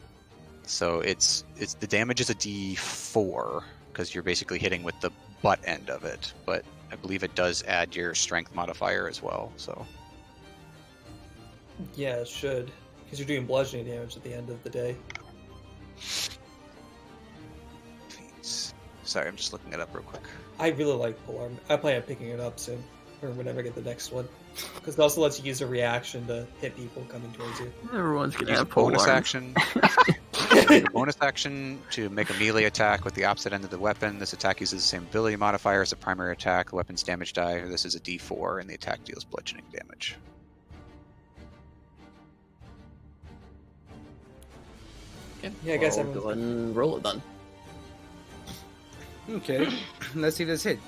So it's the damage is a D4 because you're basically hitting with the butt end of it, but I believe it does add your strength modifier as well. So
Yeah, it should. Because you're doing bludgeoning damage at the end of the day.
sorry, I'm just looking it up real quick.
I really like Polearm. I plan on picking it up soon. Or whenever I get the next one. Because it also lets you use a reaction to hit people coming towards you.
Everyone's gonna
Use a
have
bonus
polearm.
action. Use a bonus action to make a melee attack with the opposite end of the weapon. This attack uses the same ability modifier as a primary attack. The weapon's damage die. This is a D4, and the attack deals bludgeoning damage.
Okay.
Yeah, I guess
I'll
everyone's
go ahead and roll it then.
Okay, let's see if this hits.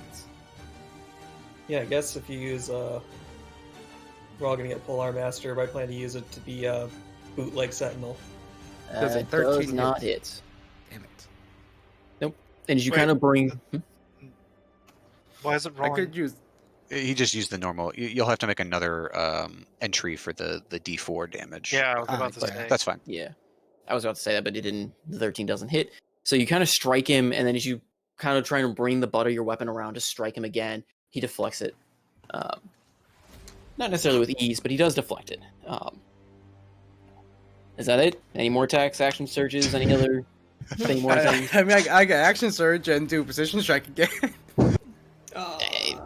Yeah, I guess if you use we're all gonna get Polearm Master, but I plan to use it to be a bootleg sentinel.
Does a
It
13
does not
hit?
hit.
Damn it.
And as you
Wait.
kind of bring...
why is it
I
rolling?
could use.
He just used the normal. You'll have to make another entry for the D4 damage.
Yeah, I was about to
but
say.
That's fine.
Yeah. I was about to say that, but it didn't. The 13 doesn't hit. So you kind of strike him, and then as you kind of try to bring the butt of your weapon around to strike him again, he deflects it. Not necessarily with ease, but he does deflect it. Is that it? Any more attacks, action surges, any other thing more things?
I mean, I got action surge and do precision strike again.
Hey,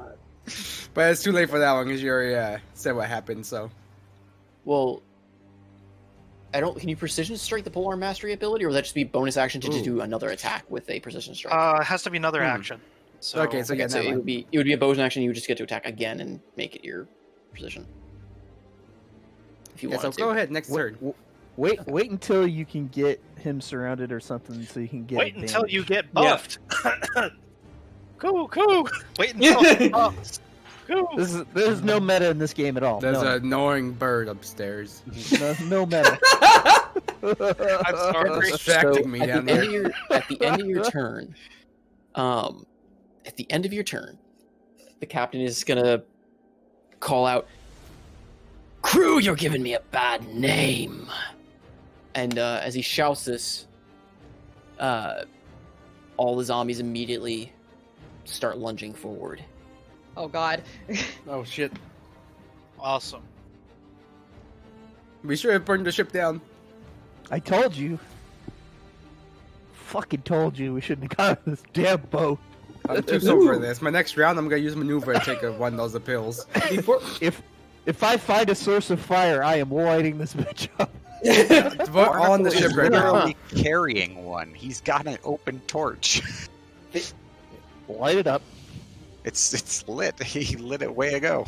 But it's too late for that one because you already said what happened, so.
well, I don't. Can you precision strike the polearm mastery ability, or will that just be bonus action to just do another attack with a precision strike?
It has to be another
Hmm.
action. So,
Okay, so yeah,
So
never
it
mind.
would be a bonus action. You would just get to attack again and make it your precision. If you
Yeah, so
wanted to.
go ahead, next turn.
Wait until you can get him surrounded or something, so you can get.
Wait until
advantage.
you get buffed. Cool. Wait until it buffs. Cool.
There's no meta in this game at all.
There's
no.
an annoying bird upstairs.
no meta.
I'm sorry.
Distracting me down there.
At the end of your turn, the captain is gonna call out, "Crew, you're giving me a bad name." And as he shouts this, all the zombies immediately start lunging forward.
Oh God.
Oh shit.
Awesome.
We should have burned the ship down.
I told you. Fucking told you we shouldn't have got this damn boat.
I'm too slow for this. My next round, I'm gonna use maneuver and take one of those pills.
If I find a source of fire, I am lighting this bitch up.
We're on the ship right now.
Literally carrying one. He's got an open torch.
Light it up.
It's lit. He lit it way ago.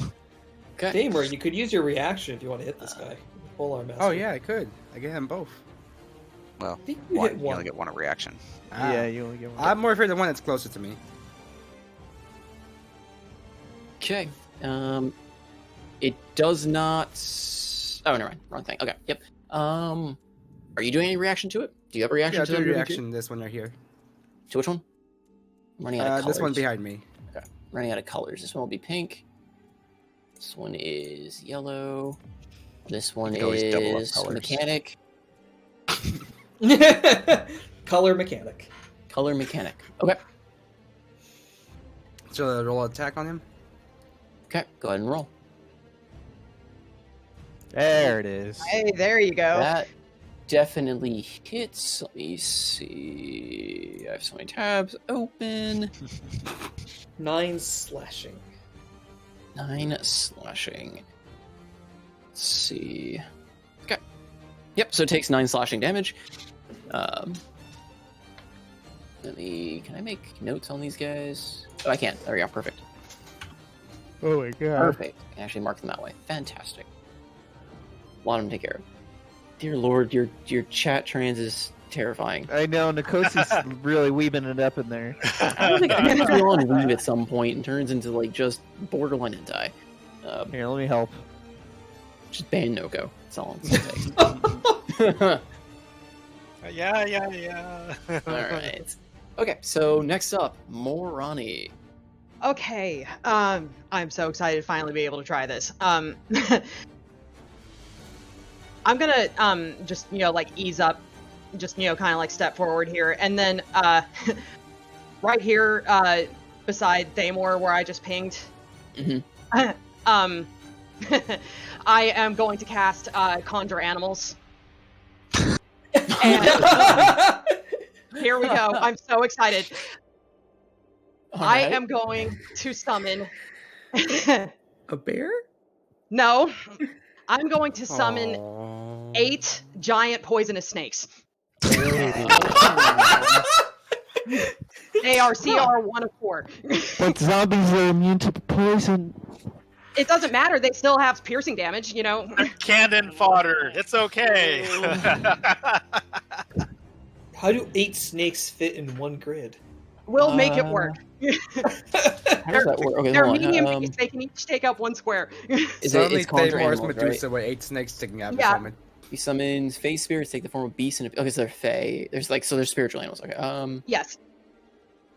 Okay.
Damer, you could use your reaction if you want to hit this guy. Polearm Master.
Oh yeah, I could. I get them both.
Well,
I think you hit
you
one.
only get one reaction.
Yeah, you only get one.
I'm more afraid of the one that's closer to me.
Okay. It does not. Oh, never mind. Wrong thing. Okay. Yep. Are you doing any reaction to it? Do you have a reaction
Yeah,
to
do
the movie
reaction. This one right here.
To which one? I'm running out of colors.
This one behind me.
Okay. Running out of colors. This one will be pink. This one is yellow. This one
can always double up
is
colors.
mechanic.
Color mechanic.
Color mechanic. Okay.
So roll an attack on him.
Okay. Go ahead and roll.
There it is.
Hey, there you go.
That definitely hits. Let me see. I have so many tabs open.
9 slashing.
9 slashing. Let's see. Okay. Yep, so it takes 9 slashing damage. Can I make notes on these guys? Oh, I can. There we go. Perfect.
Oh my god.
Perfect. I can actually mark them that way. Fantastic. A lot of them to take care of. Dear Lord, your chat trans is terrifying.
I know, Nikosi's really weaving it up in there.
I don't think I can go on weave at some point and turns into like just borderline hentai.
Here, let me help.
Just ban no-go. That's all I'm saying.
Yeah.
Alright. Okay, so next up, Morani.
Okay. I'm so excited to finally be able to try this. I'm gonna just like ease up, just kind of like step forward here, and then right here beside Thamor where I just pinged.
Mm-hmm.
I am going to cast Conjure Animals. And here we go. I'm so excited. I am going to summon
A bear?
No. I'm going to summon 8 giant poisonous snakes. They are CR 1 of 4.
But zombies are immune to poison.
It doesn't matter. They still have piercing damage,
Cannon fodder. It's okay.
How do 8 snakes fit in one grid?
We'll make it work.
How does that work? Okay,
They're
hold on.
medium beasts. They can each take up 1 square.
Is
Suddenly
it's Conjure
Thabor's
Animals,
Medusa
right?
with 8 snakes sticking out of
Yeah.
summon.
He summons Fey spirits, take the form of beasts, and okay, so they're Fey. There's like, so they're spiritual animals. Okay.
Yes.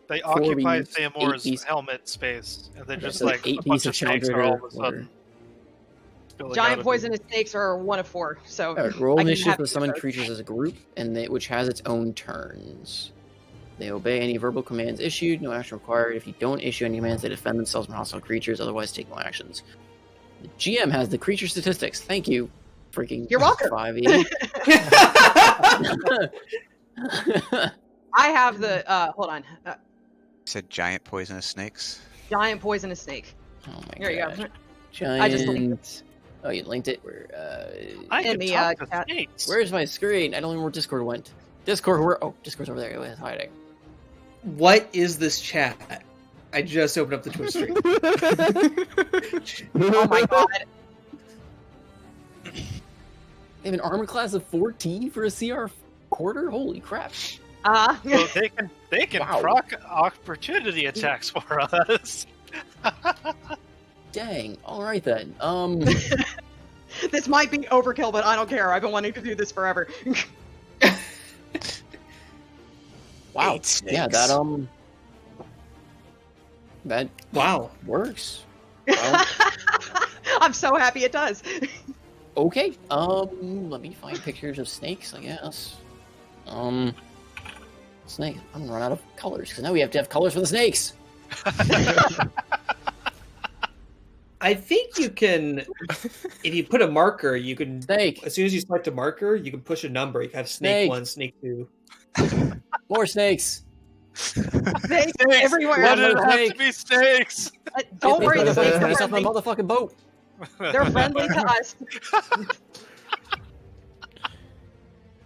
They
4
occupy
beasts, 8
Thamor's
beasts.
helmet space, and then
Okay,
just
so
like
8
a bunch
beasts
of
of
snakes
Chandra
are all of a
or-
sudden spilling out
Giant
of
poisonous snakes are 1 of 4. So
Alright, roll
I can
initiative
have
for summon
those.
creatures as a group, and which has its own turns. They obey any verbal commands issued, no action required. If you don't issue any commands, they defend themselves from hostile creatures, otherwise take no actions. The GM has the creature statistics. Thank you, freaking
You're welcome.
5e.
I have the hold on.
You said giant poisonous snakes.
Giant poisonous snake.
Oh my
Here you
god.
go.
Giant.
I just linked
Oh, you linked it? Where,
I
in
can
the,
talk to
chat.
snakes.
where's my screen? I don't know where Discord went. Discord, where? Oh, Discord's over there. It was hiding.
What is this chat? I just opened up the Twitch stream.
Oh my god.
They have an armor class of 14 for a CR quarter? Holy crap.
So they can
Wow.
proc opportunity attacks for us.
Dang. All right then.
This might be overkill, but I don't care. I've been wanting to do this forever.
Wow.
8
Yeah,
snakes.
that
Wow.
works. Well,
I'm so happy it does.
okay. Let me find pictures of snakes, I guess. Snake. I'm gonna run out of colors because now we have to have colors for the snakes.
I think you can, if you put a marker, you can.
Snake.
As soon as you select a marker, you can push a number. You can have snake
Snake.
1, snake 2.
More snakes.
Snakes
Snakes.
everywhere.
Why did it have
Snake.
to be snakes?
Don't worry, the snakes
Put
are
us off my
friendly.
motherfucking boat.
They're friendly to us.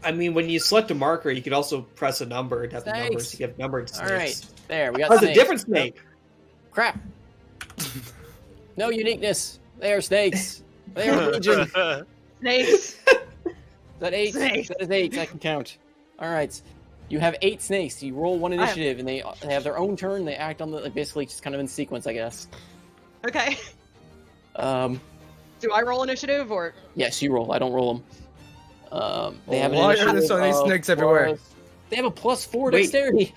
I mean, when you select a marker, you could also press a number and have the numbers.
Snakes.
You have numbered snakes.
All right, there we got.
Oh, it's a
snakes.
different snake.
Crap. No uniqueness. They are snakes. They are legion.
Snakes.
Is that 8?
Snakes.
That is 8. I can count. All right. You have 8 snakes. You roll 1 initiative, and they have their own turn. They act on the like, basically just kind of in sequence, I guess.
Okay.
Do
I roll initiative or?
Yes, you roll. I don't roll them. They have an
Why are
initiative
there so many
of
snakes everywhere?
They have a +4
Wait.
dexterity.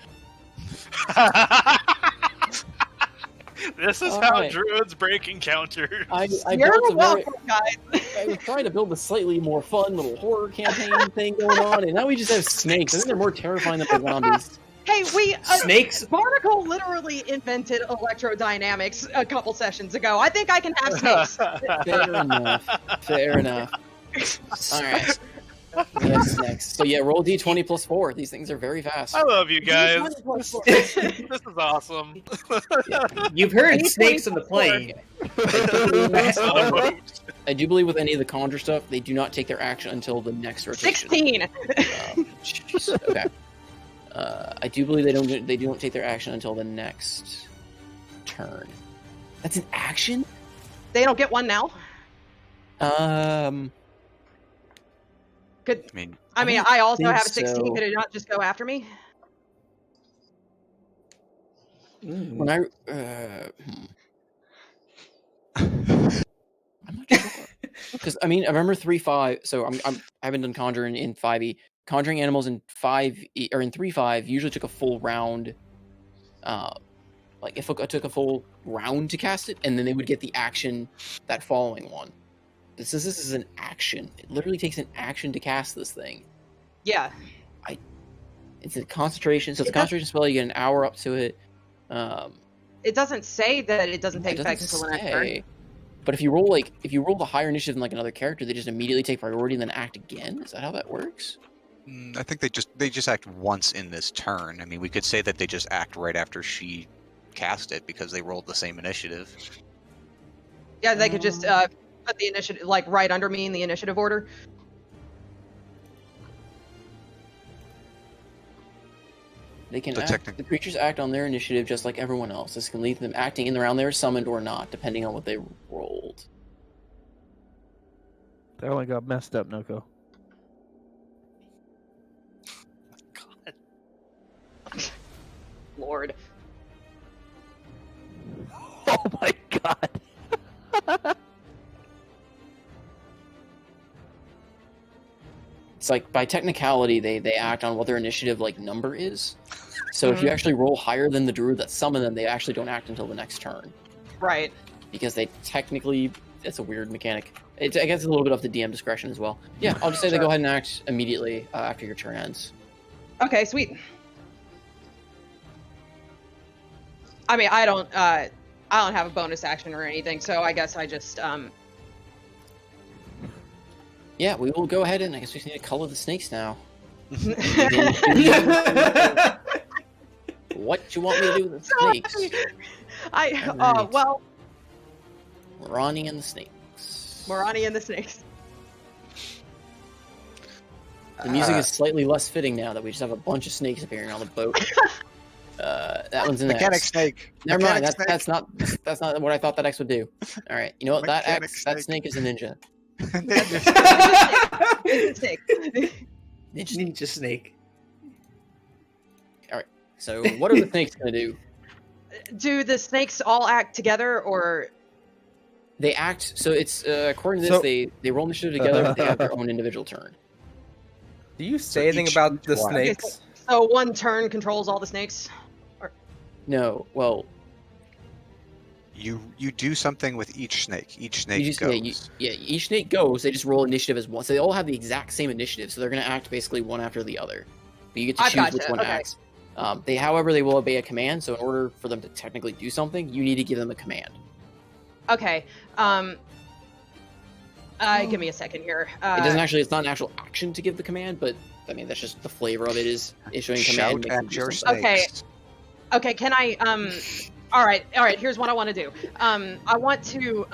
This is
All
how
right.
druids break encounters.
I
You're
built a very,
welcome, guys.
I was trying to build a slightly more fun little horror campaign thing going on, and now we just have snakes. I think they're more terrifying than the zombies.
Hey,
Snakes.
Barnacle literally invented electrodynamics a couple sessions ago. I think I can have snakes.
Fair enough. Fair enough. All right. We have snakes. So yeah, roll d20 +4. These things are very fast.
I love you guys. This is awesome.
You've heard
D20
snakes on the plane.
I do believe with any of the conjure stuff, they do not take their action until the next rotation.
16.
Jeez. Okay. I do believe they don't take their action until the next turn. That's an action?
They don't get one now.
I mean,
I also
think
have a 16.
so.
Could it not just go after me?
When I I'm not sure because I remember 3.5. So I haven't done conjuring in 5e. Conjuring animals in 5e or in 3.5 usually took a full round. Like if it took a full round to cast it, and then they would get the action that following one. This is an action. It literally takes an action to cast this thing.
Yeah.
It's a concentration. So it's a concentration spell. You get an hour up to it.
It doesn't say that it doesn't take
It
effect
doesn't
until the next turn.
say. But if you roll the higher initiative than like another character, they just immediately take priority and then act again. Is that how that works?
I think they just act once in this turn. I mean, we could say that they just act right after she cast it because they rolled the same initiative.
Yeah, they could just put the initiative like right under me in the initiative order.
They can
So
act, the creatures act on their initiative just like everyone else. This can lead to them acting in the round they were summoned or not, depending on what they rolled.
They only got messed up, Noko.
Lord.
Oh my god.
It's like by technicality, they act on what their initiative like number is. So if you actually roll higher than the druid that summoned them, they actually don't act until the next turn.
Right.
Because they technically, it's a weird mechanic. I guess it's a little bit off the DM discretion as well. Yeah, I'll just say they go ahead and act immediately after your turn ends.
Okay, sweet. I mean, I don't have a bonus action or anything, so I guess I just
Yeah, we will go ahead and I guess we just need to color the snakes now. What you want me to do with the snakes?
well,
Ronnie and the snakes.
Morani and the snakes.
The music is slightly less fitting now that we just have a bunch of snakes appearing on the boat. That one's in the
Mechanic
X.
snake.
Never mind.
Mechanic
That's not what I thought that X would do. All right, you know what? That
Mechanic
X, that snake is a ninja.
Ninja snake.
Ninja snake.
All right. So what are the snakes gonna do?
Do the snakes all act together, or
They act. So it's according to this,
So-
they roll initiative together, but they have their own individual turn.
Do you say anything
each-
about the
each one.
snakes?
so one turn controls all the snakes?
No. Well,
You do something with each snake. Each snake
you just
goes.
each snake goes. They just roll initiative as one. So they all have the exact same initiative. So they're gonna act basically one after the other. But you get to
I've
choose which
gotcha,
one
okay.
acts. However, they will obey a command. So in order for them to technically do something, you need to give them a command.
Okay. Give me a second here.
It doesn't actually. It's not an actual action to give the command, but I mean that's just the flavor of it is issuing command.
Shout
makes them
at
do
your
something.
snakes.
Okay. Can I? All right. Here's what I want to do. I want to.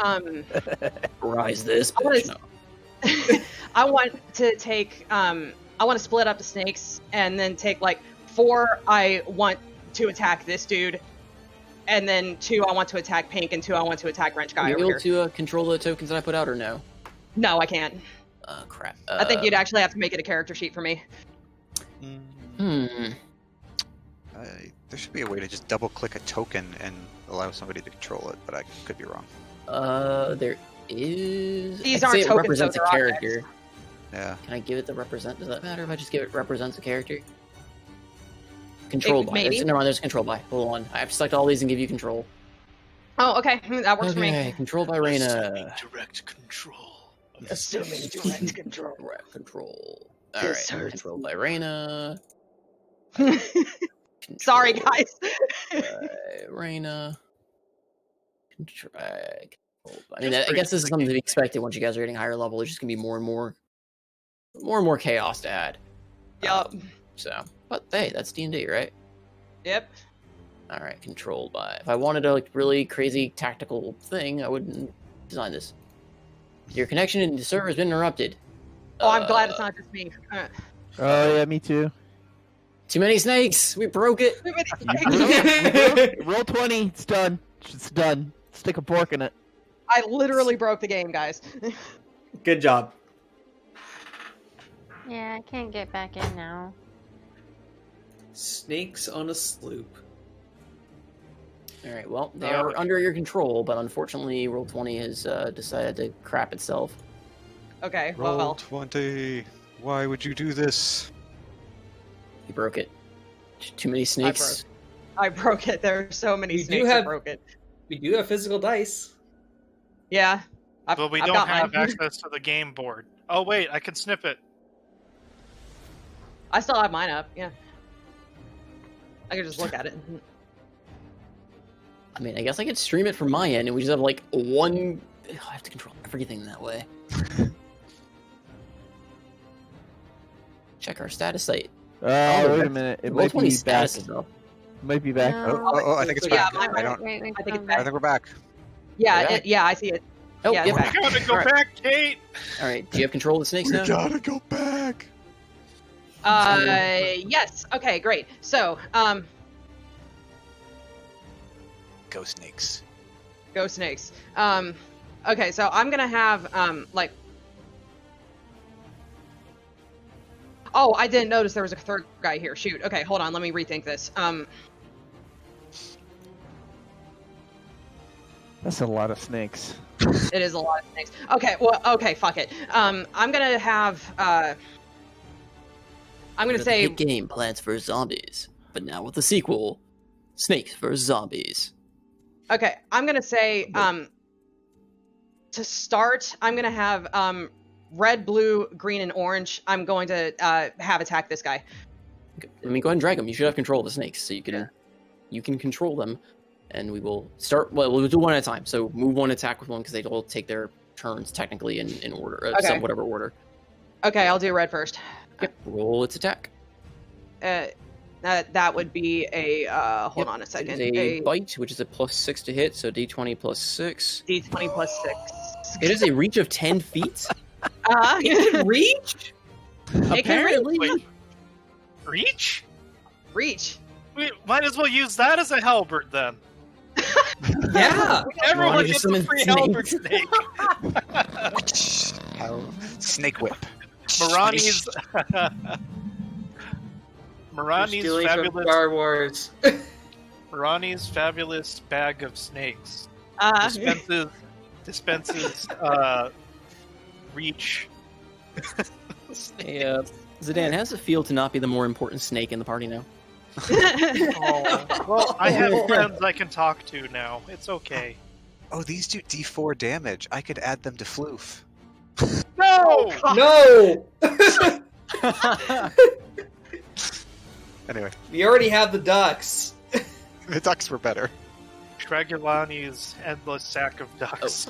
Rise this.
I wanna-
Bitch. No.
I want to take. I want to split up the snakes and then take like 4. I want to attack this dude, and then 2. I want to attack Pink, and 2. I want to attack Wrench
Are
Guy
you
over
able
here.
to control the tokens that I put out, or no?
No, I can't.
Crap.
I think you'd actually have to make it a character sheet for me.
Hmm.
There should be a way to just double click a token and allow somebody to control it, but I could be wrong.
There is.
These
I'd say
aren't
it
tokens,
represents a
though, they're
character.
Yeah.
Can I give it the represent? Does that matter if I just give it represents a character? Controlled by.
maybe.
Never mind. There's control by. Hold on. I have to select all these and give you control.
Oh, okay. That works for
Okay.
me.
Controlled by Reyna.
Direct control.
Assuming direct control.
Direct control.
This
All right.
hurts.
Controlled by Reyna.
Sorry,
Controlled
guys.
by Reyna. Contract. I mean, I guess this is something to be expected once you guys are getting higher level. There's just gonna be more and more chaos to add.
Yup.
So, but hey, that's D&D, right?
Yep.
All right, controlled by. If I wanted a like really crazy tactical thing, I wouldn't design this. Your connection in the server has been interrupted.
Oh, I'm glad it's not just me.
Oh yeah, me too.
Too many snakes. We broke it.
Roll 20. It's done. It's done. Stick a fork in it.
I literally broke the game, guys.
Good job.
Yeah, I can't get back in now.
Snakes on a sloop.
All right. Well, they are under your control, but unfortunately, Roll20 has decided to crap itself.
Okay,
Roll
well.
20. Why would you do this?
You broke it. Too many snakes.
I broke it. There are so many
We do
snakes that
have-
broke it.
We do have physical dice.
Yeah.
But we
I've
don't
got
have
mine.
access to the game board. Oh wait, I can snip it.
I still have mine up, yeah. I could just look at it.
I mean, I guess I could stream it from my end, and we just have like one. I have to control everything that way. Check our status site.
Wait a minute. It might
Roll20
be back.
status is up.
Might be back.
No.
Oh, I think it's
Yeah,
back.
mine-
I don't.
Wait,
I think
come
it's
I
back.
think we're back.
Yeah,
Yeah.
I see it.
Oh,
Yeah,
yeah,
it's
back.
back.
Gotta go
All right.
back, Kate.
All right. Do you have control of the snakes now?
gotta go back.
Yes. Okay, great. So,
Go snakes.
go snakes. Okay, so I'm gonna have, like... Oh, I didn't notice there was a third guy here. Shoot. Okay, hold on. Let me rethink this.
That's a lot of snakes.
It is a lot of snakes. Okay, well, okay, fuck it. I'm gonna have, I'm gonna
Another
say...
hit game Plants vs Zombies, but now with the sequel, Snakes vs Zombies.
Okay, I'm gonna say, to start, I'm gonna have, red, blue, green, and orange. I'm going to, have attack this guy.
Okay. I mean, go ahead and drag them. You should have control of the snakes, so you can control them, and we will start. Well, we'll do one at a time. So move one attack with one because they all take their turns technically in order,
Okay.
whatever order.
Okay, I'll do red first.
Yep. Roll its attack.
That would be a, hold on a second.
It is a bite, which is a +6 to hit, so D20 plus 6.
D20 plus 6.
It is a reach of 10 feet.
It can reach? It can
Apparently.
Wait, reach?
reach.
We might as well use that as a halberd then.
Yeah.
Everyone
Wanna
gets
just
a
summon
free
snakes?
halberd snake.
Snake whip.
Marani's
Stealing from
fabulous
Star Wars.
Marani's fabulous bag of snakes dispenses reach.
Hey, Zidane, how does it feel to not be the more important snake in the party now?
Oh, well, I have friends I can talk to now. It's okay.
Oh, these do D4 damage. I could add them to Floof.
No!
No!
Anyway,
We already have the ducks.
the ducks were better.
Dragulani's endless sack of ducks.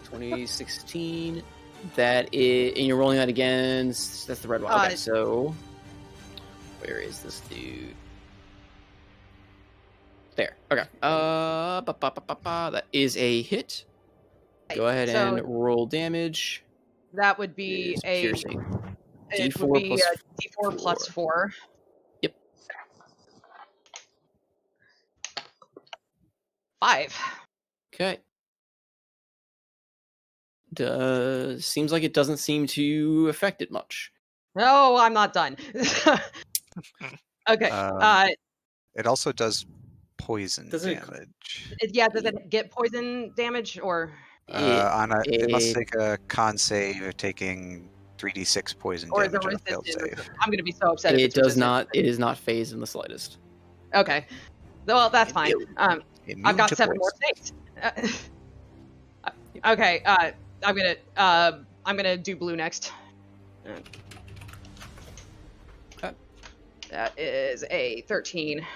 2016. That is, and you're rolling that against. That's the red one. Okay, so where is this dude? There. Okay. That is a hit. Go ahead and roll damage.
That would be
It is
a
piercing.
it
D4
would be
plus
a D4 plus 4.
Yep.
5.
Okay. Seems like it doesn't seem to affect it much.
No, I'm not done. Okay.
It also does poison
Does it-
damage.
Yeah, does it get poison damage or?
It must take a con save of taking 3d6 poison
Or is
damage
it
on a failed
resistant?
save.
I'm gonna be so upset. if
It
it's
does
resistant.
not. It is not phased in the slightest.
Okay. Well, that's fine.
Immune
I've got
to
7 more
poison.
snakes. Okay. I'm gonna do blue next.
Okay.
That is a 13.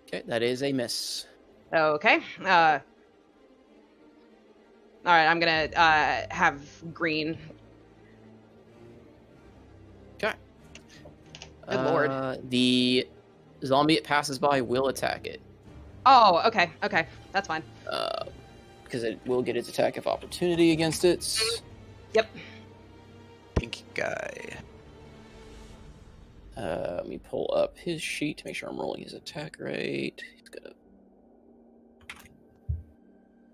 Okay, that is a miss.
Okay. All right. I'm gonna have green.
Okay.
Good lord.
The zombie it passes by will attack it.
Oh, okay. Okay, that's fine.
Because it will get its attack of opportunity against it.
Yep.
Pinky guy.
Let me pull up his sheet to make sure I'm rolling his attack right. He's gonna.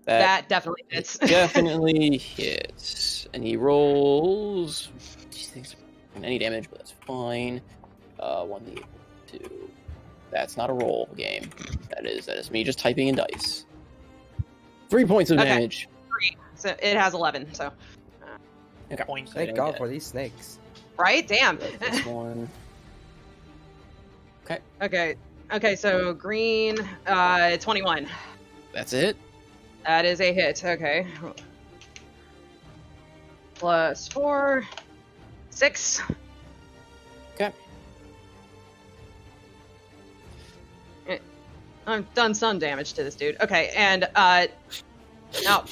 That definitely hits.
Definitely hits, and he rolls. These things don't any damage, but that's fine. 1d8, 2. That's not a roll game. That is me just typing in dice. 3 points of damage.
3. So it has 11. So.
Okay.
Points.
Thank God for these snakes.
Right? Damn.
This one. Okay.
Okay. Okay. So green. 21.
That's it.
That is a hit. Okay. Plus 4. 6.
Okay.
I've done some damage to this dude. Okay, and now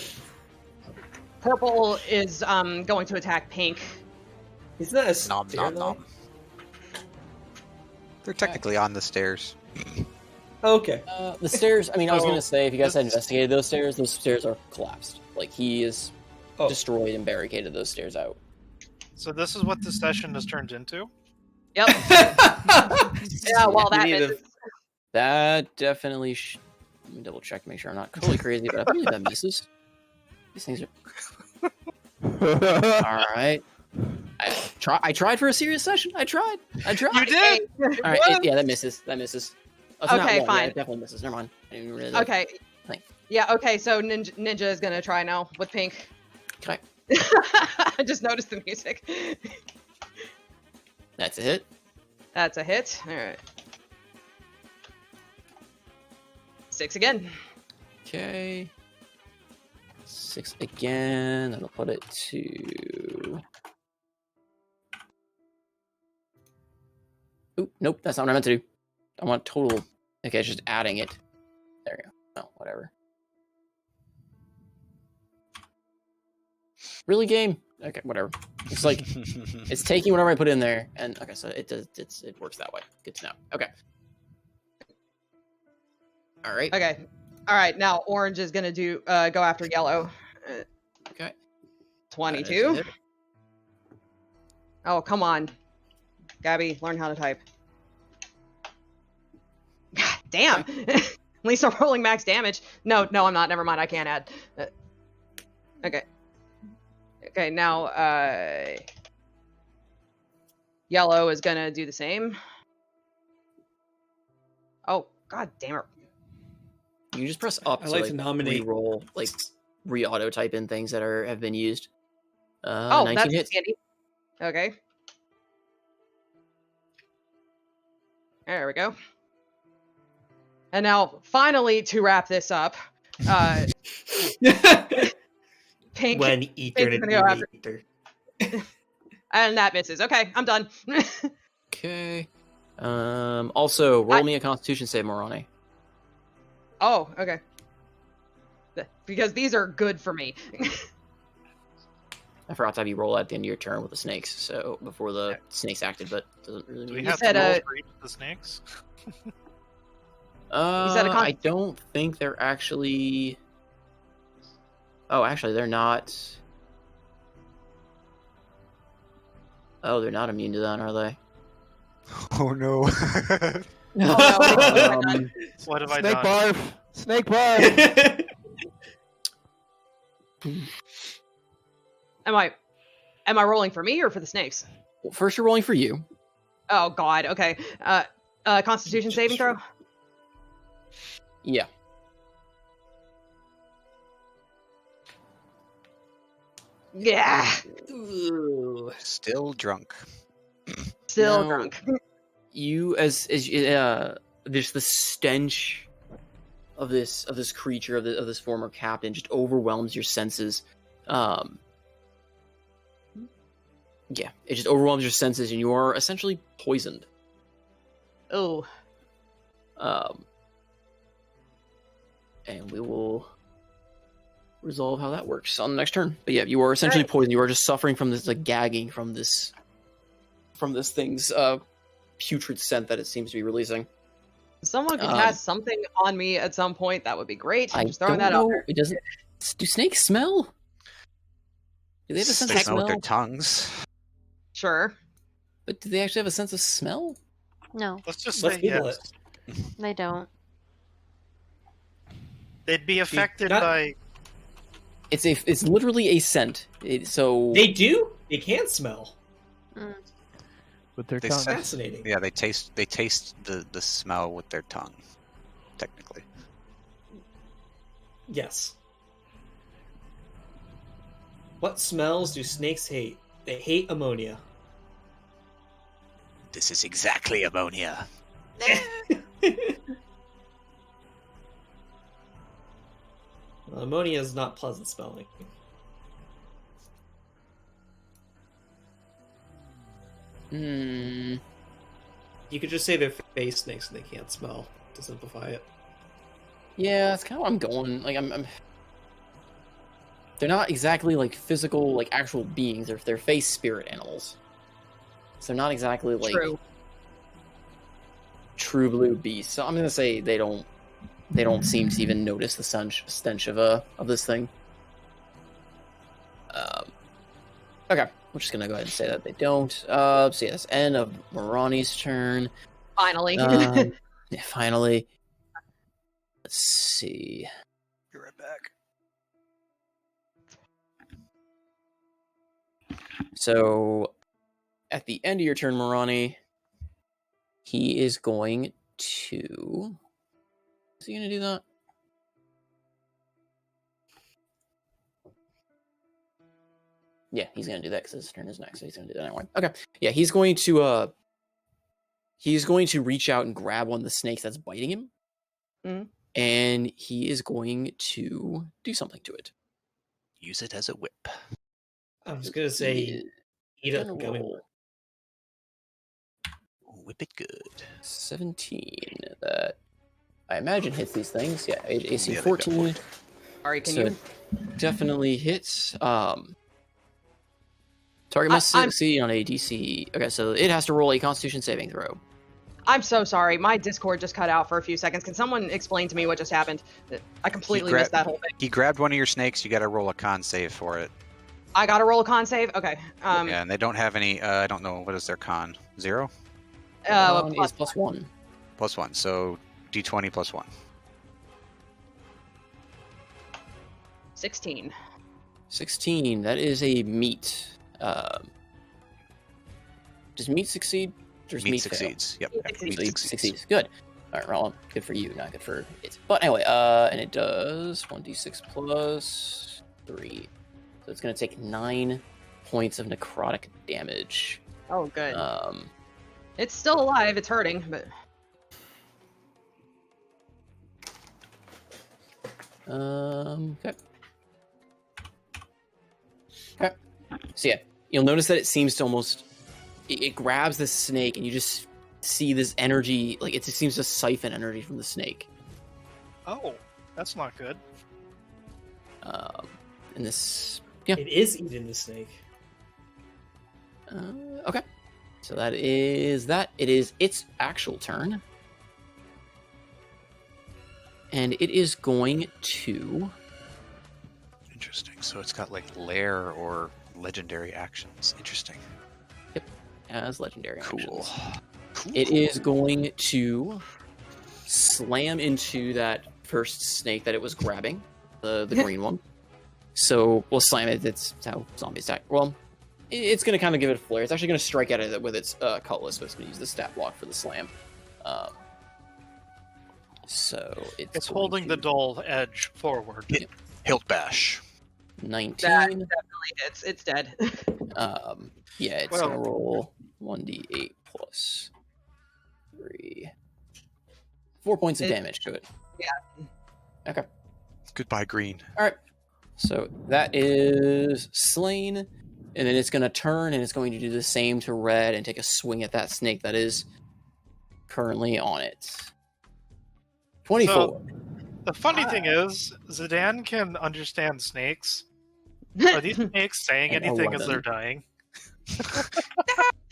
purple is going to attack pink.
He's not a
Nom
stair,
nom
though?
nom. They're technically on the stairs.
Okay.
The stairs. I mean, I was
So,
gonna say if you guys had
this-
investigated those stairs are collapsed. Like he is
Oh.
destroyed and barricaded those stairs out.
So this is what this session has turned into.
Yep. Yeah. Well, that
We need
misses.
That definitely. Let me double check to make sure I'm not totally crazy, but I believe that misses. These things are. All right. I tried for a serious session. I tried.
You did.
All right. Yeah, that misses. That misses. Oh, so not
Okay,
one.
fine.
Yeah, it definitely misses. Never mind. I didn't really
Okay.
Thank-
Yeah. Okay. So Ninja is gonna try now with pink.
Okay.
I just noticed the music.
That's a hit.
That's a hit. All right. 6 again.
Okay. 6 again, and I'll put it to. Oop, nope, that's not what I meant to do. I want total. Okay, it's just adding it. There you go. Oh, whatever. Really, game? Okay, whatever. It's like it's taking whatever I put in there, and okay, so it does. It works that way. Good to know. Okay. All right.
Okay. All right. Now orange is gonna do go after yellow.
Okay.
22. Oh, come on. Gabby, learn how to type. God damn. At least I'm rolling max damage. No, I'm not. Never mind. I can't add. Okay. Okay, now, Yellow is gonna do the same. Oh, god damn it.
You can just press up
I like to
like
nominate-
re-roll, like re-auto type in things that have been used.
Oh,
19
that's
hits.
handy. Okay. There we go. And now, finally, to wrap this up, Pink.
When
Pink's
eternity
gonna go after,
later.
and that misses. Okay, I'm done.
Okay. Also, roll me a Constitution save, Moroni.
Oh, okay. Because these are good for me.
I forgot to have you roll at the end of your turn with the snakes, so before the snakes acted, but it doesn't really
Do
mean
we have
said,
to roll for each of the snakes?
I don't think they're actually. Oh, actually, they're not. Oh, they're not immune to that, are they?
Oh no.
Oh, no.
What have I
Snake
done?
barf. Snake barf.
Am I rolling for me or for the snakes?
Well, first, you're rolling for you.
Oh god, okay. Constitution saving throw?
Yeah.
Yeah.
Still drunk.
Still
Now,
drunk.
You there's the stench of this creature of this former captain just overwhelms your senses. Yeah, it just overwhelms your senses, and you are essentially poisoned.
Oh.
And we will resolve how that works on the next turn. But yeah, you are essentially poisoned. You are just suffering from this, like, gagging from this thing's putrid scent that it seems to be releasing.
If someone could cast something on me at some point, that would be great. I'm just throwing
don't
that out
know.
there.
It doesn't. Do snakes smell? Do they have a sense
They
of
smell with
smell?
their tongues.
Sure.
But do they actually have a sense of smell?
No,
Let's just
Let's
say
Google
yes.
they don't.
They'd be affected
not-
by.
It's literally a scent. So
They do? They can smell.
With their
They
tongue.
said-
Fascinating.
Yeah, they taste the smell with their tongue, technically.
Yes. What smells do snakes hate? They hate ammonia.
This is exactly ammonia.
Well, ammonia is not pleasant smelling.
Hmm.
You could just say they're face snakes and they can't smell to simplify it.
Yeah, that's kind of what I'm going. Like I'm. They're not exactly like physical, like actual beings. They're face spirit animals. So they're not exactly like true blue beasts. So I'm gonna say they don't seem to even notice the stench of this thing. Okay, we're just gonna go ahead and say that they don't. So yeah, that's end of Morani's turn.
Finally.
Yeah, finally. Let's see.
Be right back.
So, at the end of your turn, Morani, he is going to. Is he going to do that? Yeah, he's going to do that because his turn is next, so he's going to do that anyway. Okay, yeah, he's going to reach out and grab one of the snakes that's biting him, and he is going to do something to it.
Use it as a whip.
I was gonna say, eat up
Gonna
gummy.
roll
Whip it good.
17. That I imagine hits these things. Yeah, AC
Yeah, they
14.
Alright, can
So
you?
it definitely hits. Target must
I'm-
succeed on a DC. Okay, so it has to roll a Constitution saving throw.
I'm so sorry. My Discord just cut out for a few seconds. Can someone explain to me what just happened? I completely missed that whole thing.
He grabbed one of your snakes. You got to roll a con save for it.
I got to roll a con save? Okay.
Yeah, and they don't have any. I don't know what is their con. 0?
Is +1.
+1. So D20 +1.
16.
16. That is a meet. Does meat succeed? Or does
Meat
fail?
succeeds. Yep.
So
Meat
he
succeeds.
succeeds. Good. All right, well, good for you, not good for it. But anyway, and it does 1d6 plus 3. So it's going to take 9 points of necrotic damage.
Oh, good. It's still alive. It's hurting, but
Okay. Okay. So yeah, you'll notice that it seems to almost it grabs the snake, and you just see this energy, like it just seems to siphon energy from the snake.
Oh, that's not good.
And this, yeah.
It is eating the snake.
Okay. So that is that. It is its actual turn. And it is going to...
Interesting. So it's got like lair or legendary actions. Interesting.
Yep. As legendary
Cool.
actions.
Cool.
It is going to slam into that first snake that it was grabbing, the green one. So we'll slam it. It's how zombies attack. Well, it's going to kind of give it a flare. It's actually going to strike at it with its cutlass, but it's going to use the stat block for the slam. So it's
holding the dull edge forward.
Hilt bash.
19.
that definitely hits. It's dead.
Yeah, it's
Well-
gonna roll 1d8 plus 3. 4 points of damage to it.
Yeah.
Okay.
Goodbye, green.
All right. So that is slain, and then it's gonna turn and it's going to do the same to red and take a swing at that snake that is currently on it. 24.
So, the funny thing is, Zidane can understand snakes. Are these snakes saying
And
anything as
11.
they're dying?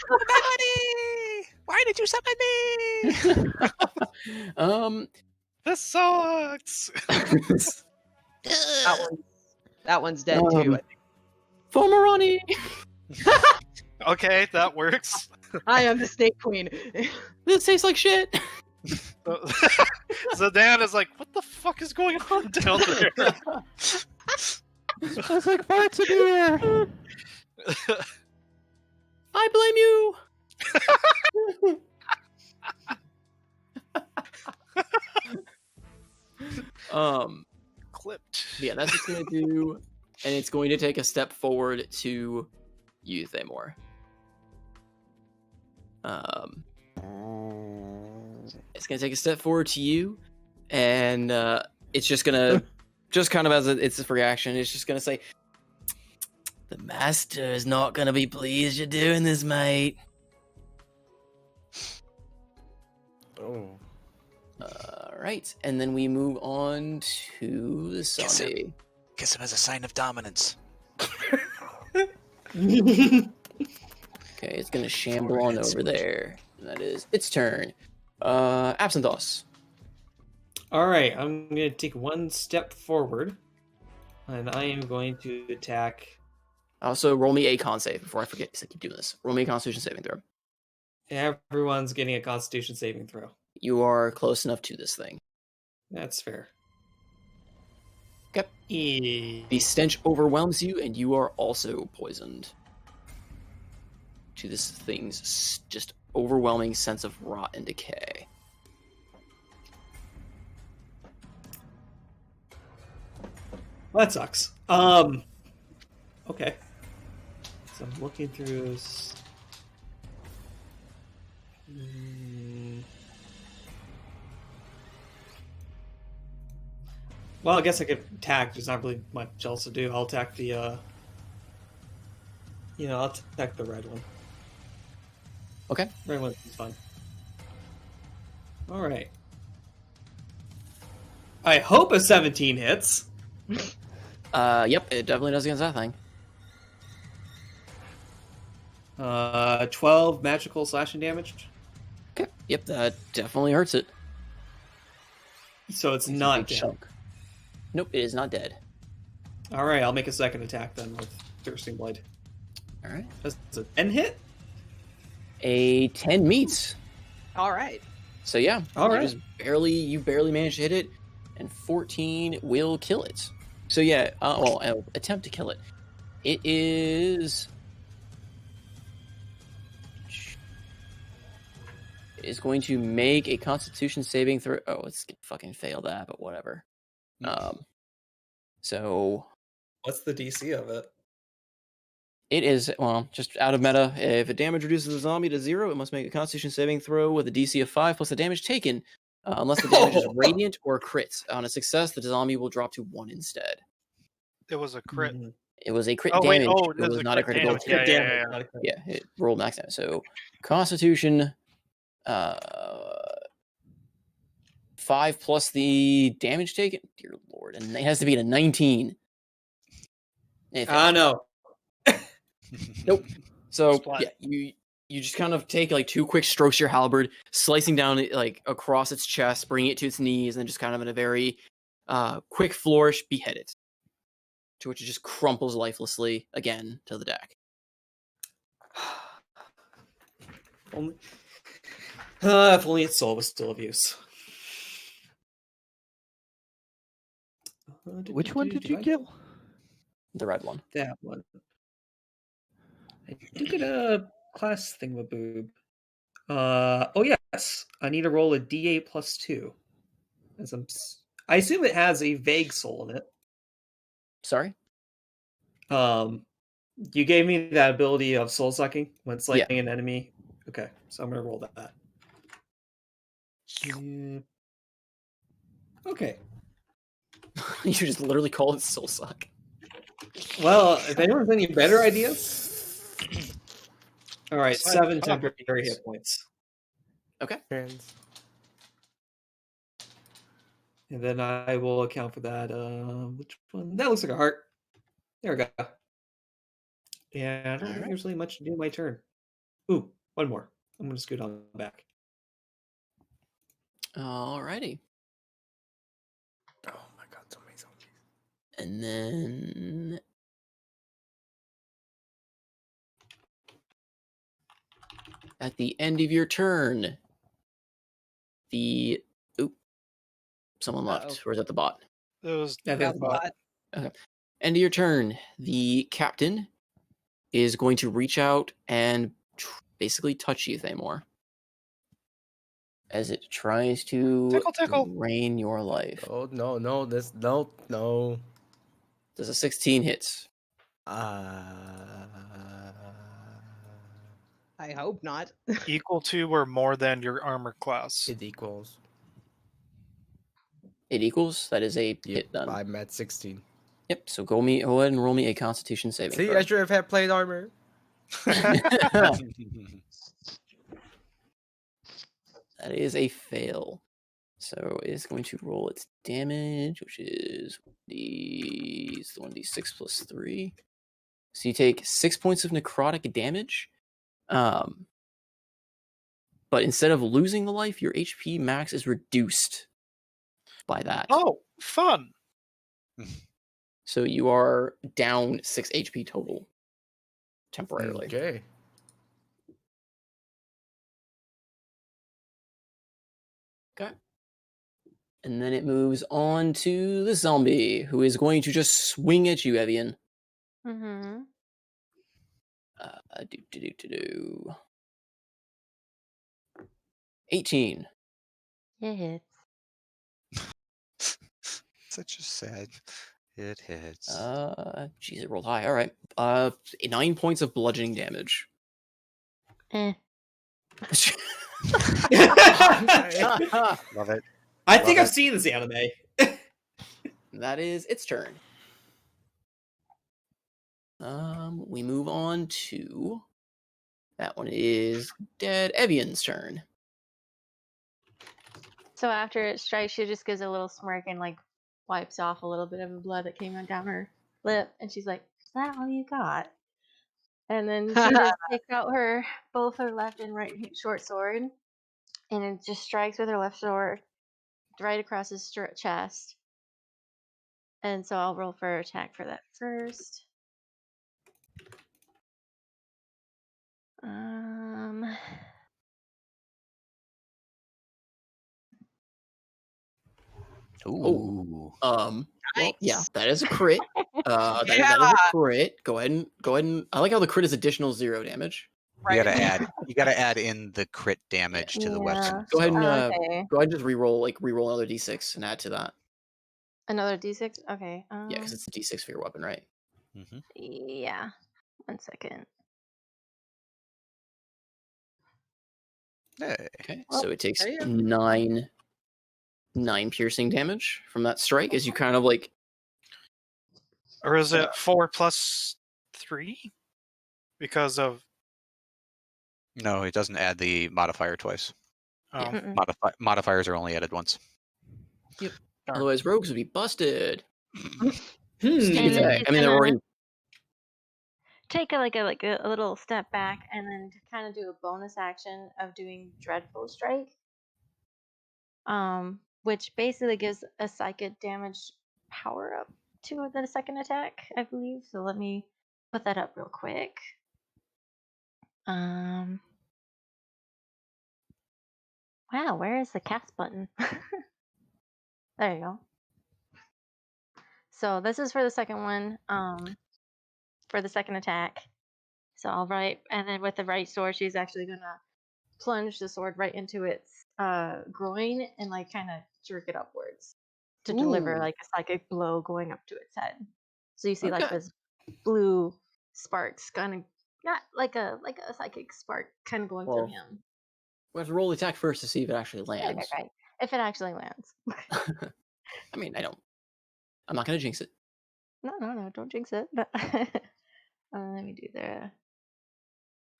Nobody! Why did you summon me?
This sucks.
That one's dead too. I think.
Fomarani!
Okay, that works.
I am the snake queen.
This tastes like shit.
Zidane is like, what the fuck is going on down there?
It's like farts in here.
I blame you.
Clipped.
Yeah, that's what it's gonna do, and it's going to take a step forward to you, Thamor. It's gonna take a step forward to you, and it's just gonna, just kind of as its reaction, it's just gonna say, "The master is not gonna be pleased you're doing this, mate."
Oh.
Right, and then we move on to the zombie.
Kiss him as a sign of dominance.
Okay, it's gonna shamble on over there. And that is its turn. Absynthos.
All right, I'm going to take one step forward, and I am going to attack.
Also, roll me a con save before I forget, because I keep doing this. Roll me a Constitution saving throw.
Everyone's getting a Constitution saving throw.
You are close enough to this thing.
That's fair.
Okay.
E-
The stench overwhelms you, and you are also poisoned to this thing's just overwhelming sense of rot and decay.
Well, that sucks. Okay. So I'm looking through. Well, I guess I could attack. There's not really much else to do. I'll attack the. I'll attack the red one.
Okay.
Red one's fun. All right. I hope a 17 hits.
Yep, it definitely does against that thing.
12 magical slashing damage.
Okay. Yep, that definitely hurts it.
So it's
Big
not dead.
chunk. Nope, it is not dead.
All right, I'll make a second attack then with Thirsting Blade.
All right.
That's a 10 hit.
A 10 meets.
All right.
So yeah,
All right.
you barely managed to hit it, and 14 will kill it. So yeah, attempt to kill it. It is is going to make a Constitution saving throw. Oh, it's fucking failed that, but whatever. So
What's the DC of it?
it is, well, just out of meta. If a damage reduces the zombie to 0, it must make a Constitution saving throw with a DC of 5 plus the damage taken, unless the damage is radiant or crit. On a success, the zombie will drop to 1 instead.
It was a crit.
It was a crit
Oh, wait,
damage.
oh,
it was not a critical.
damage. Yeah.
Yeah, it rolled max damage. So Constitution, 5 plus the damage taken. Dear Lord, and it has to be a 19.
No.
Nope. So yeah, you just kind of take like 2 quick strokes to your halberd, slicing down like across its chest, bringing it to its knees, and then just kind of in a very quick flourish, behead it. To which it just crumples lifelessly again to the deck.
If only its soul was still of use.
Which one did you kill?
The red one.
That one. I do get a class thingamaboob. Oh yes, I need to roll a D8 plus 2. I assume it has a vague soul in it.
Sorry?
You gave me that ability of soul sucking when slaying an enemy. Okay, so I'm gonna roll that. Yeah. Okay.
You just literally call it soul suck.
Well, if anyone's any better ideas. All right, 7 temporary hit points.
Okay.
And then I will account for that. Which one? That looks like a heart. There we go. Yeah, I don't think there's really much to do in my turn. Ooh, one more. I'm going to scoot on back.
Alrighty.
Oh my god, so many zombies.
And then at the end of your turn, someone left. Or is that the bot?
It was
the bot.
Okay. End of your turn, the captain is going to reach out and basically touch you, Thamor, as it tries to drain your life.
Oh no, no.
Does a 16 hits?
I hope not.
Equal to or more than your armor class.
It equals.
It equals? That is a hit done.
I'm at 16.
Yep, so go ahead and roll me a Constitution saving
See,
throw.
I should have had plate armor.
That is a fail. So it is going to roll its damage, which is the 1d6 plus 3. So you take 6 points of necrotic damage. But instead of losing the life, your HP max is reduced by that.
Oh, fun.
So you are down 6 HP total temporarily.
Okay.
Okay. And then it moves on to the zombie, who is going to just swing at you, Evian.
Mm-hmm.
18.
It hits.
Such a sad. It hits.
Jeez, it rolled high. All right. 9 points of bludgeoning damage.
Love it.
I think I've seen this anime.
That is its turn. We move on to that one is dead. Evian's turn.
So after it strikes, she just gives a little smirk and like wipes off a little bit of the blood that came down her lip, and she's like, "Is that all you got?" And then she just takes out both her left and right short sword, and it just strikes with her left sword right across his chest. And so I'll roll for attack for that first.
Ooh.
Well, yeah, that is a crit. That is a crit. Go ahead and I like how the crit is additional 0 damage.
You
Right.
gotta add in the crit damage to the weapon.
Go ahead and
Okay.
go ahead and just reroll another d6 and add to that.
Another d6? Okay.
Yeah, because it's a d6 for your weapon, right?
Mm-hmm.
Yeah. 1 second.
Hey.
Okay,
Well,
so it takes
there you go.
9 piercing damage from that strike as you kind of like.
Or is it 4 plus 3? Because of
No, it doesn't add the modifier twice.
oh,
Modifiers are only added once.
Yep.
Otherwise, rogues would be busted.
And
Sneak
then
attack.
he's
I mean, they're
gonna
already.
take a little step back and then to kind of do a bonus action of doing Dreadful Strike. Which basically gives a psychic damage power up to the second attack, I believe. So let me put that up real quick. Wow, where is the cast button? There you go. So this is for the second one, for the second attack. So I'll write, and then with the right sword, she's actually gonna plunge the sword right into its groin and like kind of jerk it upwards to deliver
Ooh.
like a psychic blow going up to its head. So you see like
Okay.
this blue sparks kind of not like a psychic spark kind of going
Well,
through him.
we have to roll the attack first to see if it actually lands.
Right. If it actually lands.
I mean, I'm not gonna jinx it.
No, don't jinx it. Let me do the.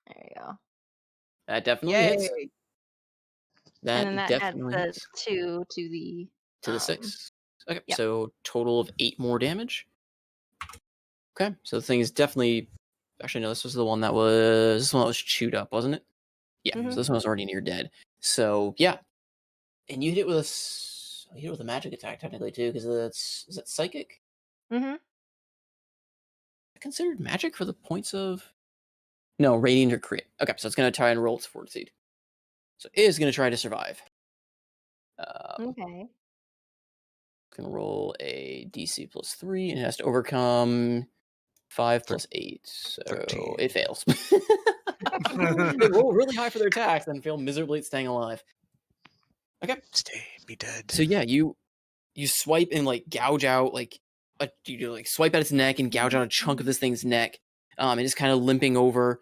There you go.
That definitely
Yay.
hits. That
And then that adds
definitely
the
hits
2 to the
to the 6. Okay,
yep.
so total of 8 more damage. Okay, so the thing is definitely. Actually, no, this was the one that was chewed up, wasn't it? Yeah.
Mhm.
So this one was already near dead. So yeah, and you hit it with a magic attack technically too, because is that psychic?
Mhm.
Considered magic for the points of. No, radiant or crit. Okay, so it's gonna try and roll its fortitude. So it is gonna try to survive.
Okay.
Can roll a DC plus 3 and it has to overcome 5 plus 8. So
13.
it fails. They roll really high for their attacks and fail miserably at staying alive. Okay.
Be dead.
So yeah, you swipe and like gouge out you swipe at its neck and gouge out a chunk of this thing's neck. It is kind of limping over,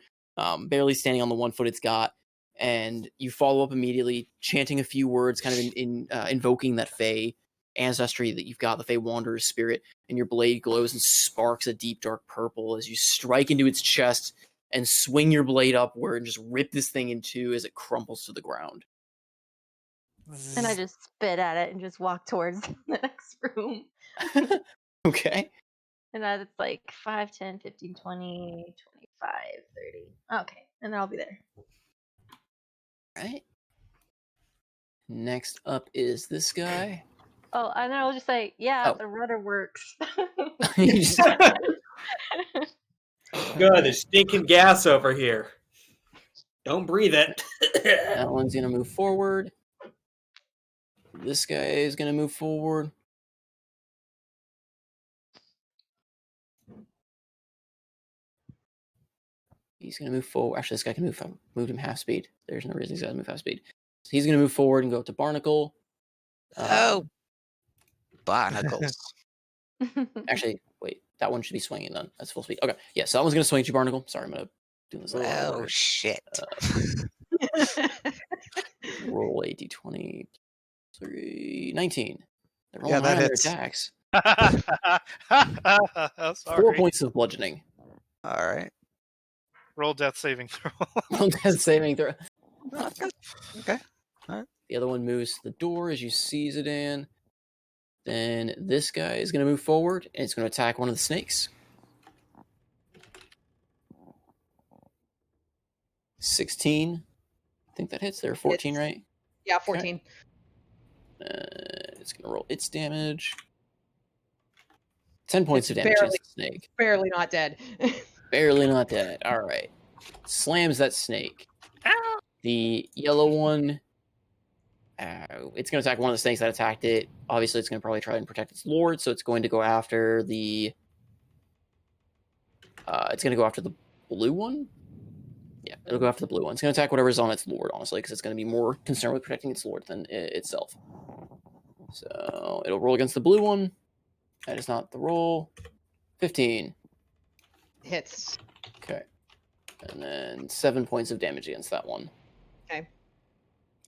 barely standing on the one foot it's got. And you follow up immediately, chanting a few words, kind of invoking that Fey ancestry that you've got, the Fey Wanderer's spirit, and your blade glows and sparks a deep dark purple as you strike into its chest and swing your blade upward and just rip this thing in two as it crumples to the ground.
And I just spit at it and just walk towards the next room.
Okay.
And that's like 5, 10, 15, 20, 25, 30. Okay. And then I'll be there.
Right. Next up is this guy.
Oh, and then I'll just say, yeah,
Oh.
the rudder works.
Good, there's stinking gas over here. Don't breathe it.
That one's gonna move forward. This guy is gonna move forward. He's gonna move forward. Actually, this guy can move him half speed. There's no reason he's gotta move half speed. So he's gonna move forward and go up to Barnacle.
Oh, barnacles.
Actually, wait. That one should be swinging then. That's full speed. Okay. Yeah. So that one's gonna swing at you, Barnacle. Sorry, I'm gonna do this.
Oh shit!
Roll a d20. 19. They're rolling
Yeah, that
high on their
hits.
attacks.
Sorry.
4 points of bludgeoning.
All right.
Roll death saving throw.
Roll death saving throw.
Okay. All right.
The other one moves to the door as you seize it in. Then this guy is going to move forward and it's going to attack one of the snakes. 16. I think that hits. There 14, right?
Yeah, 14.
It's going to roll its damage. 10 points of damage
barely-
against the snake.
Barely not dead.
Barely not dead. All right. Slams that snake.
Ow!
The yellow one, it's going to attack one of the snakes that attacked it. Obviously, it's going to probably try and protect its lord, so it's going to go after the... it's going to go after the blue one. Yeah, it'll go after the blue one. It's going to attack whatever's on its lord, honestly, because it's going to be more concerned with protecting its lord than itself. So it'll roll against the blue one. That is not the roll. 15.
Hits.
Okay. And then 7 points of damage against that one.
Okay.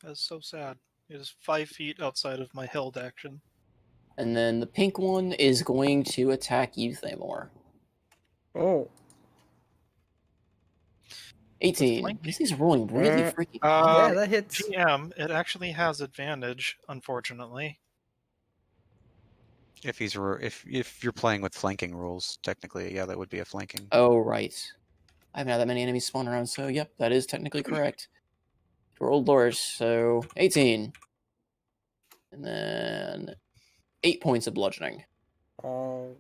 That's so sad. It is 5 feet outside of my held action.
And then the pink one is going to attack you, Thamor.
Oh.
18. These things are rolling really freaking
Yeah,
high.
that hits.
GM, it actually has advantage, unfortunately.
If you're playing with flanking rules, technically, yeah, that would be a flanking.
Oh, right. I haven't had that many enemies spawn around, so yep, that is technically correct. Rolled lures, so 18. And then 8 points of bludgeoning.
Oh.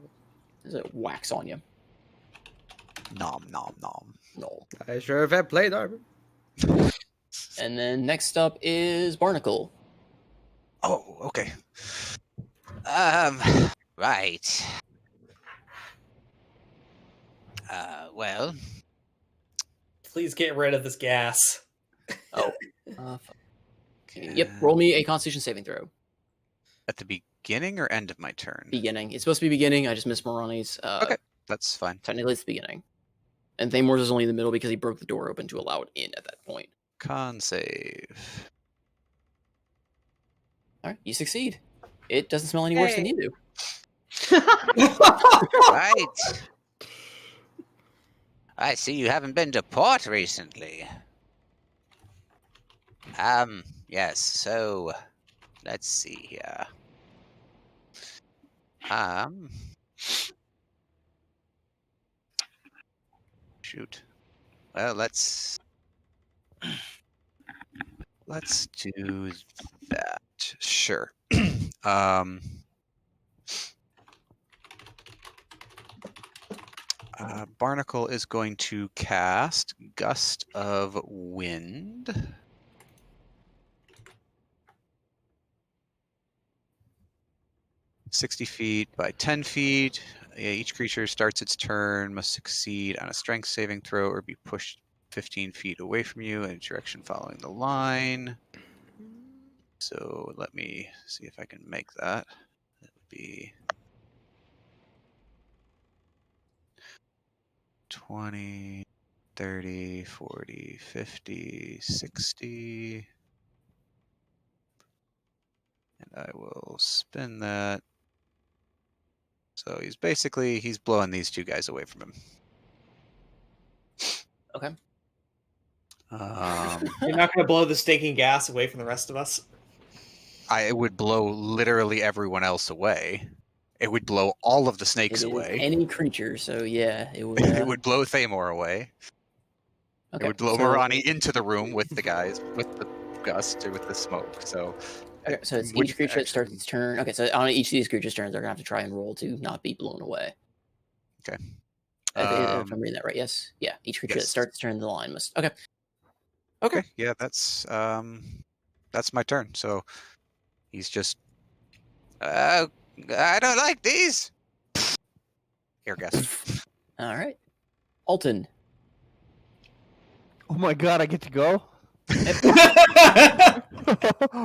As it whacks on you.
Nom nom nom.
No.
I sure have had plate armor.
And then next up is Barnacle.
Oh, okay.
Right. Well,
Please get rid of this gas.
Oh. Yep, roll me a Constitution saving throw.
At the beginning or end of my turn?
Beginning. It's supposed to be beginning. I just missed Morani's.
Okay, that's fine.
Technically, it's the beginning. And Thamor's is only in the middle because he broke the door open to allow it in at that point.
Con save.
All right, you succeed. It doesn't smell any worse than you do.
right. I see you haven't been to port recently. Yes, so let's see here. Shoot. Well, let's do that. Sure. Barnacle is going to cast Gust of Wind. "60 feet by 10 feet. Each creature starts its turn must succeed on a strength saving throw or be pushed 15 feet away from you in a direction following the line." So let me see if I can make that. That would be 20, 30, 40, 50, 60. And I will spin that. So he's blowing these two guys away from him.
Okay.
You're not going to blow the stinking gas away from the rest of us?
I would blow literally everyone else away. It would blow all of the snakes away.
Any creature, so yeah, it would.
It would blow Thamor away.
Okay,
it would blow
so-
Morani into the room with the guys, with the gust or with the smoke. So,
Okay, so it's each creature that starts its turn. Okay, so on each of these creatures' turns, they're gonna have to try and roll to not be blown away.
Okay.
If I'm reading that right, yes, yeah. Each creature that
yes.
starts its turn, the line must. Okay.
Okay, yeah, that's my turn. So he's just, I don't like these. Air gas.
All right, Alton.
Oh my god, I get to go?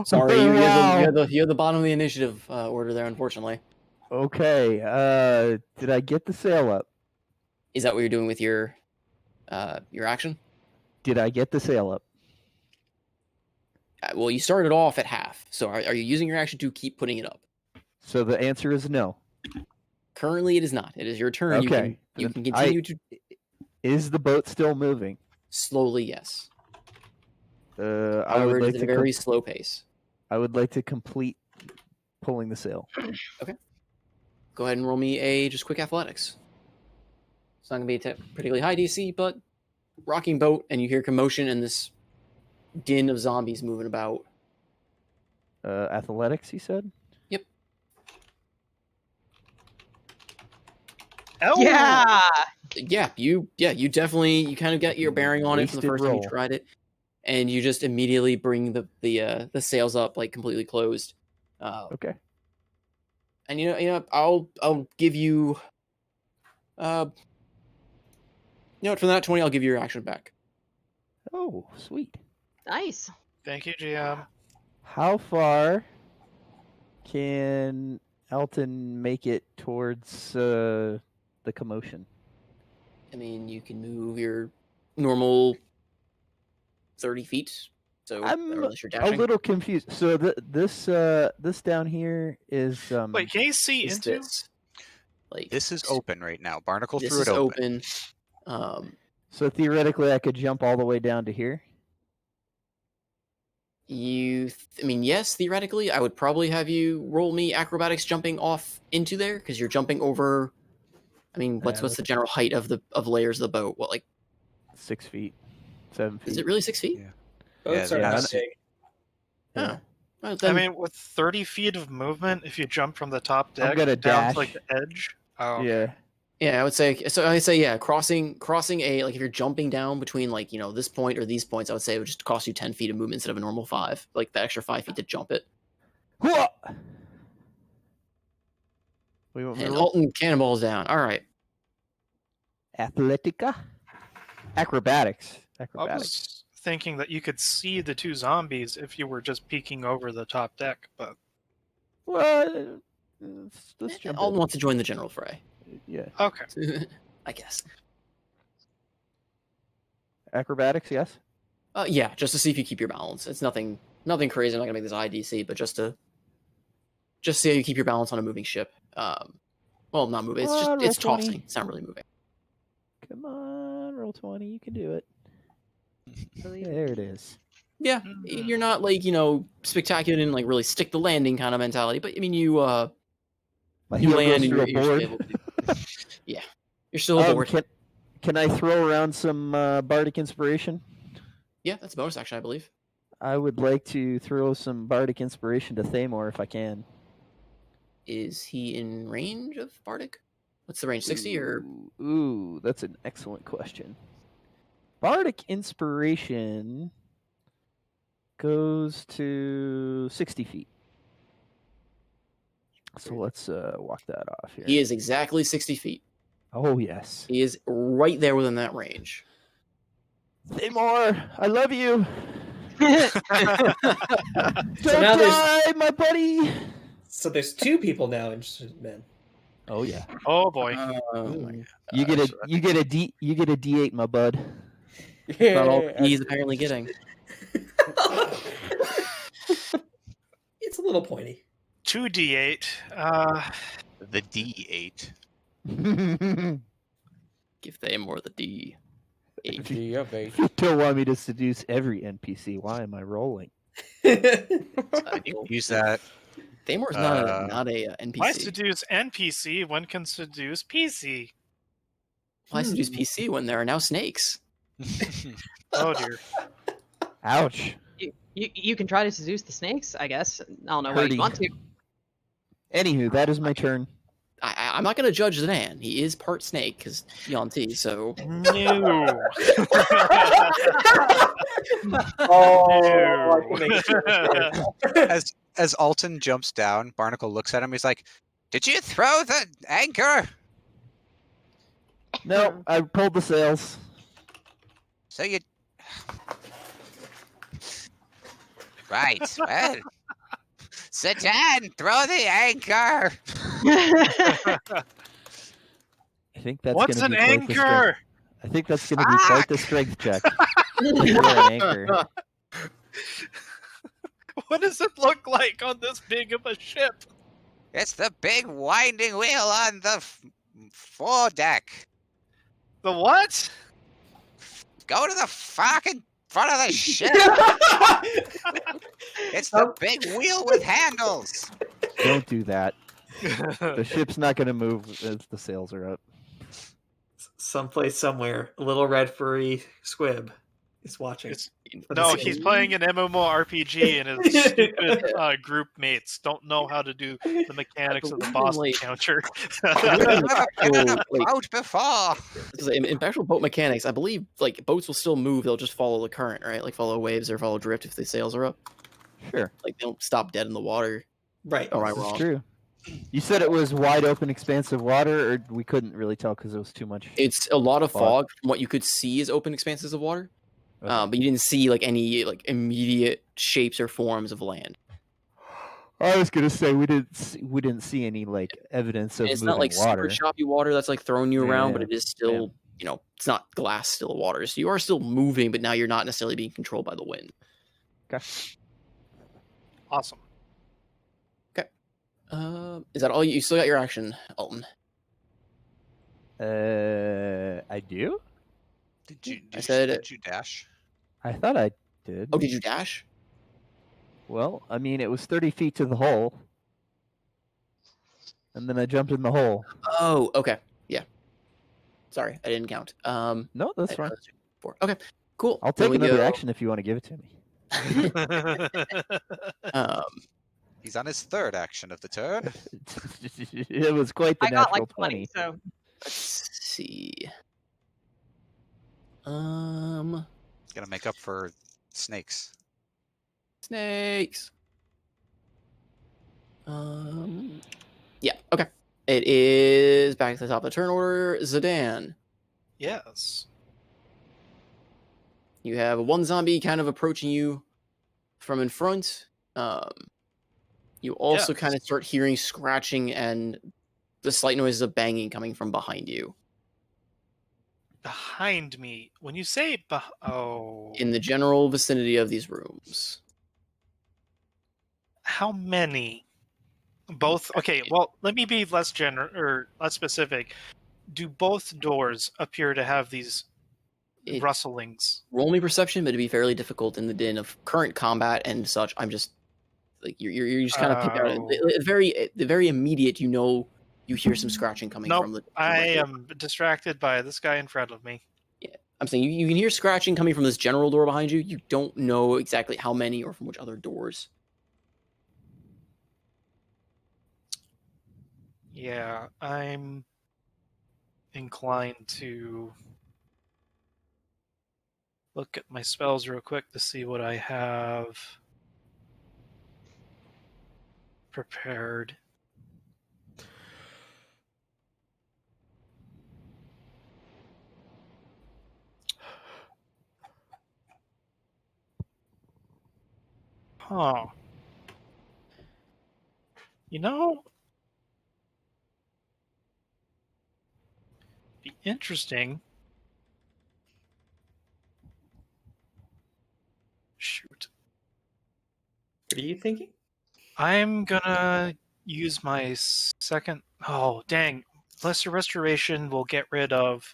Sorry,
Wow.
you're the bottom of the initiative order there, unfortunately.
Okay, did I get the sail up?
Is that what you're doing with your action?
Did I get the sail up?
Well, you started off at half, so are you using your action to keep putting it up?
So the answer is no.
Currently, it is not. It is your turn.
Okay.
You can continue to.
Is the boat still moving?
Slowly, yes.
I
However,
would
it
like
is
to
at a very slow pace.
I would like to complete pulling the sail.
Okay. Go ahead and roll me a just quick athletics. It's not going to be a particularly high DC, but rocking boat, and you hear commotion and this din of zombies moving about.
Athletics, you said?
Yep.
Oh!
Yeah.
You definitely kind of get your bearing on it from the
Wasted
first time
roll.
you tried it, and you just immediately bring the sails up like completely closed.
Okay.
And you know, I'll give you, you know what, from that 20, I'll give you your action back.
Oh, sweet.
Nice.
Thank you, GM.
How far can Elton make it towards the commotion?
I mean, you can move your normal 30 feet. So
I'm
unless you're
a
dashing.
little confused. So this down here is
Wait, can you see
is
into?
this? Like
This is open right now. Barnacle
this
threw
is
it open.
open.
So theoretically, I could jump all the way down to here.
I mean, yes, theoretically, I would probably have you roll me acrobatics jumping off into there because you're jumping over. I mean, what's the general height of layers of the boat? What, like
6 feet, 7 feet?
is it really 6 feet?
Yeah.
Boats
Yeah,
are
that's-
not big.
Oh, well,
I
then,
mean, with 30 feet of movement, if you jump from the top deck
gonna
down to like
dash.
the edge. Oh,
Yeah.
yeah, I would say so. I'd say yeah, crossing a like if you're jumping down between like this point or these points, I would say it would just cost you 10 feet of movement instead of a normal 5, like the extra 5 feet to jump it.
Hooah! We want me to
And
roll?
Alton cannonballs down. All right.
Athletica? Acrobatics.
I
Acrobatics.
was thinking that you could see the two zombies if you were just peeking over the top deck, but
Well, let's jump
Alton
in.
wants to join the general fray.
Yeah.
okay.
I guess.
Acrobatics, yes?
Yeah, just to see if you keep your balance. It's nothing crazy. I'm not gonna make this IDC, but just see how you keep your balance on a moving ship. Well, not moving. It's
Roll
it's
20.
tossing. It's not really moving.
Come on, roll 20. You can do it. There it is.
Yeah, you're not like spectacular and like really stick the landing kind of mentality, but I mean you
My
you
heel
land
goes
and
through
you're
a
still
board.
able to. Yeah, you're still aboard.
Can I throw around some bardic inspiration?
Yeah, that's a bonus action, I believe.
I would like to throw some bardic inspiration to Thamor if I can.
Is he in range of Bardic? What's the range? 60 or?
Ooh, that's an excellent question. Bardic inspiration goes to 60 feet. So let's walk that off here.
He is exactly 60 feet.
Oh, yes.
He is right there within that range.
Thamor, I love you. Don't
So now
die, my buddy.
So there's 2 people now interested in men.
Oh yeah.
Oh boy.
Oh my
You get a D8, my bud.
Not all he's apparently getting.
It's a little pointy.
2d8.
The D8.
Give Thamor the D. 8.
You don't want me to seduce every NPC. Why am I rolling?
You can use that.
Thamor's not a NPC.
Why seduce NPC? One can seduce PC.
Why seduce PC when there are now snakes?
Oh dear.
Ouch.
You can try to seduce the snakes, I guess. I don't know why you want to.
Anywho, that is my turn.
I'm not going to judge Zan. He is part snake because Yanti, so.
No.
As Alton jumps down, Barnacle looks at him. He's like, "Did you throw the anchor?"
No, I pulled the sails.
So you... Right, well... Satan, throw the anchor!
I think that's
What's
gonna
an
be quite the strength.
anchor?
I think that's going to be quite the strength check. You're an anchor.
What does it look like on this big of a ship?
It's the big winding wheel on the foredeck.
The what?
Go to the fucking front of the ship. It's the big wheel with handles.
Don't do that. The ship's not going to move as the sails are up.
Someplace somewhere, a little red furry squib is watching.
No, he's playing an MMORPG and his stupid group mates don't know how to do the mechanics of the boss encounter.
Boat before.
In actual boat mechanics, I believe like boats will still move. They'll just follow the current, right? Like follow waves or follow drift if the sails are up.
Sure.
Like they don't stop dead in the water.
Right.
Oh, right,
This is
wrong.
true. You said it was wide open, expansive water, or we couldn't really tell because it was too much.
It's a lot of fog. From what you could see is open expanses of water.
Okay.
but you didn't see like any like immediate shapes or forms of land.
I was gonna say we didn't see any like evidence of
And it's
moving
not like
water.
super choppy water that's like throwing you around, but
Yeah,
it is still, you know, it's not glass still water. So you are still moving, but now you're not necessarily being controlled by the wind.
Okay.
Awesome.
Is that all? You still got your action, Alton?
I do.
Did you dash?
I thought I did.
Oh, did you dash?
Well, I mean, it was 30 feet to the hole, and then I jumped in the hole.
Oh, okay. Yeah. Sorry, I didn't count.
No, that's fine.
Okay, cool.
I'll
Then
take
we
another
go-
action if you want to give it to me.
He's on his third action of the turn.
It was quite the
I got
natural
like 20, so
let's see.
He's gonna make up for snakes.
Snakes. Yeah. Okay. It is back to the top of the turn order. Zidane.
Yes.
You have one zombie kind of approaching you from in front. You also kind of start hearing scratching and the slight noises of banging coming from behind you.
Behind me. When you say
in the general vicinity of these rooms.
How many? Both. Okay. Well, let me be less less specific. Do both doors appear to have these rustlings?
Roll me perception, but it'd be fairly difficult in the din of current combat and such. I'm just like you're just kind of picking out the very immediate. You know, you hear some scratching coming from the.
I am distracted by this guy in front of me.
Yeah, I'm saying you can hear scratching coming from this general door behind you. You don't know exactly how many or from which other doors.
Yeah, I'm inclined to look at my spells real quick to see what I have prepared. Huh. You know, be interesting. Shoot.
What are you thinking?
I'm gonna use my second. Oh, dang. Lesser Restoration will get rid of.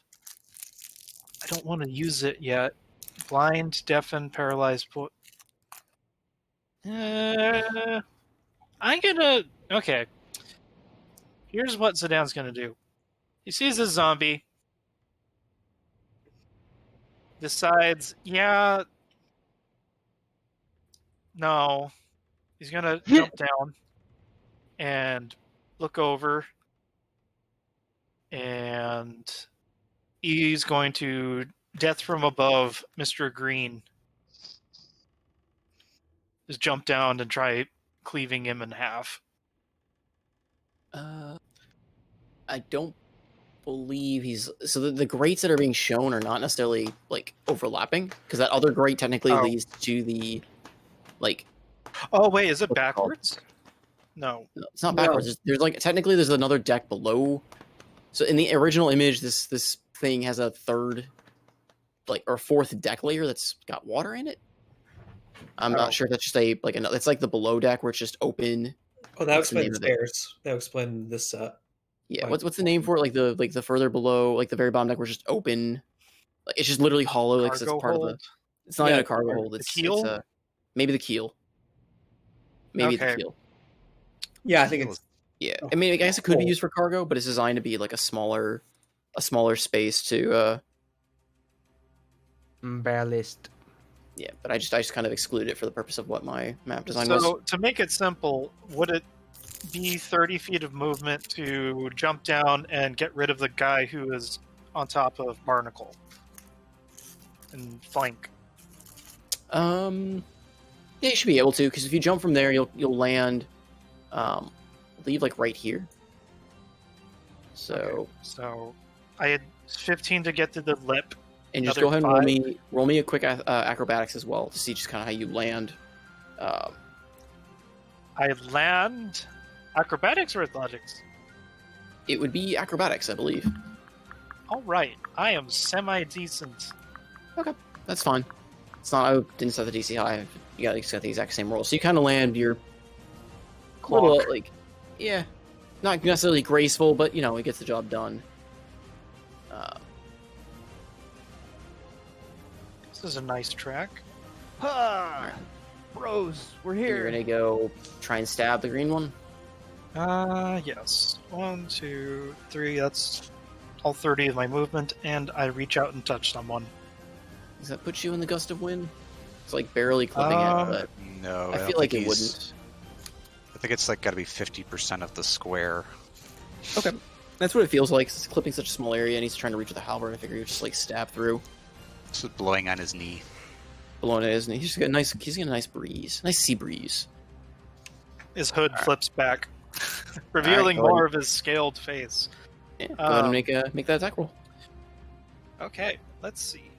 I don't want to use it yet. Blind, deafen, paralyzed. I'm gonna. Okay. Here's what Zidane's gonna do. He sees a zombie. Decides, yeah. No. He's gonna jump down and look over. And he's going to death from above Mr. Green. Just jump down and try cleaving him in half.
I don't believe he's so the grates that are being shown are not necessarily like overlapping because that other grate technically leads to the like.
Oh wait, is it backwards? No,
it's not backwards. There's like technically there's another deck below. So in the original image, this thing has a third, like or fourth deck layer that's got water in it. I'm not sure if that's just it's like the below deck where it's just open.
Oh, that explains stairs. That explains this set.
Yeah, what's the name for it? Like the further below, like the very bottom deck where it's just open. Like it's just literally hollow, like it's part of the. It's not even a cargo hold. It's
the keel.
It's maybe the keel. Maybe the keel.
Yeah, I think it's.
Yeah, I mean, I guess it could be used for cargo, but it's designed to be like a smaller space to.
Ballast.
Yeah, but I just kind of excluded it for the purpose of what my map design was.
So to make it simple, would it be 30 feet of movement to jump down and get rid of the guy who is on top of Barnacle and flank?
Yeah, you should be able to, because if you jump from there, you'll land. I believe like right here. So
I had 15 to get to the lip,
And just
Another
go ahead and
5.
roll me a quick acrobatics as well to see just kind of how you land.
I land acrobatics or athletics?
It would be acrobatics, I believe.
All right, I am semi-decent.
Okay, that's fine. It's not. I didn't set the DC high. You got the exact same roll, so you kind of land your little like, yeah, not necessarily graceful, but you know it gets the job done.
This is a nice track.
Ha! Bros, we're
You're
here.
gonna go try and stab the green one.
Yes. 1, 2, 3. That's all 30 of my movement, and I reach out and touch someone.
Does that put you in the gust of wind? It's like barely clipping it, but
No,
I
don't
feel like
think
it
he's-
wouldn't.
I think it's like got to be 50% of the square.
Okay, that's what it feels like. It's clipping such a small area, and he's trying to reach with a halberd. I figure you just like stab through.
Just blowing on his knee.
Blowing it, isn't he? He's got a nice. He's got a nice breeze, nice sea breeze.
His hood
Alright.
flips back, revealing
go ahead.
more of his scaled face.
Yeah, go ahead and make that attack roll.
Okay, let's see.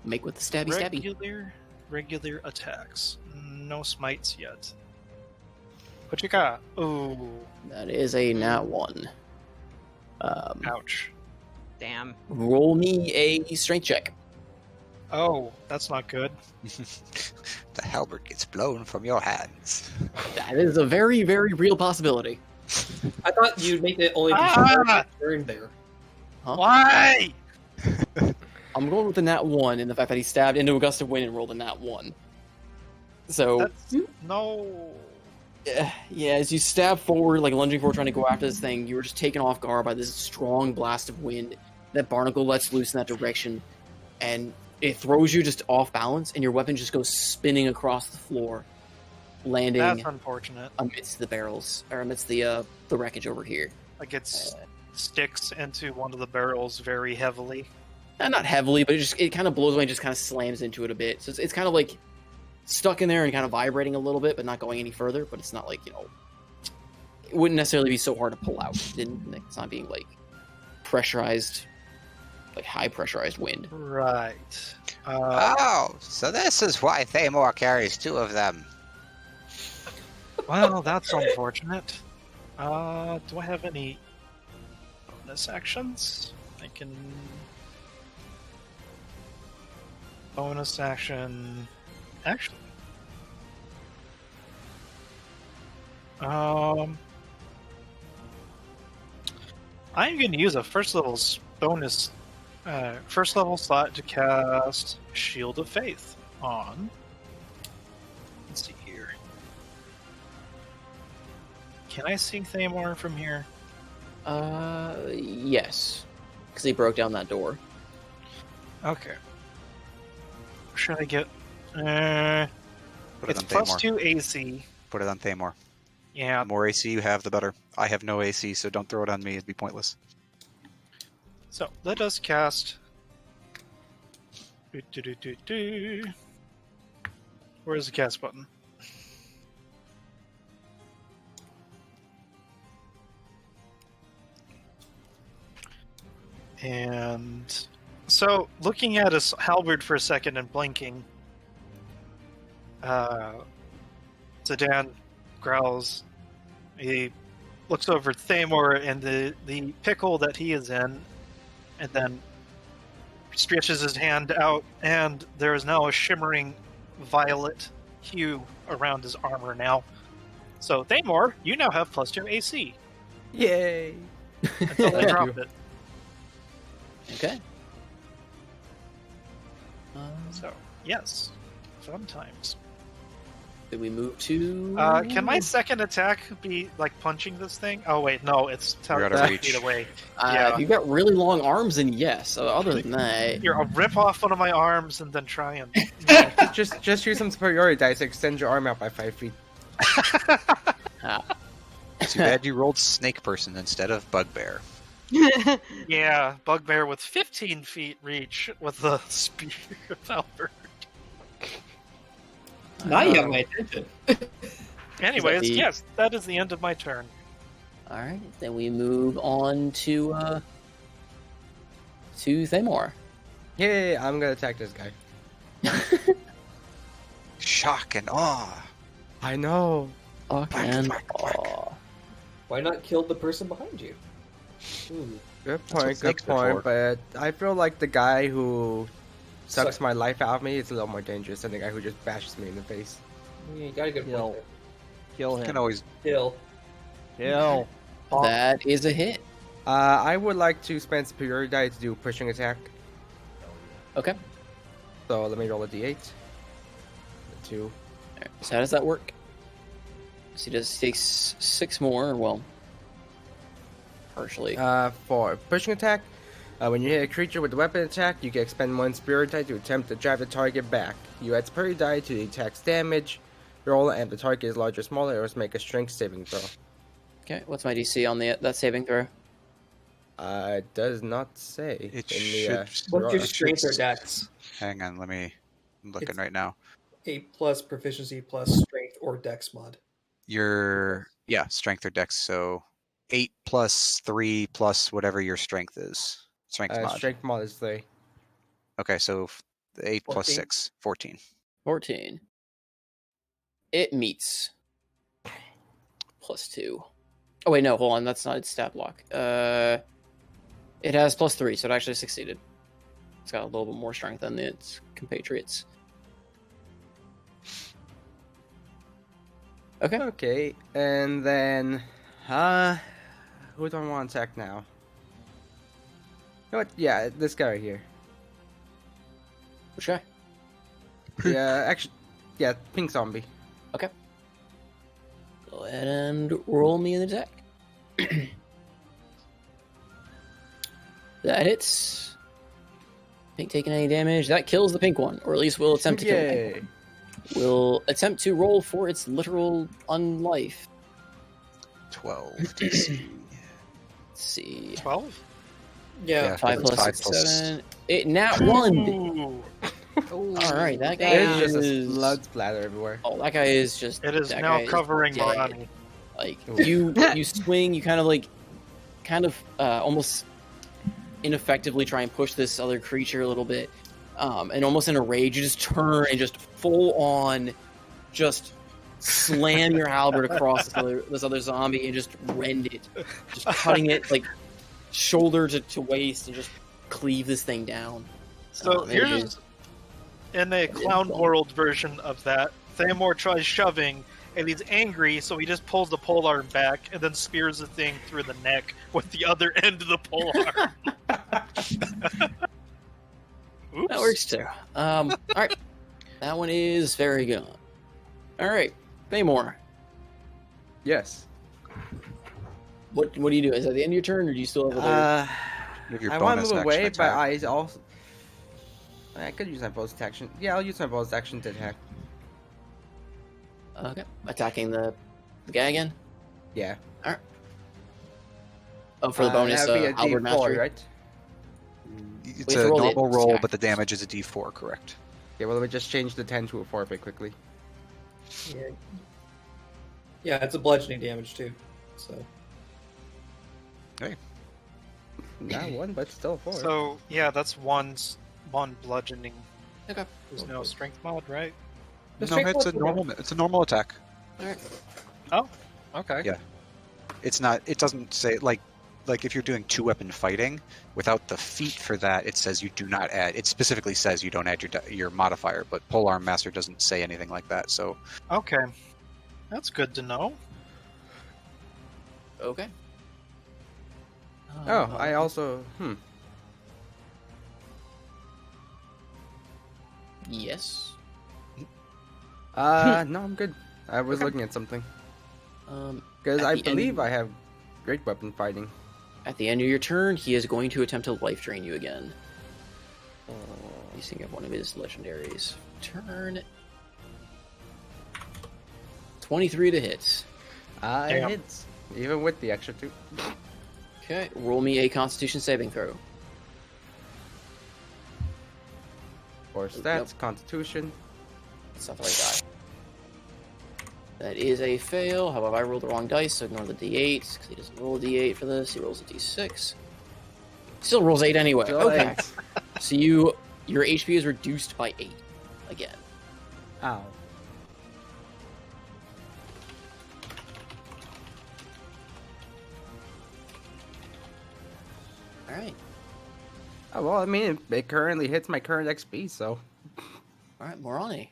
Make with the stabby stabby.
Regular attacks. No smites yet. What you got? Ooh,
That is a nat 1.
ouch.
Damn.
Roll me a strength check.
Oh, that's not good.
The halberd gets blown from your hands.
That is a very, very real possibility.
I thought you'd make it only be
Ah!
turn there.
Huh?
Why?
I'm going with the nat 1 and the fact that he stabbed into a gust of wind and rolled a nat 1. So,
That's no.
yeah, as you stab forward, like lunging forward, trying to go after this thing, you were just taken off guard by this strong blast of wind that Barnacle lets loose in that direction, and it throws you just off balance, and your weapon just goes spinning across the floor, landing
That's unfortunate.
amidst the barrels, or amidst the wreckage over here.
Like it sticks into one of the barrels very heavily.
Not heavily, but it kind of blows away and just kind of slams into it a bit. So it's kind of like stuck in there and kind of vibrating a little bit, but not going any further. But it's not like, you know, it wouldn't necessarily be so hard to pull out. It's not being like pressurized, like high pressurized wind.
Right.
Oh, so this is why Thamor carries 2 of them.
Well, that's unfortunate. Do I have any bonus actions? I can bonus action. Actually, I'm going to use a first level slot to cast Shield of Faith on. Let's see here. Can I see Thamor from here?
Yes, because he broke down that door.
Okay. Should I get?
Put it
It's
on
plus
Thamor.
2 AC.
Put it on Thamor.
Yeah.
The more AC you have, the better. I have no AC, so don't throw it on me. It'd be pointless.
So let us cast. Do. Where's the cast button? And so, looking at his halberd for a second and blinking, Zidane growls. He looks over Thamor and the pickle that he is in, and then stretches his hand out, and there is now a shimmering violet hue around his armor now. So, Thamor, you now have plus 2 AC
Yay!
until they drop it.
Okay.
So, yes, fun times.
Did we move to?
Can my second attack be like punching this thing? Oh wait, no, it's
You're out of
10
reach.
feet away.
If you've got really long arms, then yes. Other than that,
Here, I'll rip off one of my arms and then try and.
Just use some superiority dice to extend your arm out by 5 feet.
Too bad you rolled Snake Person instead of Bugbear.
Yeah, bugbear with 15 feet reach with the spear halberd.
Now you have my attention.
Anyways,
the-
yes, that is the end of my turn.
all right. Then we move on to Thamor.
Hey, I'm gonna attack this guy.
Shock and awe.
I know.
And
Why not kill the person behind you?
Good
what
point, good
snakes are
point.
for.
But I feel like the guy who sucks
Suck.
my life out of me is a little more dangerous than the guy who just bashes me in the face.
Yeah, you got a good
Kill.
point
Kill
You
him.
can always
there. Kill.
Kill.
that is a hit.
I would like to spend superiority die to do pushing attack.
Okay.
So let me roll a d8. 2.
Alright, so how does that work? So he just takes 6 more, well, partially.
For pushing attack, when you hit a creature with a weapon attack, you can expend 1 spirit die to attempt to drive the target back. You add superiority die to the attack's damage roll, and if the target is larger or smaller, it must make a strength saving throw.
Okay, what's my DC on that saving throw?
It does not say.
It
in
should.
What's your
it
strength or
should-
dex?
Hang on, I'm looking
It's-
right now.
8+ proficiency plus strength or dex mod.
Your strength or dex. So 8 plus 3 plus whatever your strength is. Strength mod.
Strength mod is 3.
Okay, so 8 plus
14.
6, 14.
14. It meets. +2. Oh wait, no, hold on, that's not its stat block. It has +3, so it actually succeeded. It's got a little bit more strength than its compatriots. Okay.
Okay, and then, who do I want to attack now? You know what? Yeah, this guy right here.
Which guy?
Yeah, actually, yeah, pink zombie.
Okay. Go ahead and roll me an attack. That hits. Pink taking any damage. That kills the pink one, or at least will attempt to kill the pink one. Will attempt to roll for its literal unlife.
12 DC.
Let's see.
12?
Yeah.
5
it's
plus
5
6,
plus-
7. It nat 1.
Ooh.
All right, that guy
It's just a
is.
blood splatter everywhere.
Oh, that guy is just.
It is
that
now
guy
covering
dead.
Morani.
Like
Ooh.
you swing, you kind of almost ineffectively try and push this other creature a little bit, and almost in a rage, you just turn and just full on, just slam your halberd across this other zombie and just rend it, just cutting it like shoulder to waist and just cleave this thing down.
So
It
here's
is-
in a clown world version of that. Thamor tries shoving, and he's angry, so he just pulls the polearm back and then spears the thing through the neck with the other end of the polearm. Oops.
That works too. All right, that one is very good. All right, Thamor,
Yes.
what do you do? Is that the end of your turn, or do you still have other?
You have your
I want to
bonus
move away,
action
but
attack.
I also... I could use my bonus action. Yeah, I'll use my bonus action to attack.
Okay, attacking the guy again.
Yeah.
Oh, for the bonus,
that'd be a
halberd
D4,
mastery.
right?
It's
We have
a
to roll the
normal roll,
attack.
but the damage is a D4, correct?
Yeah, well, let me just change the 10 to a 4 bit quickly.
Yeah, it's a bludgeoning damage too. So
Not 1, but still 4.
So yeah, that's one bludgeoning.
Okay.
There's no strength mod, right?
The
No,
strength
it's a
mod-
normal. It's a normal attack.
All right.
Oh, okay.
Yeah. It's not. It doesn't say like if you're doing 2-weapon fighting without the feat for that. It says you do not add. It specifically says you don't add your modifier. But Polearm Master doesn't say anything like that. So
Okay. That's good to know.
Okay.
Oh, I also...
Yes.
No, I'm good. I was looking at something. Because
At
I
the
believe
end-
I have great weapon fighting.
At the end of your turn, he is going to attempt to life drain you again. Using one of his legendaries. Turn 23 to hit.
It
Damn.
hits. Even with the extra 2.
Okay, roll me a Constitution saving throw.
For stats,
Nope.
constitution.
That's not the right die. That is a fail. However, I rolled the wrong dice, so ignore the d8. Because he doesn't roll a d8 for this. He rolls a d6. Still rolls 8 anyway.
Still
okay.
8.
So you Your HP is reduced by 8 again.
Ow.
All right.
Oh, well, I mean, it currently hits my current XP, so.
All right, Morani.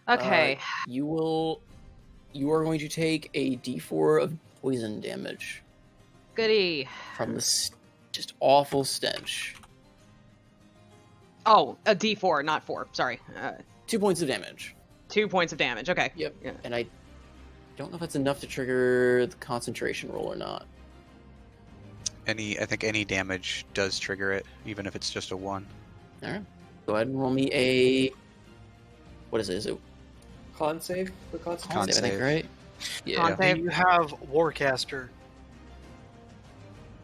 Okay.
You are going to take a D4 of poison damage
Goody.
from this just awful stench.
Oh, a D4, not 4. Sorry.
2 points of damage.
2 points of damage. Okay.
Yep.
Yeah.
And I don't know if it's enough to trigger the concentration roll or not.
I think any damage does trigger it, even if it's just a 1.
All right. Go ahead and roll me a. What is it? Is it
Con save for
con
concentration.
save, I think,
save.
right? Yeah.
Con
Do
save.
you have Warcaster?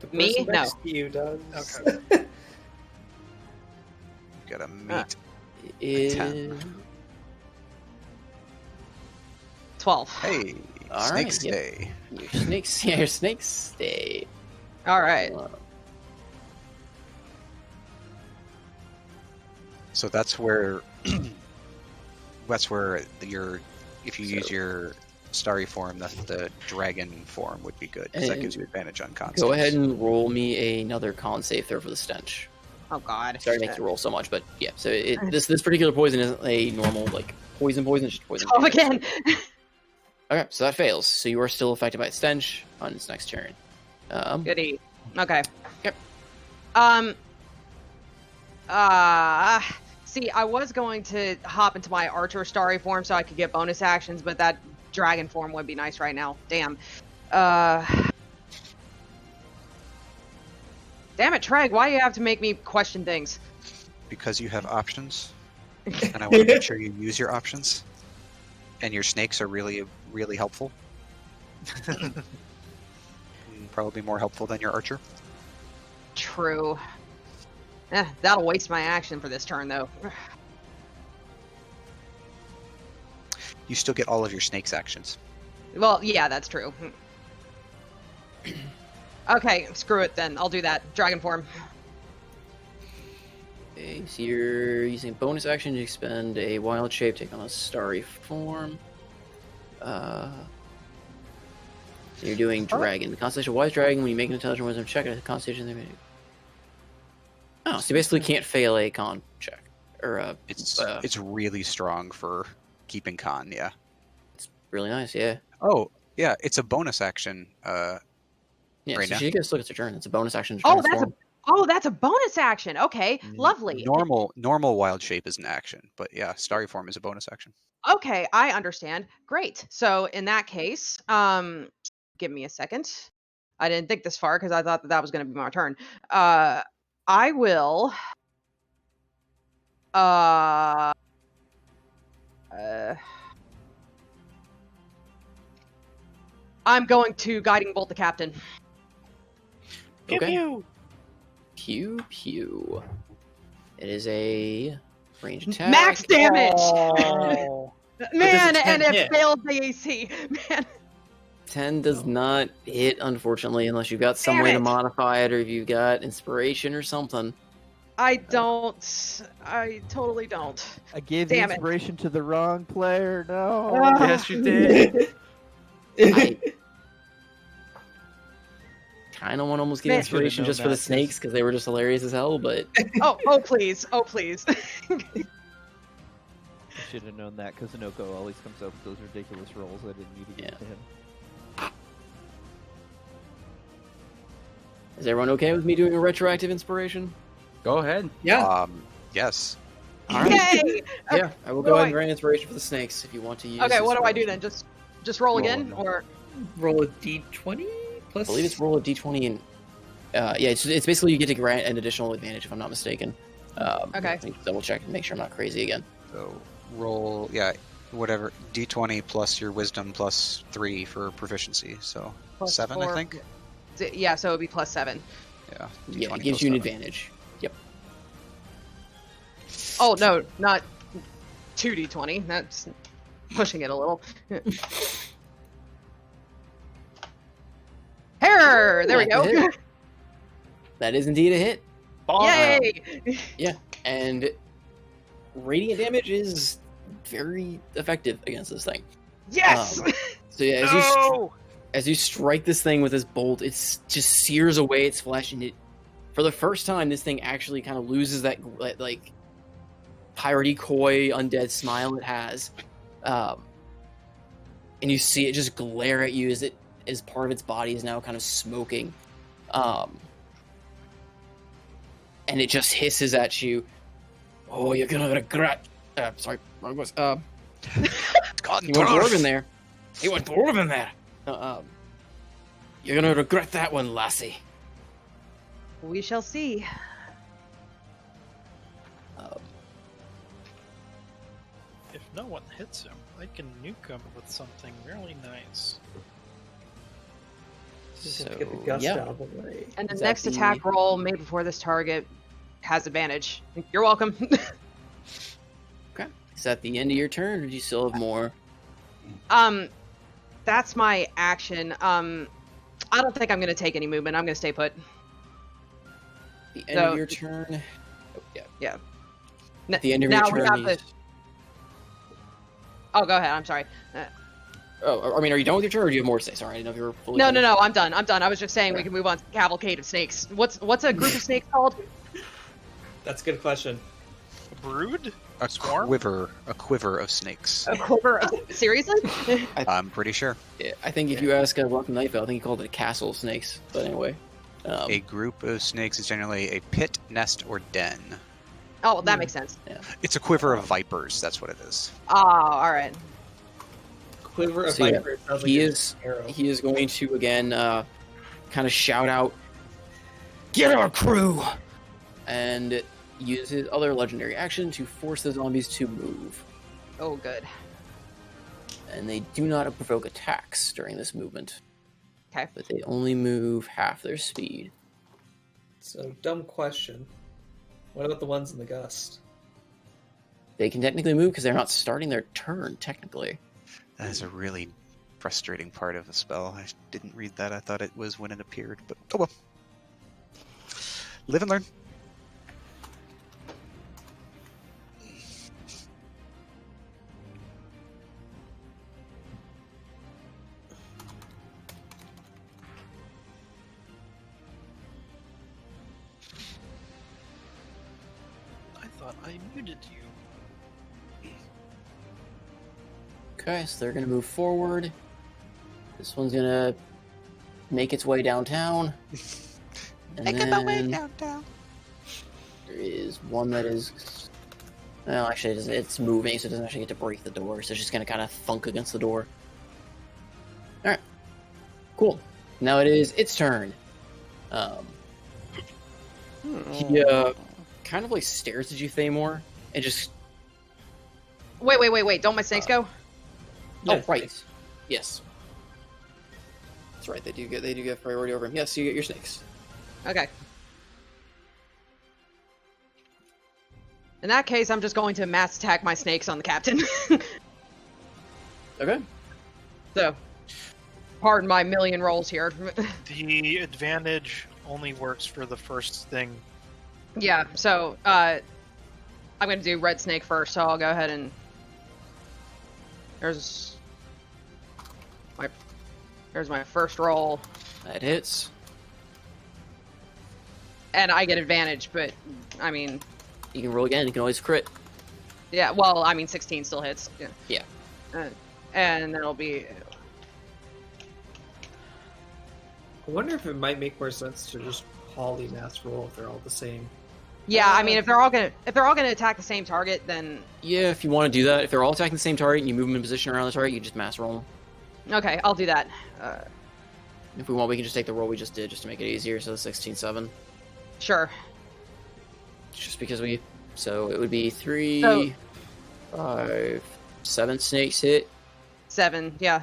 The
Me?
person
No.
next to you does.
Okay.
Gotta meet.
It
10.
is...
12.
Hey,
All
snakes
right, yep.
day.
Your snakes stay.
All right.
So that's where if you use your starry form, the dragon form would be good because that
And
gives you advantage on con
Go
saves.
ahead and roll me another con save throw for the stench.
Oh, God.
Sorry to make you roll so much, but yeah. So this particular poison isn't a normal like poison. It's just poison.
Oh,
damage.
again.
Okay, so that fails. So you are still affected by stench on its next turn.
Goody. Okay.
Yep.
See, I was going to hop into my Archer Starry form so I could get bonus actions, but that dragon form would be nice right now. Damn. Damn it, Treg, why do you have to make me question things?
Because you have options, and I want to make sure you use your options. And your snakes are really, really helpful. Probably more helpful than your archer.
True. That'll waste my action for this turn, though.
You still get all of your snakes' actions.
Well, yeah, that's true. Okay, screw it then. I'll do that. Dragon form.
Okay, so you're using bonus action to expend a wild shape, take on a starry form. So you're doing dragon. The Constellation Wise Dragon, when you make an intelligent wisdom check at the Constellation, they make. Oh, so you basically can't fail a con check. Or
It's really strong for keeping con, yeah.
It's really nice, yeah.
Oh, yeah, it's a bonus action.
Yeah,
right
so
now.
she gets to look at her turn. It's a bonus action to
Oh,
transform.
that's a bonus action. Okay, lovely.
Normal wild shape is an action, but yeah, starry form is a bonus action.
Okay, I understand. Great. So in that case, give me a second. I didn't think this far because I thought that was going to be my turn. I will. I'm going to guiding bolt the captain.
Pew
Okay.
pew.
Pew pew. It is a range attack.
Max damage.
Oh.
Man,
does a 10
and it
hit?
failed the AC. Man.
10 does not hit, unfortunately, unless you've got some
Damn
way to
it.
modify it, or if you've got inspiration or something.
I don't. I totally don't.
I gave
Damn
the
it.
inspiration to the wrong player. No.
Yes, you did.
I kind of want to almost give
Man.
inspiration
Should've
just
known
for the
that, 'cause-
snakes because they were just hilarious as hell, but
Oh, please. Oh, please.
I should have known that because Inoko always comes up with those ridiculous rolls. I didn't need to give it to him.
is everyone okay with me doing a retroactive inspiration?
Go ahead.
Yeah.
Yes.
Yay!
Yeah, I will
what
go
do
ahead and grant inspiration for the snakes if you want to use.
Okay, what do I do
inspiration.
then? Just roll
Roll
again,
it.
or
Roll a d20
I
plus.
believe it's roll a d20 and yeah, it's basically you get to grant an additional advantage if I'm not mistaken.
Okay.
Let me double check and make sure I'm not crazy again.
So roll, whatever, d20 plus your wisdom plus 3 for proficiency. So
Plus
7,
4.
I think.
Yeah, so it would be +7.
Yeah.
Yeah,
D20
it gives
plus
you an
7.
advantage. Yep.
Oh no, not 2d20. That's pushing it a little. There we
That's a
go.
hit. That is indeed a hit.
Yay!
And radiant damage is very effective against this thing.
Yes.
So yeah, as you strike this thing with this bolt, it just sears away its flesh, and for the first time, this thing actually kind of loses that like piratey, coy, undead smile it has, and you see it just glare at you as part of its body is now kind of smoking, and it just hisses at you. Oh, you're gonna regret. Sorry, wrong was. He went dwarf in there. He went dwarf in there. You're gonna regret that one, lassie.
We shall see.
If no one hits him, I can nuke him with something really nice.
Just have to get the gust out of the way.
And the next attack roll made before this target has advantage. You're welcome.
Okay. Is that the end of your turn, or do you still have more?
That's my action. I don't think I'm going to take any movement. I'm going to stay put.
The end of your turn? Oh, yeah.
Yeah.
At the end of your turn,
Oh, go ahead. I'm sorry.
I mean, are you done with your turn, or do you have more to say? Sorry, I didn't know if you were fully
No, I'm done. I was just saying we can move on to Cavalcade of Snakes. What's a group of snakes called?
That's a good question.
A brood?
A quiver of snakes.
A quiver of... Seriously?
I'm pretty sure.
Yeah, I think if you ask Welcome Nightfell, I think he called it a castle of snakes. But anyway.
A group of snakes is generally a pit, nest, or den.
Oh, well, that makes sense.
Yeah.
It's a quiver of vipers. That's what it is.
Ah, all right.
Quiver of
So, yeah,
vipers. Sounds like
he
an
is
arrow.
he is going to again kind of shout out, "Get our crew!" and use his other legendary action to force the zombies to move.
Oh, good.
And they do not provoke attacks during this movement.
Okay.
But they only move half their speed.
So, dumb question. What about the ones in the gust?
They can technically move because they're not starting their turn, technically.
That is a really frustrating part of the spell. I didn't read that. I thought it was when it appeared, but oh well. Live and learn.
I thought I muted you.
Okay, so they're going to move forward. This one's going to make its way downtown. And
Making my way downtown.
There is one that is... Well, actually, it's moving, so it doesn't actually get to break the door. So it's just going to kind of thunk against the door. Alright. Cool. Now it is its turn. He kind of like stares at you, Thamor, and just...
Wait. Don't my snakes go?
Oh, right. Yes. That's right. They do get priority over him. Yes, you get your snakes.
Okay. In that case, I'm just going to mass attack my snakes on the captain.
Okay.
So, pardon my million rolls here.
The advantage only works for the first thing.
Yeah, so, I'm going to do red snake first, so I'll go ahead and... There's my first roll.
That hits.
And I get advantage, but, I mean...
You can roll again. You can always crit.
Yeah, well, I mean, 16 still hits.
Yeah.
And that'll be...
I wonder if it might make more sense to just polymath roll if they're all the same.
Yeah, I mean, if they're all gonna attack the same target, then...
Yeah, if you want to do that. If they're all attacking the same target and you move them in position around the target, you just mass roll them.
Okay, I'll do that.
If we want, we can just take the roll we just did just to make it easier. So 16-7.
Sure.
Just because we... So it would be 3, 5, 7 snakes hit.
7, yeah.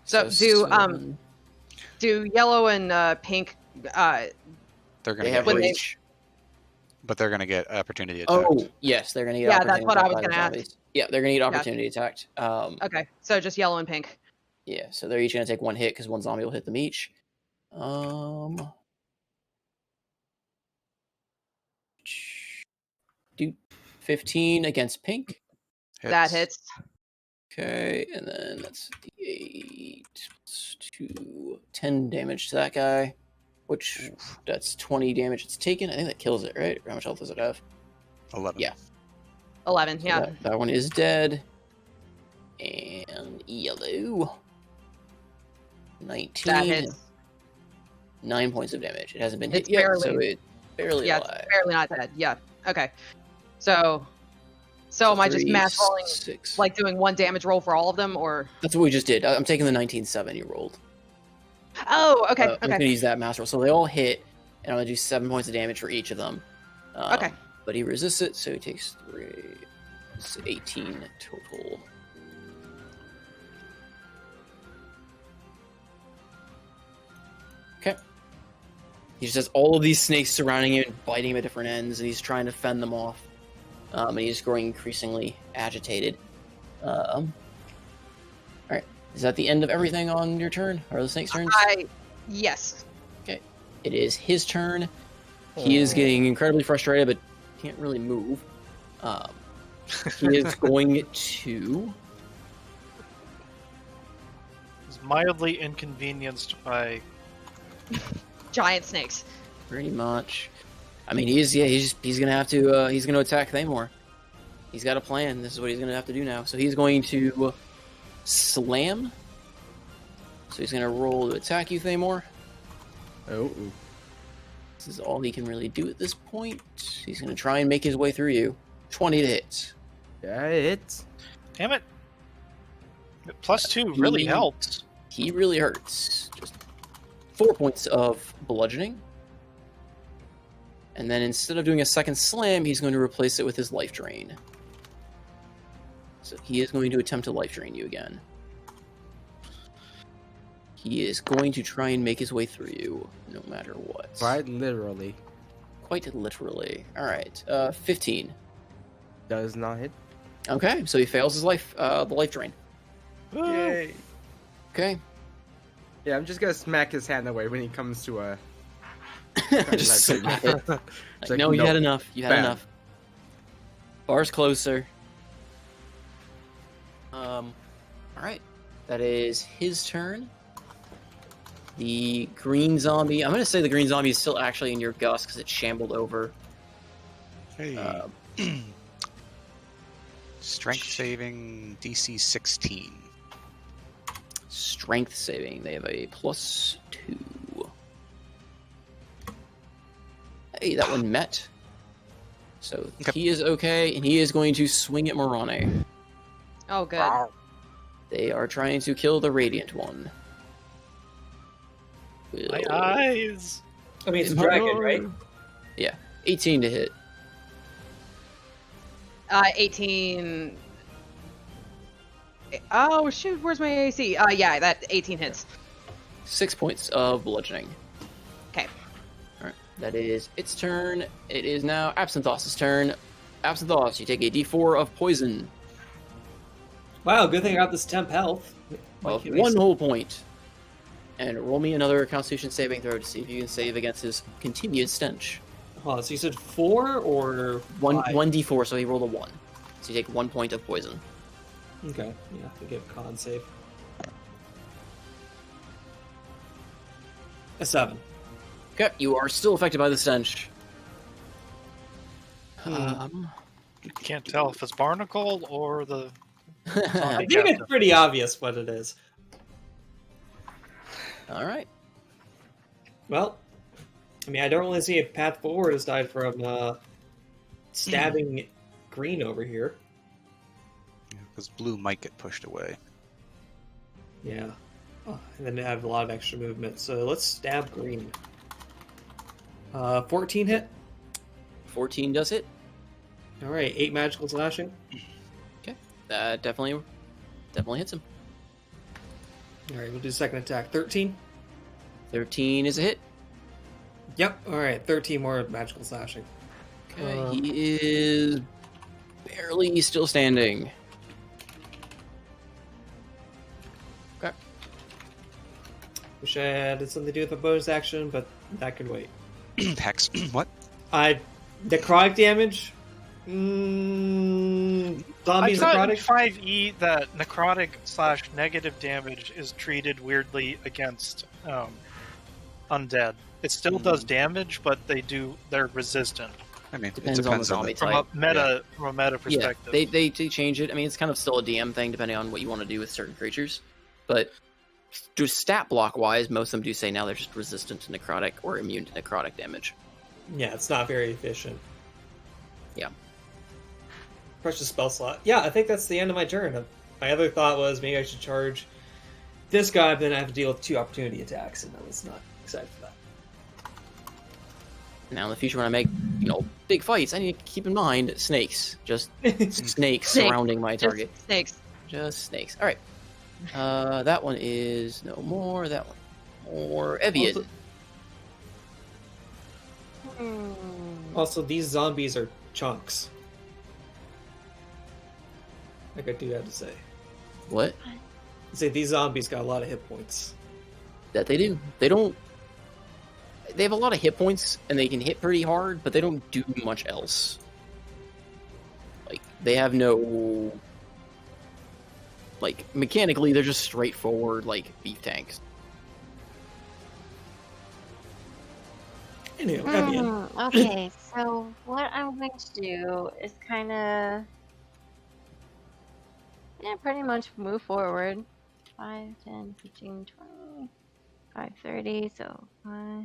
So
seven.
do yellow and pink...
They're gonna
They
get
have reach.
but they're gonna get opportunity attack.
Oh, yes, they're gonna get
Yeah,
opportunity
that's what I
attacked
was
by the
gonna ask.
zombies. Yeah, they're gonna get opportunity attacked.
Okay, so just yellow and pink.
Yeah, so they're each gonna take 1 hit because 1 zombie will hit them each. Do 15 against pink.
That hits.
Okay, and then that's the 8 plus 2, 10 damage to that guy. Which, that's 20 damage it's taken. I think that kills it, right? How much health does it have?
11.
Yeah.
11,
So
yeah.
that one is dead. And yellow. 19.
That hits.
9 points of damage. It hasn't been hit
It's
yet,
barely-
so it's barely
Yeah,
alive.
it's barely not dead. Yeah. Okay. So am I just mass rolling,
6.
like doing 1 damage roll for all of them, or?
That's what we just did. I'm taking the 19-7 you rolled.
Oh, okay.
I'm going to
Okay.
use that mass roll. So they all hit, and I'm going to do 7 points of damage for each of them.
Okay.
But he resists it, so he takes 3. It's 18 total. Okay. He just has all of these snakes surrounding him and biting him at different ends, and he's trying to fend them off. And he's growing increasingly agitated. Alright. Is that the end of everything on your turn? Or the snake's turns?
Yes.
Okay. It is his turn. He is getting incredibly frustrated, but can't really move. He is going to...
He's mildly inconvenienced by
Giant snakes.
Pretty much. I mean, he's gonna have to, he's gonna attack Thamor. He's got a plan. This is what he's gonna have to do now. So he's going to slam. So he's gonna roll to attack you, Thamor.
Oh.
This is all he can really do at this point. He's gonna try and make his way through you. 20 to hit.
Yeah, it hits.
Damn it. +2 really helped.
He really hurts. Just 4 points of bludgeoning. And then instead of doing a second slam, he's going to replace it with his life drain. So he is going to attempt to life drain you again. He is going to try and make his way through you, no matter what.
Quite literally.
Quite literally. Alright, 15.
Does not hit.
Okay, so he fails his life, the life drain.
Yay.
Okay.
Yeah, I'm just gonna smack his hand away when he comes to a.
Just smack it. Like,
like,
no, you
no.
had enough. You had
Bam.
enough. Bar's closer. Alright. That is his turn. The green zombie. I'm going to say the green zombie is still actually in your gust because it shambled over.
Hey. Strength saving DC 16.
Strength saving. They have a +2. Hey, that one met. So he is okay, and he is going to swing at Morane.
Oh, good.
They are trying to kill the Radiant one.
My eyes!
I mean, it's a dragon, right?
Yeah, 18 to hit.
18. Oh, shoot, where's my AC? Yeah, that 18 hits.
6 points of bludgeoning.
Okay.
Alright, that is its turn. It is now Absinthoth's turn. Absinthoth, you take a d4 of poison.
Wow, good thing I got this temp health.
Of 1 whole point. And roll me another Constitution saving throw to see if you can save against his continued stench.
Hold on, so you said 4 or
1
5?
1d4, so he rolled a 1. So you take 1 point of poison.
Okay, yeah, I give con save. A 7.
Okay, you are still affected by the stench.
You can't tell if it's Barnacle or the...
I think it's pretty obvious what it is.
Alright.
Well, I mean, I don't really see a path forward aside from stabbing green over here.
Because blue might get pushed away.
Yeah. Oh, and then I have a lot of extra movement, so let's stab green. 14 hit.
14 does hit.
Alright, 8 magical slashing.
Okay. Definitely hits him.
Alright, we'll do second attack. 13.
13 is a hit.
Yep, alright, 13 more magical slashing.
Okay, he is barely still standing. Okay.
Wish I had something to do with a bonus action, but that could wait.
Hex. What?
Necrotic damage Zombies
I thought in
necrotic?
5e that necrotic/negative damage is treated weirdly against undead. It still does damage, but they're resistant.
I mean,
Depends
it
on the
depends on
zombie
the.
From
type.
a meta perspective.
Yeah, they change it. I mean, it's kind of still a DM thing depending on what you want to do with certain creatures. But just stat block wise, most of them do say now they're just resistant to necrotic or immune to necrotic damage.
Yeah, it's not very efficient.
Yeah.
Precious spell slot. Yeah, I think that's the end of my turn. My other thought was maybe I should charge this guy, but then I have to deal with 2 opportunity attacks, and I was not excited for that.
Now in the future, when I make big fights, I need to keep in mind snakes. Just snakes
Snakes.
surrounding my target.
Just snakes.
Just snakes. All right. That one is no more. That one more. Evian.
Also, these zombies are chunks. Like I do have to say.
What?
Say these zombies got a lot of hit points.
That they do. They have a lot of hit points, and they can hit pretty hard, but they don't do much else. Like, they have no... Like, mechanically, they're just straightforward, like, beef tanks.
Anyway, Evian.
Okay, so what I'm going to do is kind of... Yeah, pretty much move forward. 5, 10, 15, 20, 5, 30, so 5,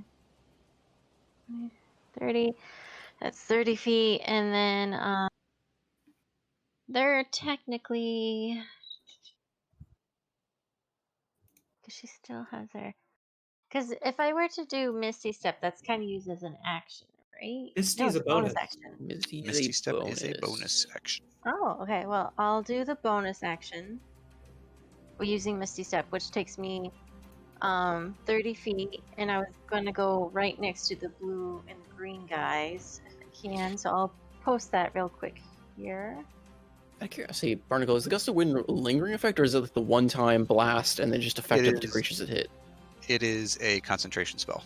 30. That's 30 feet, and then they're technically... Because she still has her... Because if I were to do Misty Step, that's kind of used as an action, right?
Misty
No,
is
it's
a bonus.
action.
Misty Step is a bonus action.
Oh, okay. Well, I'll do the bonus action using Misty Step, which takes me 30 feet, and I was going to go right next to the blue and green guys if I can. So I'll post that real quick here.
Out of curiosity, Barnacle, is the Gust of Wind a lingering effect, or is it like the one-time blast and then just effective to creatures that hit?
It is a concentration spell.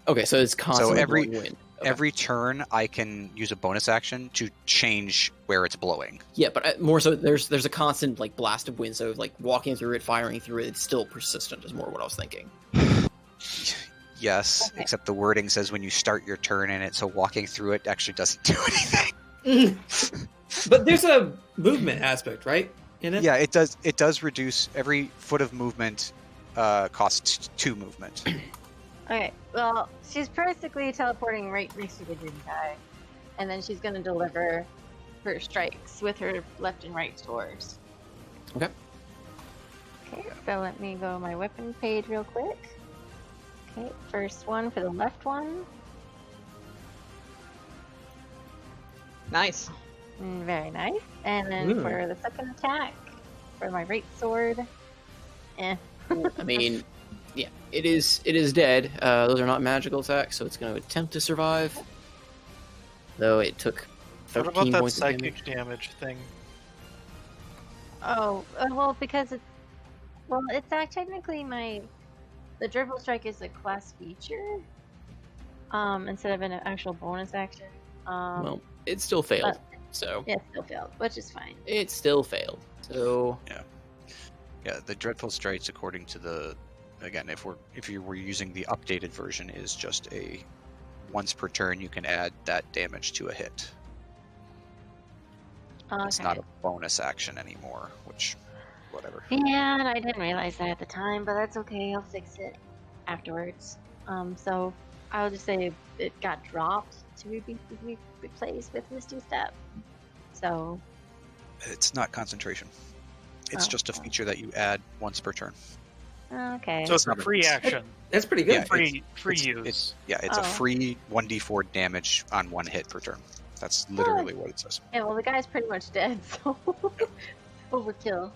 Okay, so it's constantly
every
blowing wind. Okay.
every turn I can use a bonus action to change where it's blowing.
Yeah, but more so, there's a constant like blast of wind, so like walking through it, firing through it, it's still persistent. Is more what I was thinking.
Yes,
Okay.
except the wording says when you start your turn in it, so walking through it actually doesn't do anything.
But there's a movement aspect, right? In it?
Yeah, it does. It does reduce every foot of movement. Costs 2 movement.
Okay, well, she's basically teleporting right next to the green guy, and then she's going to deliver her strikes with her left and right swords.
Okay.
Okay, so let me go to my weapon page real quick. Okay, first one for the left one.
Nice.
Very nice. And then
Ooh.
for the second attack, for my right sword,
I mean, yeah, it is dead. Those are not magical attacks, so it's going to attempt to survive. Though it took
What
13
about that
points of damage.
psychic damage thing?
Oh, well, because it's... Well, it's technically the Dribble Strike is a class feature, instead of an actual bonus action.
Well, it still failed.
but-
So
Yeah, it still failed, which is fine.
it still failed. So
Yeah, the Dreadful Strikes, according to the, again, if you were using the updated version, is just a once per turn you can add that damage to a hit. It's not a bonus action anymore, which, whatever.
Yeah, and I didn't realize that at the time, but that's okay. I'll fix it afterwards. So I'll just say it got dropped to be replaced with Misty Step. So
It's not concentration. It's
Oh,
just a
okay.
feature that you add once per turn.
okay.
So it's a
not a
free
bonus.
action.
That's pretty good.
Yeah,
Free
it's-
use.
It's a
Oh.
free 1d4 damage on 1 hit per turn. That's literally what it says.
Yeah, well, the guy's pretty much dead, so overkill.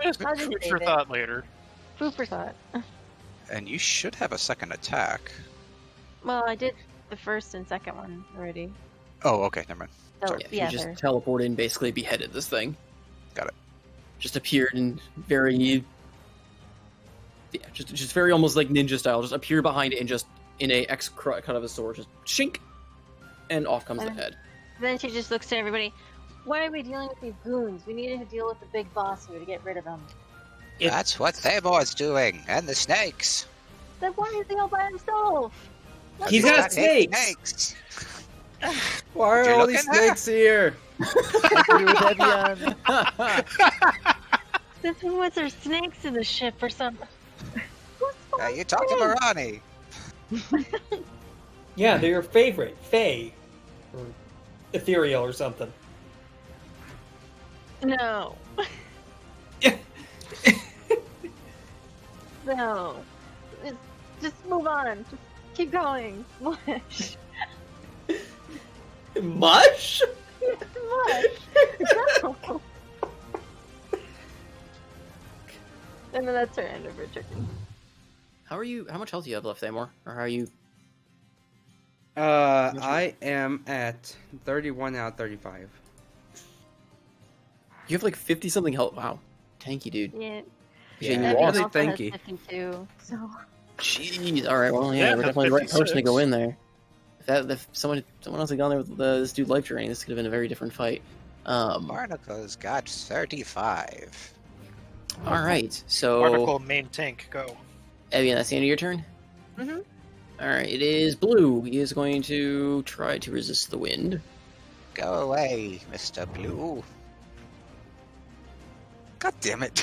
Just
I'll just
food
save
for
it.
thought later.
Food for thought.
And you should have a second attack.
Well, I did the first and second one already.
Oh, okay, never mind.
So
Sorry.
yeah, if you just teleported and basically beheaded this thing.
Got it.
Just appeared in very, just very almost like ninja style. Just appear behind it and just in a X cut of a sword, just shink, and off comes the head.
Then she just looks to everybody. Why are we dealing with these goons? We needed to deal with the big boss here to get rid of them.
That's what Thabor's doing, and the snakes.
Then why is he all by himself?
He's got snakes.
Snakes.
Why are
Would you
all
look
these
in there?
snakes here?
This one was there snakes in the ship or something.
You talk to Marani.
Yeah, they're your favorite. Fae. Or ethereal or something.
No. No. Just move on. Just keep going. Mush.
Mush?
Mush. No. And then that's her end of her turn.
How much health do you have left, Amor? Or how are you?
I am at 31 out of 35.
You have like 50 something health. Wow. Tanky, dude.
Yeah.
Yeah,
Yeah,
you lost.
really
Also has
tanky.
52, so.
Jeez. All right. Well, yeah,
Yeah,
we're definitely the right person to
56.
go in there. If someone else had gone there with this dude life drain, this could have been a very different fight.
Barnacle's got 35.
All right. So,
Article main tank, go.
Evian, that's the end of your turn.
Mm-hmm.
All right. It is Blue. He is going to try to resist the wind.
Go away, Mr. Blue. God damn it.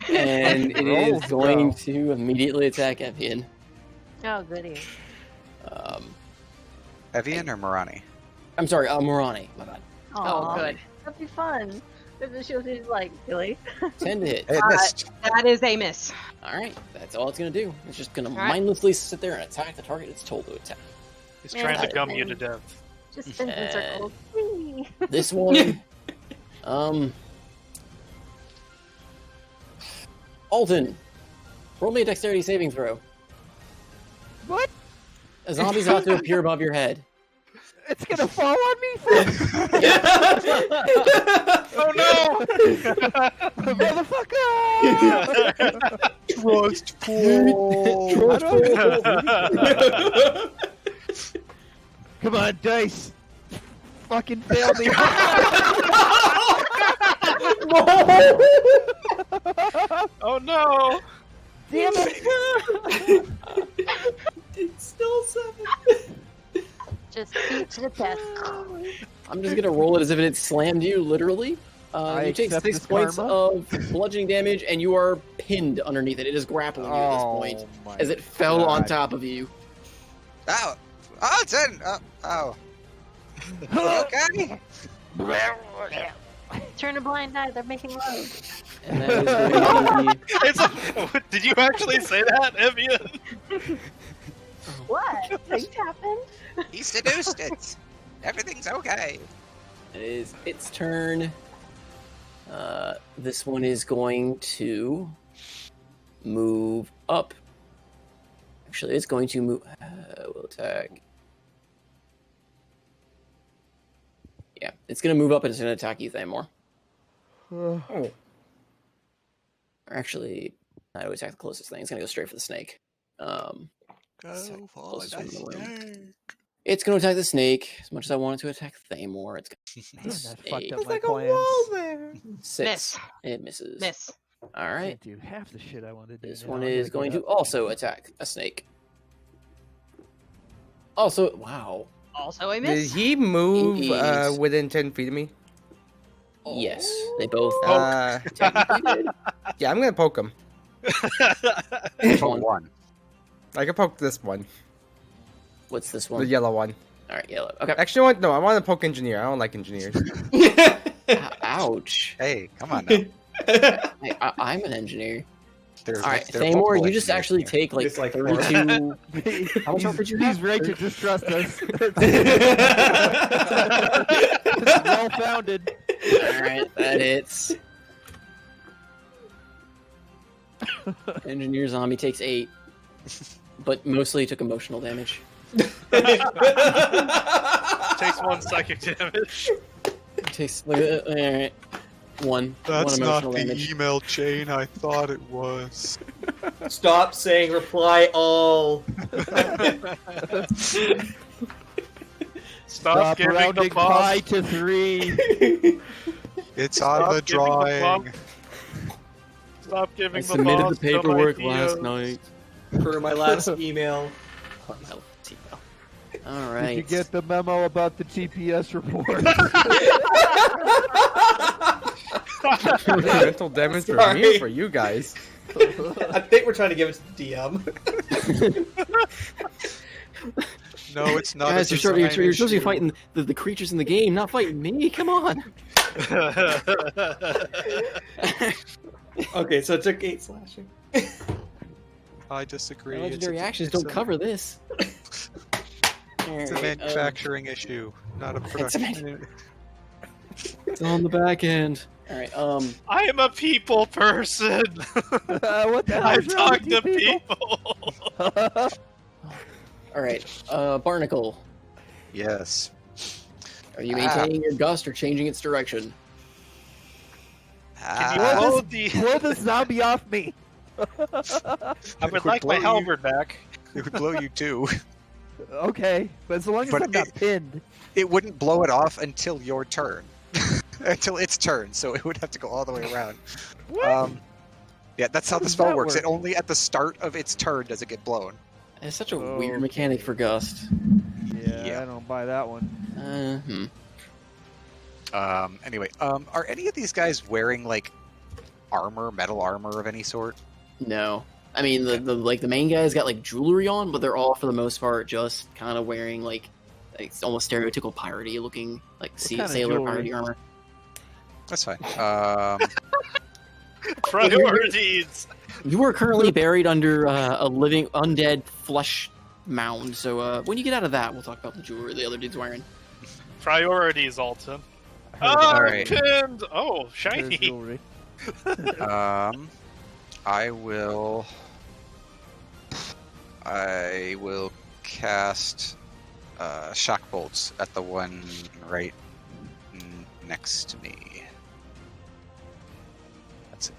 And it is going to immediately attack Evian.
Oh, goody.
Evian or Marani?
I'm sorry, Morani. My bad.
Aw,
good.
That'd be fun. If the shield is like, really?
10 to hit.
It missed.
That is a miss.
All right, that's all it's gonna do. It's just gonna
right.
mindlessly sit there and attack the target it's told to attack.
He's
Man,
trying to
that
gum
is
you to
lame.
death.
Just spins in circles. Whee!
This one, Alton, roll me a dexterity saving throw.
What?
A zombie's about to appear above your head.
It's gonna fall on me?
Oh no!
Motherfucker! Come on, dice. Fucking fail me.
Oh no!
Damn it.
It's still 7.
Just beat to the test.
I'm just gonna roll it as if it slammed you, literally.
I
You take
accept
6
this
points
karma.
of bludgeoning damage, and you are pinned underneath it. It is grappling you at this point,
my
as it fell on
God.
top of you.
Ow! Alton! Oh. Okay?
Turn a blind eye, they're making love.
And that is going to be...
Did you actually say that, Evian?
What? Things happen?
He seduced it. Everything's okay.
It is its turn. This one is going to move up. Actually, it's going to move. Will attack. Yeah, it's going to move up and it's going to attack you, Thamor.
Oh.
Or actually, I would attack the closest thing. It's going to go straight for the snake.
Go for
closest one in the room.
snake.
It's going to attack the snake. As much as I wanted to attack Thamor, it's going
Man, that fucked
Eight.
up my
Like a
plans.
wall there.
6.
Miss.
It misses.
Miss.
All right.
Can't do half the shit I want to do.
This
now.
one
I
is
gotta
going
get
to
up.
also attack a snake. Also, wow.
Also a
Did
miss.
he move
Jeez.
within 10 feet of me?
Yes, they both
Technically did. Yeah, I'm gonna poke him.
Which
Oh,
one?
one.
I can poke this one,
What's this
the
one?
yellow one.
All right, yellow. Okay.
Actually, what? No, I want to poke engineer. I don't like engineers.
Ouch.
Hey, come on now.
Hey, I'm an engineer.
There's,
All right,
there are
Thamor,
multiple
you just
engineers
actually
here.
take like
Just like
32. How much health did you have?
He's right to distrust us. It's well founded.
All right, that hits. Engineer zombie takes 8, but mostly took emotional damage.
Takes 1 psychic damage.
Takes all right, 1 emotional damage.
email chain I thought it was.
Stop saying reply all.
Stop giving the
rounding
bomb.
pi to 3.
It's on
Stop
the
giving the bomb.
drawing.
Stop
I
giving the
submitted
boss
the paperwork
dumb
last
ideas.
night.
For my last email.
All
Did you
right.
get the memo about the TPS report?
Mental damage for me
Sorry.
or for you guys?
I think we're trying to give it to the DM.
No, it's not.
Guys,
a
you're supposed to be
design
fighting the creatures in the game, not fighting me. Come on.
Okay, so it took 8 slashing.
I disagree.
My legendary
It's a-
actions
it's
don't
a-
cover this.
It's a
Alright,
manufacturing issue, not a
It's a
production.
It's on the back end. All right.
I am a people person.
What the hell
I
is wrong
talk
with you
to people.
All right. Barnacle,
Yes.
are you maintaining your gust or changing its direction?
Can you
Ah,
blow the?
Blow the zombie off me.
I
It
would
would
like
blow
my
you.
halberd back.
it would blow you too.
Okay, but as long as
But
I'm not pinned.
It wouldn't blow it off until your turn. Until its turn, so it would have to go all the way around. Yeah, that's how
How
the
does
spell
that
works.
work?
It only at the start of its turn does it get blown.
It's such a
Oh.
weird mechanic for gust.
Yeah,
Yeah.
I don't buy that one.
Anyway, are any of these guys wearing like armor, metal armor of any sort?
No. I mean, the main guy's got like jewelry on, but they're all for the most part just kind of wearing like almost stereotypical piratey looking like
kind of
sailor
jewelry?
piratey armor.
That's fine.
Priorities.
You are currently buried under a living undead flesh mound. So when you get out of that, we'll talk about the jewelry the other dude's wearing.
Priorities, Alton.
I heard
Oh,
about
Alright.
pinned. Oh,
their
shiny.
jewelry.
I will cast shock bolts at the one right next to me. That's it.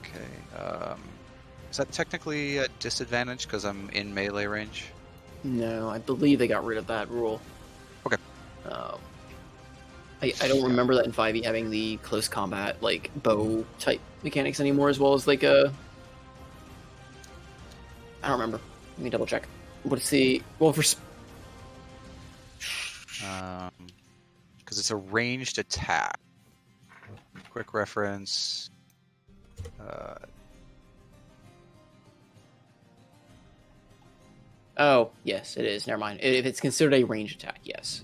Okay. Is that technically a disadvantage because I'm in melee range?
No, I believe they got rid of that rule.
Okay.
I don't remember that in 5e having the close combat like bow type mechanics anymore, as well as like a. I don't remember. Let me double check. What's the for?
Because it's a ranged attack. Quick reference.
Oh, yes, it is. Never mind. If it's considered a ranged attack, yes.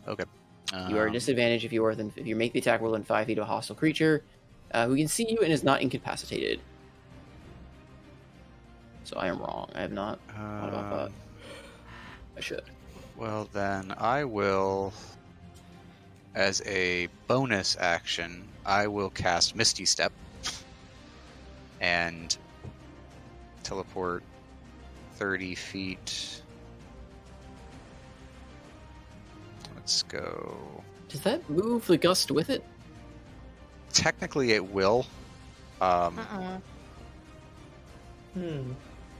Okay.
You are disadvantaged if you make the attack within 5 feet of a hostile creature who can see you and is not incapacitated. So I am wrong. I have not thought about that. I should.
Well, then I will, as a bonus action, I will cast Misty Step and teleport 30 feet. Let's go.
Does that move the gust with it?
Technically, it will.
Uh-uh.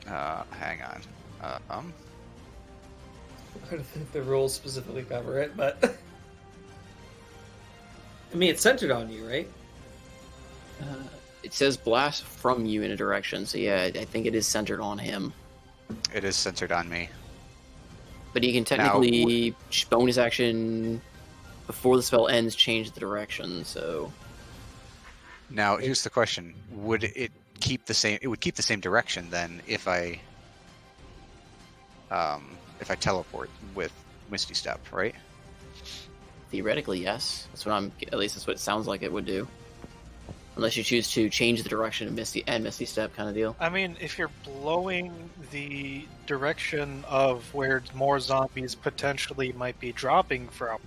Hang on.
I don't think the rules specifically cover it, but I mean, it's centered on you, right?
It says blast from you in a direction, so yeah, I think it is centered on him.
It is centered on me.
But he can technically bonus action before the spell ends, change the direction. So
Now, here's the question: would it keep the same? It would keep the same direction then if I teleport with Misty Step, right?
theoretically, yes. That's what at least that's what it sounds like it would do. Unless you choose to change the direction of Misty Step kind of deal.
I mean, if you're blowing the direction of where more zombies potentially might be dropping from.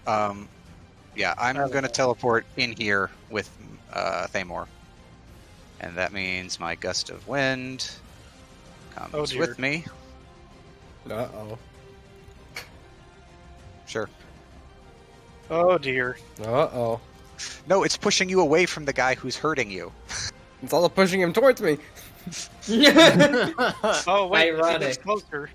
Yeah, I'm going to teleport in here with Thamor. And that means my gust of wind comes with me.
Uh-oh.
Sure.
Oh dear.
Uh-oh.
No, it's pushing you away from the guy who's hurting you.
It's all pushing him towards me.
Oh wait,
Ironic.
it's closer.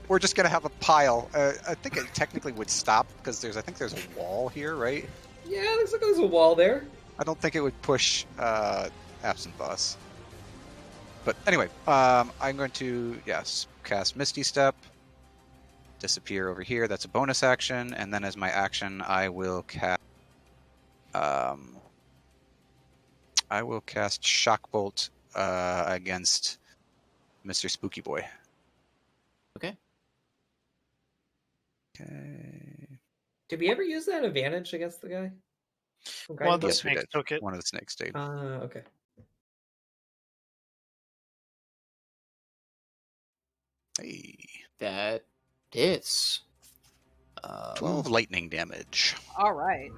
we're just gonna have a pile. I think it technically would stop because I think there's a wall here, right?
Yeah, looks like there's a wall there.
I don't think it would push Absent Boss. But anyway, I'm going to cast Misty Step, disappear over here. That's a bonus action, and then as my action, I will cast Shock Bolt against Mr. Spooky Boy.
Okay.
Okay.
Did we ever use that advantage against the guy?
One of the
Yes, we
snakes
did.
took it.
One of the snakes did.
Okay.
Hey.
That hits.
12 lightning damage.
All right.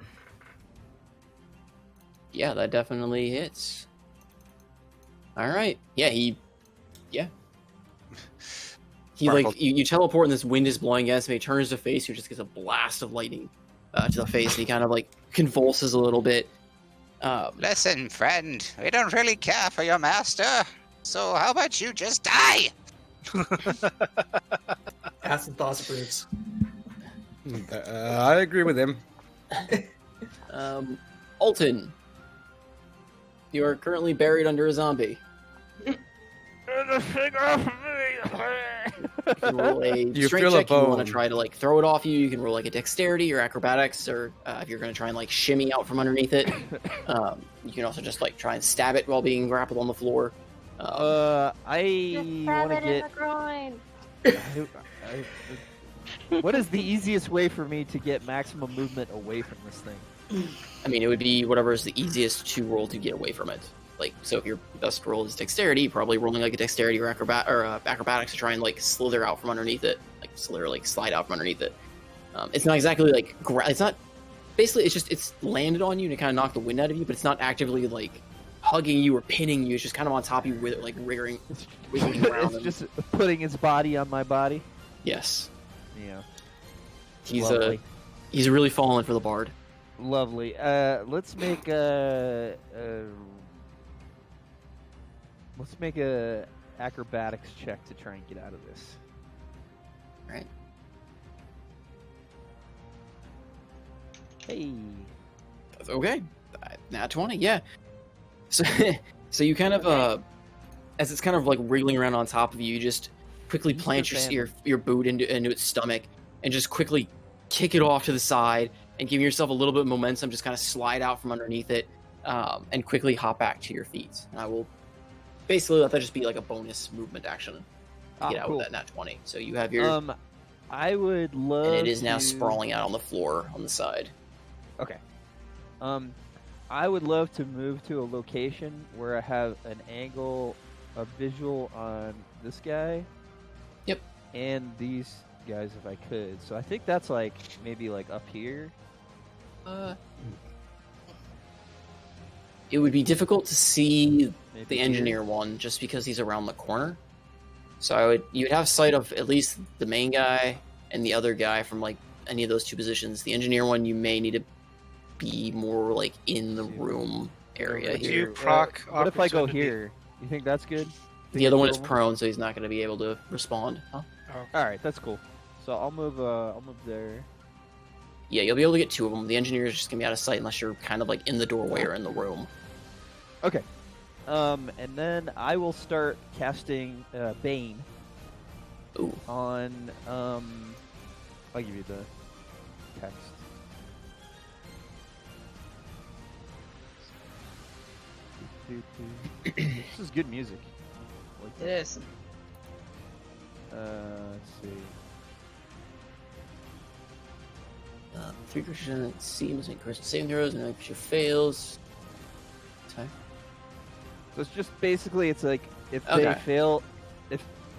Yeah, that definitely hits. All right. Yeah, he
Barnacle-
like you teleport and this wind is blowing against him. He turns to face, you just gets a blast of lightning to the face, and he kind of like convulses a little bit.
Listen, friend, we don't really care for your master, so how about you just die?
Acid Thoughts proves.
I agree with him.
Alton, you are currently buried under a zombie. You can roll a
You
strength
feel a
check. You want
bone.
to try to like throw it off you. You can roll like a dexterity or acrobatics, or if you're going to try and like shimmy out from underneath it. You can also just like try and stab it while being grappled on the floor.
I
Just stab
want to
it in
get.
the groin.
What is the easiest way for me to get maximum movement away from this thing?
I mean, it would be whatever is the easiest to roll to get away from it. Like, so if your best roll is dexterity, probably rolling like a dexterity or acrobatics to try and like slither out from underneath it, like slide out from underneath it. It's not exactly like it's not. Basically, it's landed on you and it kind of knocked the wind out of you, but it's not actively like hugging you or pinning you. It's just kind of on top of you with it, like wiggling around.
It's just putting its body on my body.
Yes.
Yeah.
He's
Lovely.
he's really fallen for the bard.
Lovely. Let's make a acrobatics check to try and get out of this.
All right.
Hey.
Okay. Nat 20. Yeah. So so you kind of as it's kind of like wriggling around on top of you, you just quickly plant your boot into its stomach and just quickly kick it off to the side and give yourself a little bit of momentum, just kind of slide out from underneath it and quickly hop back to your feet. And I will basically let that just be like a bonus movement action to get out with that nat 20. So you have your
I would love
and it is now
to-
sprawling out on the floor on the side.
Okay. I would love to move to a location where I have an angle, a visual on this guy.
Yep.
And these guys if I could. So I think that's like maybe like up here.
It would be difficult to see
Maybe
the
here?
engineer one just because he's around the corner. So you'd have sight of at least the main guy and the other guy from like any of those two positions. The engineer one you may need to be more like in the room area
Over
Do
here.
you proc
What if I go
opportunity?
here? You think that's good?
The other one is prone, so he's not going to be able to respond. Huh?
All right, that's cool. So I'll move there.
Yeah, you'll be able to get two of them. The engineer is just going to be out of sight unless you're kind of like in the doorway or in the room.
Okay. And then I will start casting Bane
Ooh.
on I'll give you the text. This is good music. I like
It
that.
is.
Let's see.
3% C must make Christian saving throws, and if she fails. Sorry.
So it's just basically it's like if
Okay.
they fail,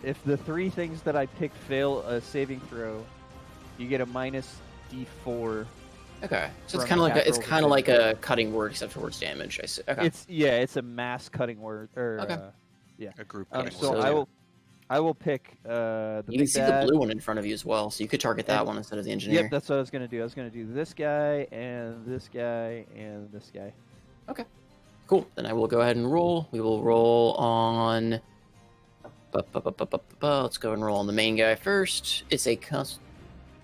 if the three things that I picked fail a saving throw, you get a minus D4.
Okay, so it's
From
kind of like
attack
it's
roll
kind of like
percentage.
a cutting word except for words damage. I see. Okay.
It's a mass cutting word or
Okay.
A group
Um,
cutting
so
word.
I will pick the
You can
big
see the
bad.
blue one in front of you as well, so you could target that
And-
one instead of the engineer.
Yep, that's what I was gonna do. I was gonna do this guy and this guy and this guy.
Cool. Then I will go ahead and roll. We will roll on Let's go and roll on the main guy first. It's a charisma.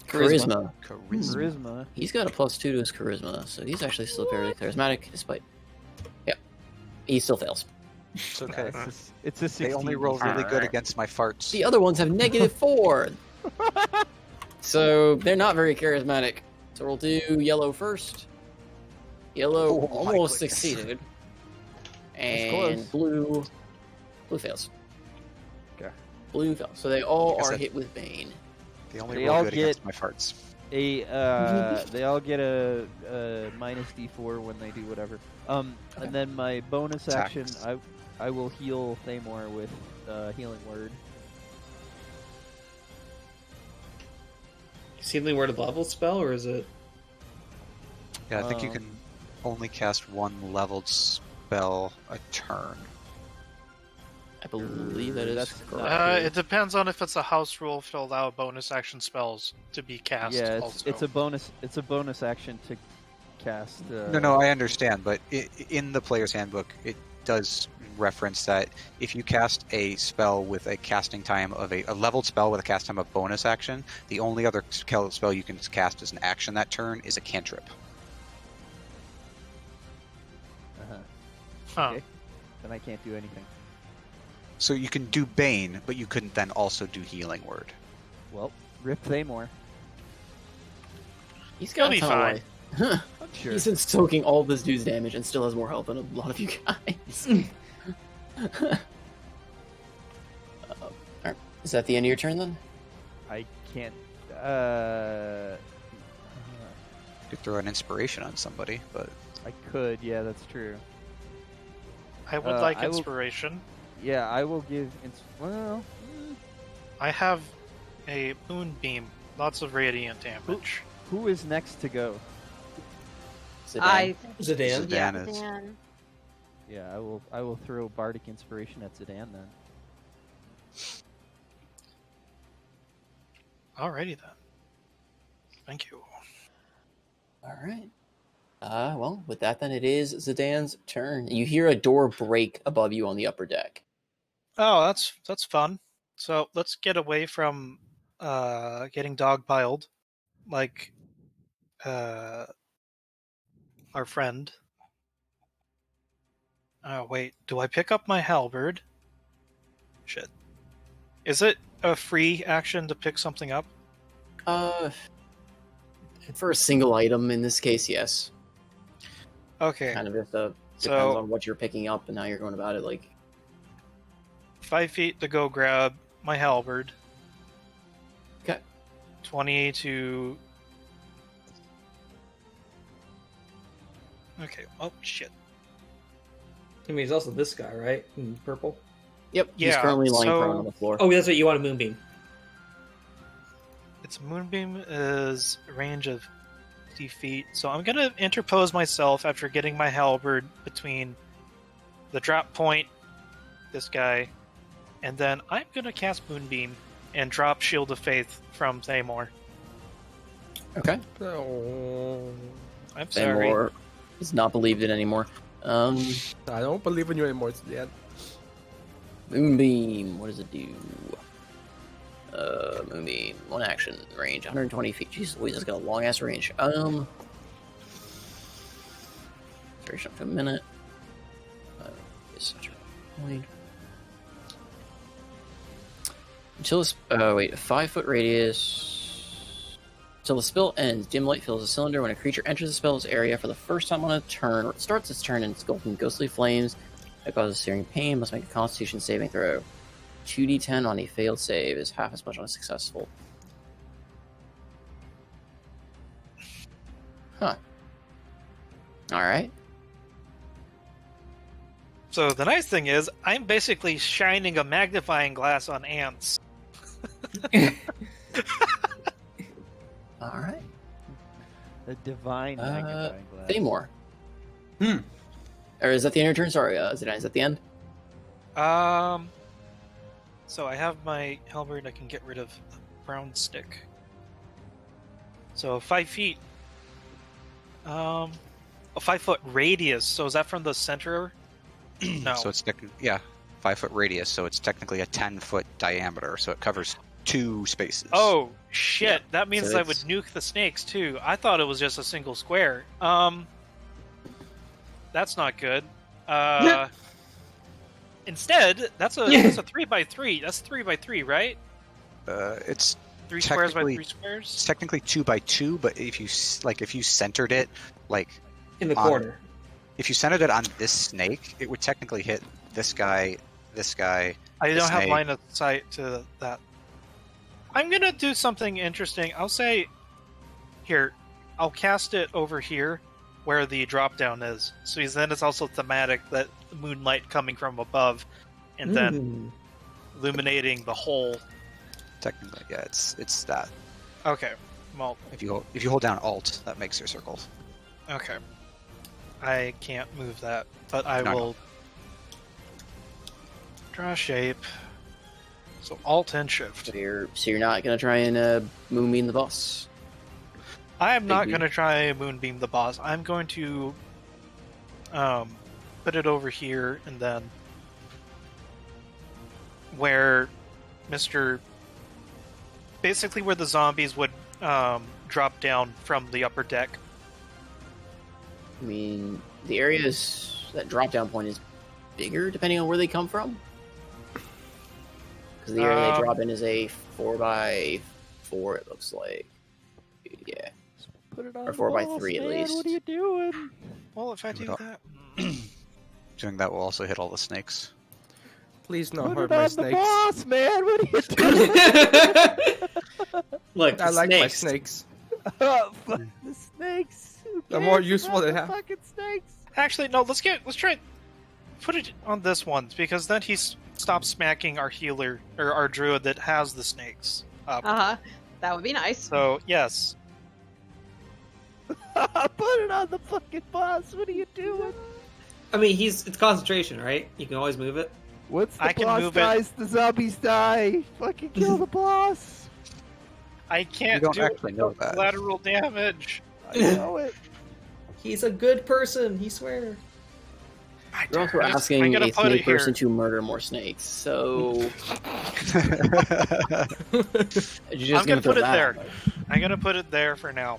Charisma.
He's got a +2 to his charisma, so he's actually still fairly charismatic, despite. Yeah, he still fails.
It's okay.
It's a 16.
They only roll really good
Alright.
against my farts.
The other ones have -4. So they're not very charismatic. So we'll do yellow first. Yellow
Oh my
almost
goodness.
succeeded.
close.
And blue fails.
Okay.
Blue fails. So they all
Like I
are
said,
hit with Bane.
They only
They
roll
all
good
get-
against my farts.
They all get a -D4 when they do whatever. And then my bonus action,
Attacks.
I will heal Thamor with healing word.
Is healing word a level spell, or is it?
Yeah, I think you
Um,
can only cast one leveled spell a turn.
I believe that is
That's not
correct.
true.
It depends on if it's a house rule to allow bonus action spells to be cast.
Yeah,
also.
it's a bonus. It's a bonus action to cast.
No, I understand, but in the player's handbook, it does reference that if you cast a spell with a casting time of a leveled spell with a cast time of bonus action, the only other spell you can cast as an action that turn is a cantrip.
Uh-huh.
Huh.
Okay. Then I can't do anything.
So you can do Bane, but you couldn't then also do Healing Word.
Well, rip Thamor.
He's got
He'll
a
be
ton
fine.
of life.
Sure.
He's been soaking all of this dude's damage and still has more health than a lot of you guys. Alright. Is that the end of your turn then?
I can't.
You could throw an inspiration on somebody, but
I could. Yeah, that's true.
I would like
I will-
inspiration.
Yeah, I will give. Well,
I have a moonbeam, lots of radiant damage.
who is next to go?
I
Zidane.
Yeah.
Zidane is.
Dan.
Yeah, I will throw bardic inspiration at Zidane then.
Alrighty then. Thank you.
Alright. Well, with that then it is Zidane's turn. You hear a door break above you on the upper deck.
Oh, that's fun. So let's get away from getting dogpiled, like our friend. Oh wait, do I pick up my halberd? Shit. Is it a free action to pick something up?
For a single item in this case, yes.
Okay.
Kind of just depends
So-
on what you're picking up and how you're going about it. Like,
5 feet to go grab my halberd.
okay.
20 to. Okay. Oh shit.
I mean, he's also this guy, right? In purple.
Yep, he's
Yeah,
currently lying
so-
prone on the floor.
Oh, that's what you want a moonbeam.
Its moonbeam is a range of 50 feet, so I'm gonna interpose myself after getting my halberd between the drop point, this guy, and then I'm gonna cast moonbeam and drop Shield of Faith from Thamor.
Okay.
Oh,
I'm sorry.
Thamor is not believed in anymore.
I don't believe in you anymore, Zidane.
Moonbeam, what does it do? Moonbeam, one action, range, 120 feet. Jeez Louise, that's got a long ass range. Duration up to a minute. Is such a point. Until this, wait, a 5-foot radius. Until the spell ends, dim light fills the cylinder. When a creature enters the spell's area for the first time on a turn, or it starts its turn and it's engulfed in ghostly flames that causes searing pain, must make a Constitution saving throw. 2d10 on a failed save is half as much on a successful. Huh. Alright.
So the nice thing is, I'm basically shining a magnifying glass on ants.
Alright.
The divine magnifying glass.
Thamor. Or is that the end of your turn? Sorry, Zidane, is that the end?
So I have my halberd. I can get rid of the brown stick. So 5 feet. A 5-foot radius. So is that from the center? No.
So it's yeah. 5-foot radius, so it's technically a 10-foot diameter, so it covers 2 spaces.
Oh shit!
Yeah.
That means
So
I would
it's-
nuke the snakes too. I thought it was just a single square. That's not good. Instead, that's a 3x3. That's 3x3, right?
It's
3 squares by
Technically-
3 squares.
it's technically 2x2, but if you if you centered it
In the
on-
corner.
if you centered it on this snake, it would technically hit this guy.
I
the
don't have
snake.
line of sight to that. I'm gonna do something interesting. I'll say, here, I'll cast it over here, where the drop down is. So then it's also thematic that the moonlight coming from above, and then illuminating the whole.
Technically, yeah, it's that.
Okay, well,
If you hold down Alt, that makes your circle.
okay. I can't move that, but I
No, no.
will draw shape. So Alt and Shift.
So you're not gonna try and moonbeam the boss.
I am not
Maybe.
going to try Moonbeam the boss. I'm going to put it over here, and then where basically where the zombies would drop down from the upper deck.
I mean, the areas that drop down point is bigger depending on where they come from. Because the area they drop in is a 4x4. It looks like, yeah.
Put it on
Or
the
4x3
boss,
at
man.
least.
What are you doing?
Well, if I do
Hold
that,
Doing that will also hit all the snakes.
Please no
Put
hurt
it
my
on the
snakes.
boss, man. What are you doing?
Look,
I
the
like my
snakes.
snakes.
Oh, fuck the snakes. Who
They're more
cares
useful
about
than
the
half.
fucking snakes.
actually, no. Let's try. Put it on this one because then he stops smacking our healer or our druid that has the snakes up.
That would be nice.
So yes,
Put it on the fucking boss. What are you doing?
I mean, it's concentration, right? You can always move it.
Once the
I can
boss
move it.
dies, the zombies die. Fucking kill the boss.
I can't
don't
do
actually know that.
collateral damage.
I know it.
He's a good person, he swear.
You're also
I'm
asking
gonna
a
put it
snake person
here.
to murder more snakes, so you're just
I'm gonna
throw
put it
that
there.
out.
I'm gonna put it there for now.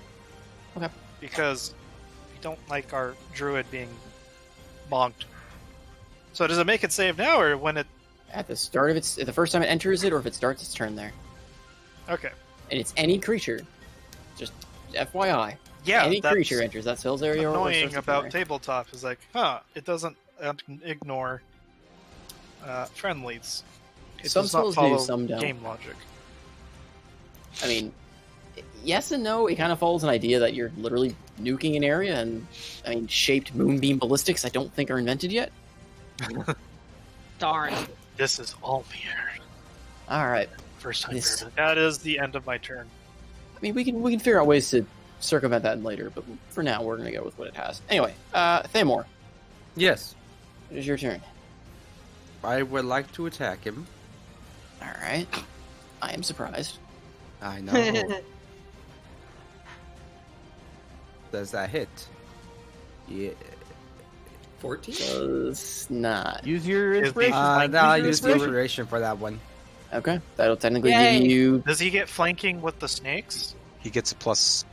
Okay.
Because we don't like our druid being bonked. So does it make it save now, or when it?
At the start of the first time it enters it, or if it starts its turn there,
Okay.
and it's any creature. Just FYI,
Yeah.
any
that's
creature enters that spell's area. or
annoying
starts its
about
turn
tabletop is like, it doesn't ignore friendlies. It
Some
does not
spells do,
follow
some don't.
game logic.
there. I mean, yes and no. It kind of follows an idea that you're literally nuking an area, and I mean, shaped moonbeam ballistics I don't think are invented yet.
Darn.
This is Almir.
All right.
First time
This-
heard of it. That is the end of my turn.
I mean, we can figure out ways to circumvent that later, but for now, we're gonna go with what it has. Anyway, Thamor,
Yes,
it is your turn.
I would like to attack him.
All right. I am surprised.
I know. Does that hit? Yeah.
14?
Does not.
Use your
Is the-
inspiration.
I'll
your
use the inspiration for that one.
Okay, that'll technically
Yay.
give you.
Does he get flanking with the snakes?
He gets a plus.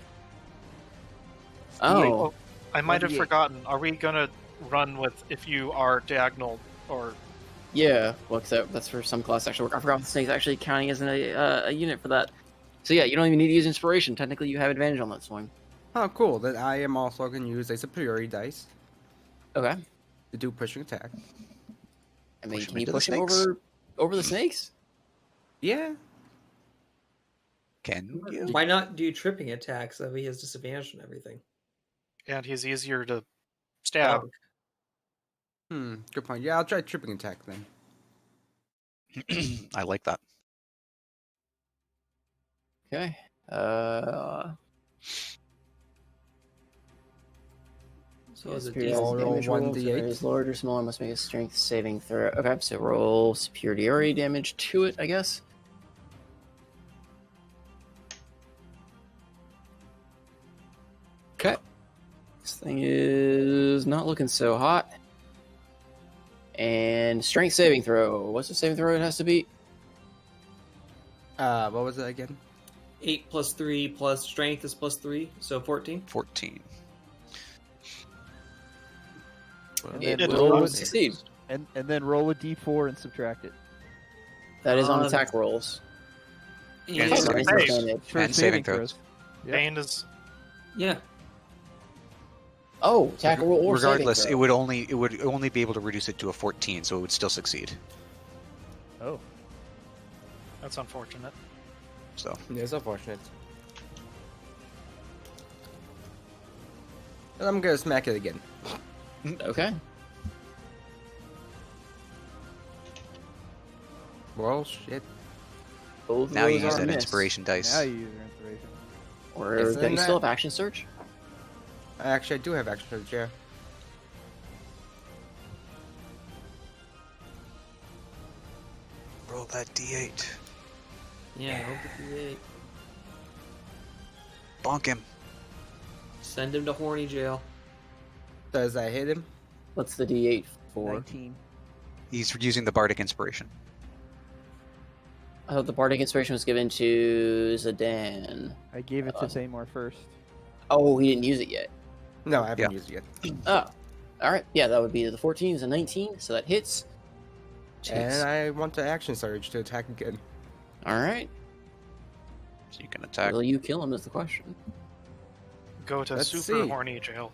Oh,
I might have
1d8.
forgotten. Are we gonna run with if you are diagonal or?
yeah. Well, 'cause that's for some class actual work. I forgot the snake's actually counting as a unit for that. So yeah, you don't even need to use inspiration. Technically, you have advantage on that swing.
Oh, cool. Then I am also going to use a superiority dice
Okay.
to do pushing attack.
I mean,
Push him
can you
into the
push him
snakes?
over the snakes?
Yeah.
Can you?
Why not do tripping attacks so he has disadvantage and everything?
And he's easier to stab.
Oh,
Good point. Yeah, I'll try tripping attack then.
I like that.
Okay.
so is it
Superior
I'll roll
damage roll,
1d8.
so it is larger, smaller, must make a strength saving throw. Okay, so roll superiority damage to it, I guess. Okay. This thing is not looking so hot. And strength saving throw. What's the saving throw it has to beat?
What was it again?
8 plus 3 plus strength is plus 3, so 14.
14.
And
It
then
will
roll a-
succeed.
and then roll a d4 and subtract it.
That is on
Um,
attack rolls.
Yeah,
And
it's
saving
okay.
throws.
Damage.
For
And saving throws.
Yeah.
Bane is
Yeah.
Oh, attack roll or
Regardless,
saving
it
throw.
would only be able to reduce it to a 14, so it would still succeed.
Oh.
that's unfortunate.
So
Yeah, it's unfortunate. And I'm gonna smack it again.
Okay.
Well, shit.
Both of
now you
those
use
are
that
missed.
inspiration dice.
Now you use your inspiration.
Or
Isn't
then you still
that-
have action search?
Actually, I do have action surge, yeah.
Roll that d8.
Yeah, roll the D8.
Bonk him.
Send him to horny jail.
Does that hit him?
What's the D8 for?
19.
He's using the bardic inspiration.
I thought the bardic inspiration was given to Zidane.
I gave it to Tamar first.
Oh, he didn't use it yet.
No, I haven't
Yeah.
used it yet.
Oh, all right. Yeah, that would be the 14 is a 19, so that hits.
And I want the action surge to attack again.
All right.
So you can attack.
Will you kill him? Is the question.
Go to
Let's
super
see.
horny jail.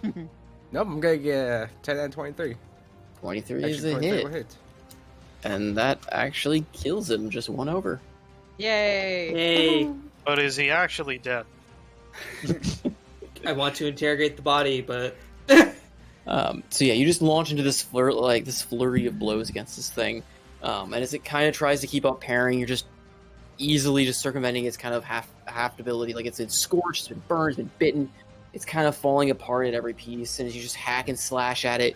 Nope, I'm gonna get 10 and 23.
23
Actually,
is a
23
hit,
will hit.
and that actually kills him. Just one over.
Yay!
Hey,
But is he actually dead?
I want to interrogate the body, but
So yeah, you just launch into this flurry of blows against this thing, and as it kind of tries to keep up parrying, you're just easily just circumventing its kind of half ability. Like it's been scorched, it's been burned, it's been bitten. It's kind of falling apart at every piece, and as you just hack and slash at it,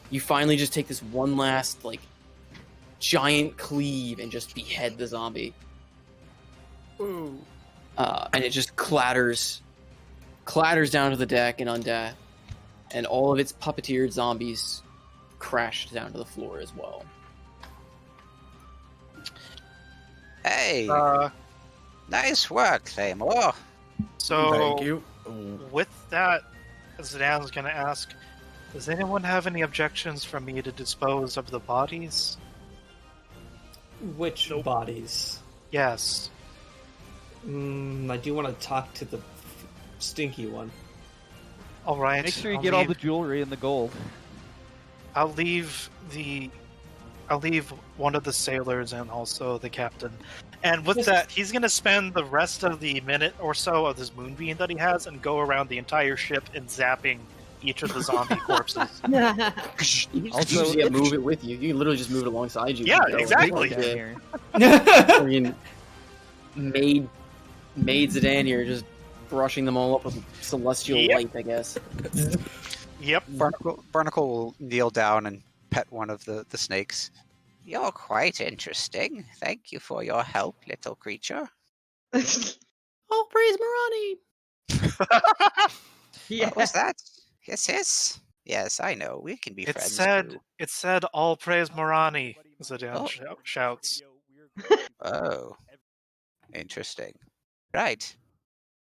you finally just take this one last like giant cleave and just behead the zombie.
Ooh.
And it just clatters down to the deck and undead, and all of its puppeteered zombies crash down to the floor as well.
Hey,
Uh,
nice work, Claymore.
so
Thank you.
with that, Zidane's gonna ask, does anyone have any objections for me to dispose of the bodies?
which bodies?
Yes.
I do want to talk to the stinky one.
All right.
Make sure you
I'll
get all
leave-
the jewelry and the gold.
I'll leave one of the sailors and also the captain. And with that, he's going to spend the rest of the minute or so of this moonbeam that he has and go around the entire ship and zapping each of the zombie corpses.
You can
Also-
just move it with you. You can literally just move it alongside you.
Yeah,
You know,
exactly.
like,
Down
yeah.
here.
I mean, maid Zidane here just brushing them all up with celestial
Yep.
light, I guess.
Yep.
Barnacle will kneel down and pet one of the snakes.
You're quite interesting. Thank you for your help, little creature.
Oh, praise Marani!
Yeah.
What was that? Yes. Yes, I know. We can be
It
friends.
said,
too.
it said, all praise Morani, Zidane
Oh.
shouts.
Oh, interesting. Right.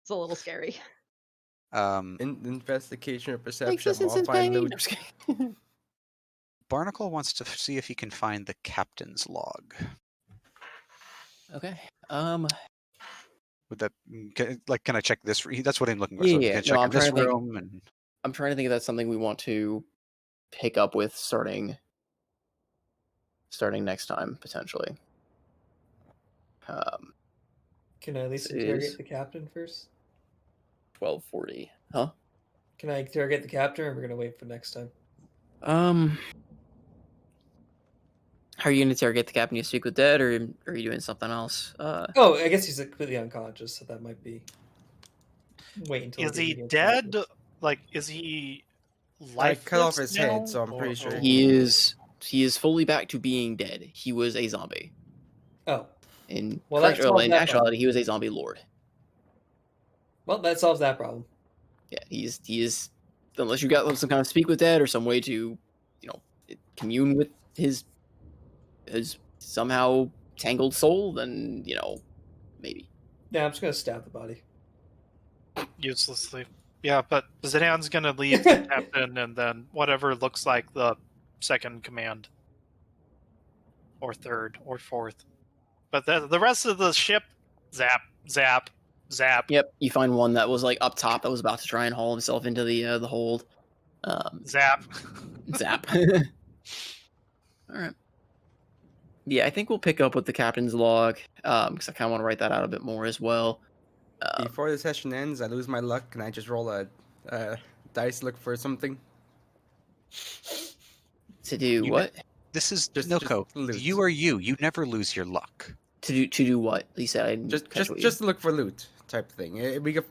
It's a little scary.
Investigation or
Makes
perception.
sense
I'll
in
find
Spain.
loot.
I'm just kidding.
Barnacle wants to see if he can find the captain's log.
Okay.
Would that can I check this? That's what I'm looking for.
Yeah,
So
yeah.
can I check
No,
in
I'm
this
trying to think.
room and
I'm trying to think if that's something we want to pick up with starting next time potentially.
Can I at least
It is-
interrogate the captain first?
12:40. Huh?
Can I interrogate the captain, or we're gonna wait for next time?
How are you going to interrogate the captain? You speak with dead, or are you doing something else?
Oh, I guess he's completely unconscious, so that might be. Wait until.
Is
we
he
get
dead?
conscious.
Like, is he
I cut off
lifeless
his
now,
head, so I'm pretty sure
He is fully back to being dead. He was a zombie.
Oh,
In
Well, that solves
in
that
actuality, he was a zombie lord.
well, that solves that problem.
Yeah, he is. Unless you got some kind of speak with dead or some way to commune with his somehow tangled soul, then maybe.
Yeah, I'm just gonna stab the body.
Uselessly. Yeah, but Zidan's gonna leave the captain and then whatever looks like the second command. Or third, or fourth. But the rest of the ship, zap, zap, zap.
Yep, you find one that was like up top that was about to try and haul himself into the hold.
Zap.
Zap. All right. Yeah, I think we'll pick up with the captain's log because I kind of want to write that out a bit more as well.
Before the session ends, I lose my luck. Can I just roll a dice, look for something?
To do what?
This is
Just
Nilko.
loot.
You are you. You never lose your luck.
To do what? He said I didn't
Just
catch what you-
just to look for loot type thing. We could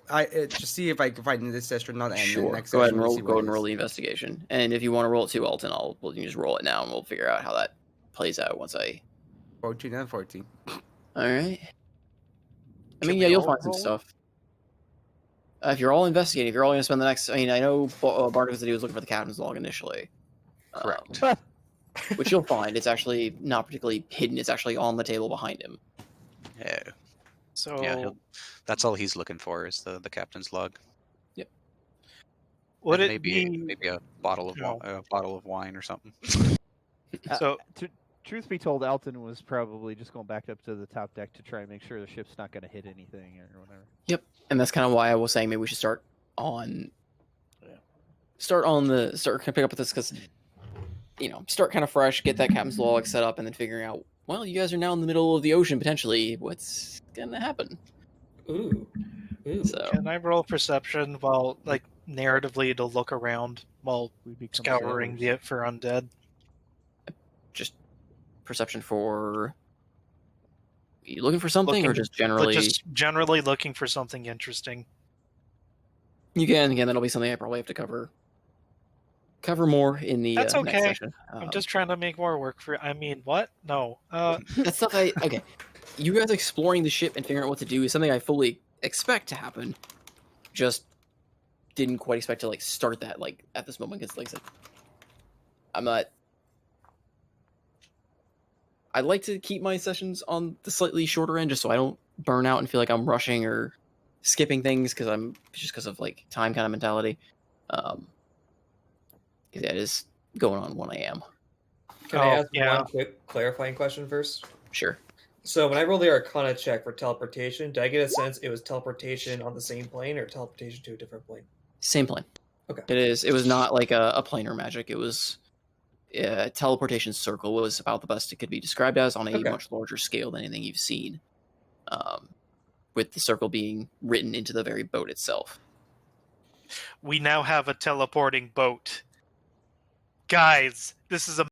just see if I can find in this session or not. And
Sure.
next
Go ahead
session
and
we'll
roll.
see
Go
what
ahead
it
and roll
is.
the investigation. And if you want to roll it too, Alton, you can just roll it now, and we'll figure out how that plays out once I.
14 and 14.
All right. I
Should
mean,
we
yeah, you'll
all
find some
roll?
stuff. If you're all investigating, if you're all going to spend the next, I know Barnabas said he was looking for the captain's log initially.
Correct.
Which you'll find. It's actually not particularly hidden. It's actually on the table behind him.
Yeah.
So
Yeah, that's all he's looking for is the captain's log.
would
And
it
maybe
be
a bottle of
No.
a bottle of wine or something.
so?
Truth be told, Alton was probably just going back up to the top deck to try and make sure the ship's not going to hit anything or whatever.
Yep, and that's kind of why I was saying maybe we should start kind of pick up with this because start kind of fresh, get that captain's log set up, and then figuring out. Well, you guys are now in the middle of the ocean potentially. What's gonna happen?
Ooh.
So
Can I roll perception while narratively to look around while
We become
scouring
sailors.
for undead?
just perception for. Are you looking for something, or
Looking-
just generally?
Just generally looking for something interesting.
You can. Again, that'll be something I probably have to cover more in the
That's
next
okay.
session.
I'm just trying to make more work for. I mean, what? No.
That's stuff okay. You guys exploring the ship and figuring out what to do is something I fully expect to happen. Just didn't quite expect to start that at this moment because I said, I'm not. I like to keep my sessions on the slightly shorter end just so I don't burn out and feel like I'm rushing or skipping things because of time kind of mentality. Because it is going on 1 a.m.
Can I ask
yeah.
one quick clarifying question first?
Sure.
So when I rolled the Arcana check for teleportation, did I get a sense it was teleportation on the same plane or teleportation to a different plane?
Same plane.
Okay.
It was not like a planar magic. It was teleportation circle was about the best it could be described as on a
Okay.
much larger scale than anything you've seen. With the circle being written into the very boat itself.
We now have a teleporting boat. Guys, this is a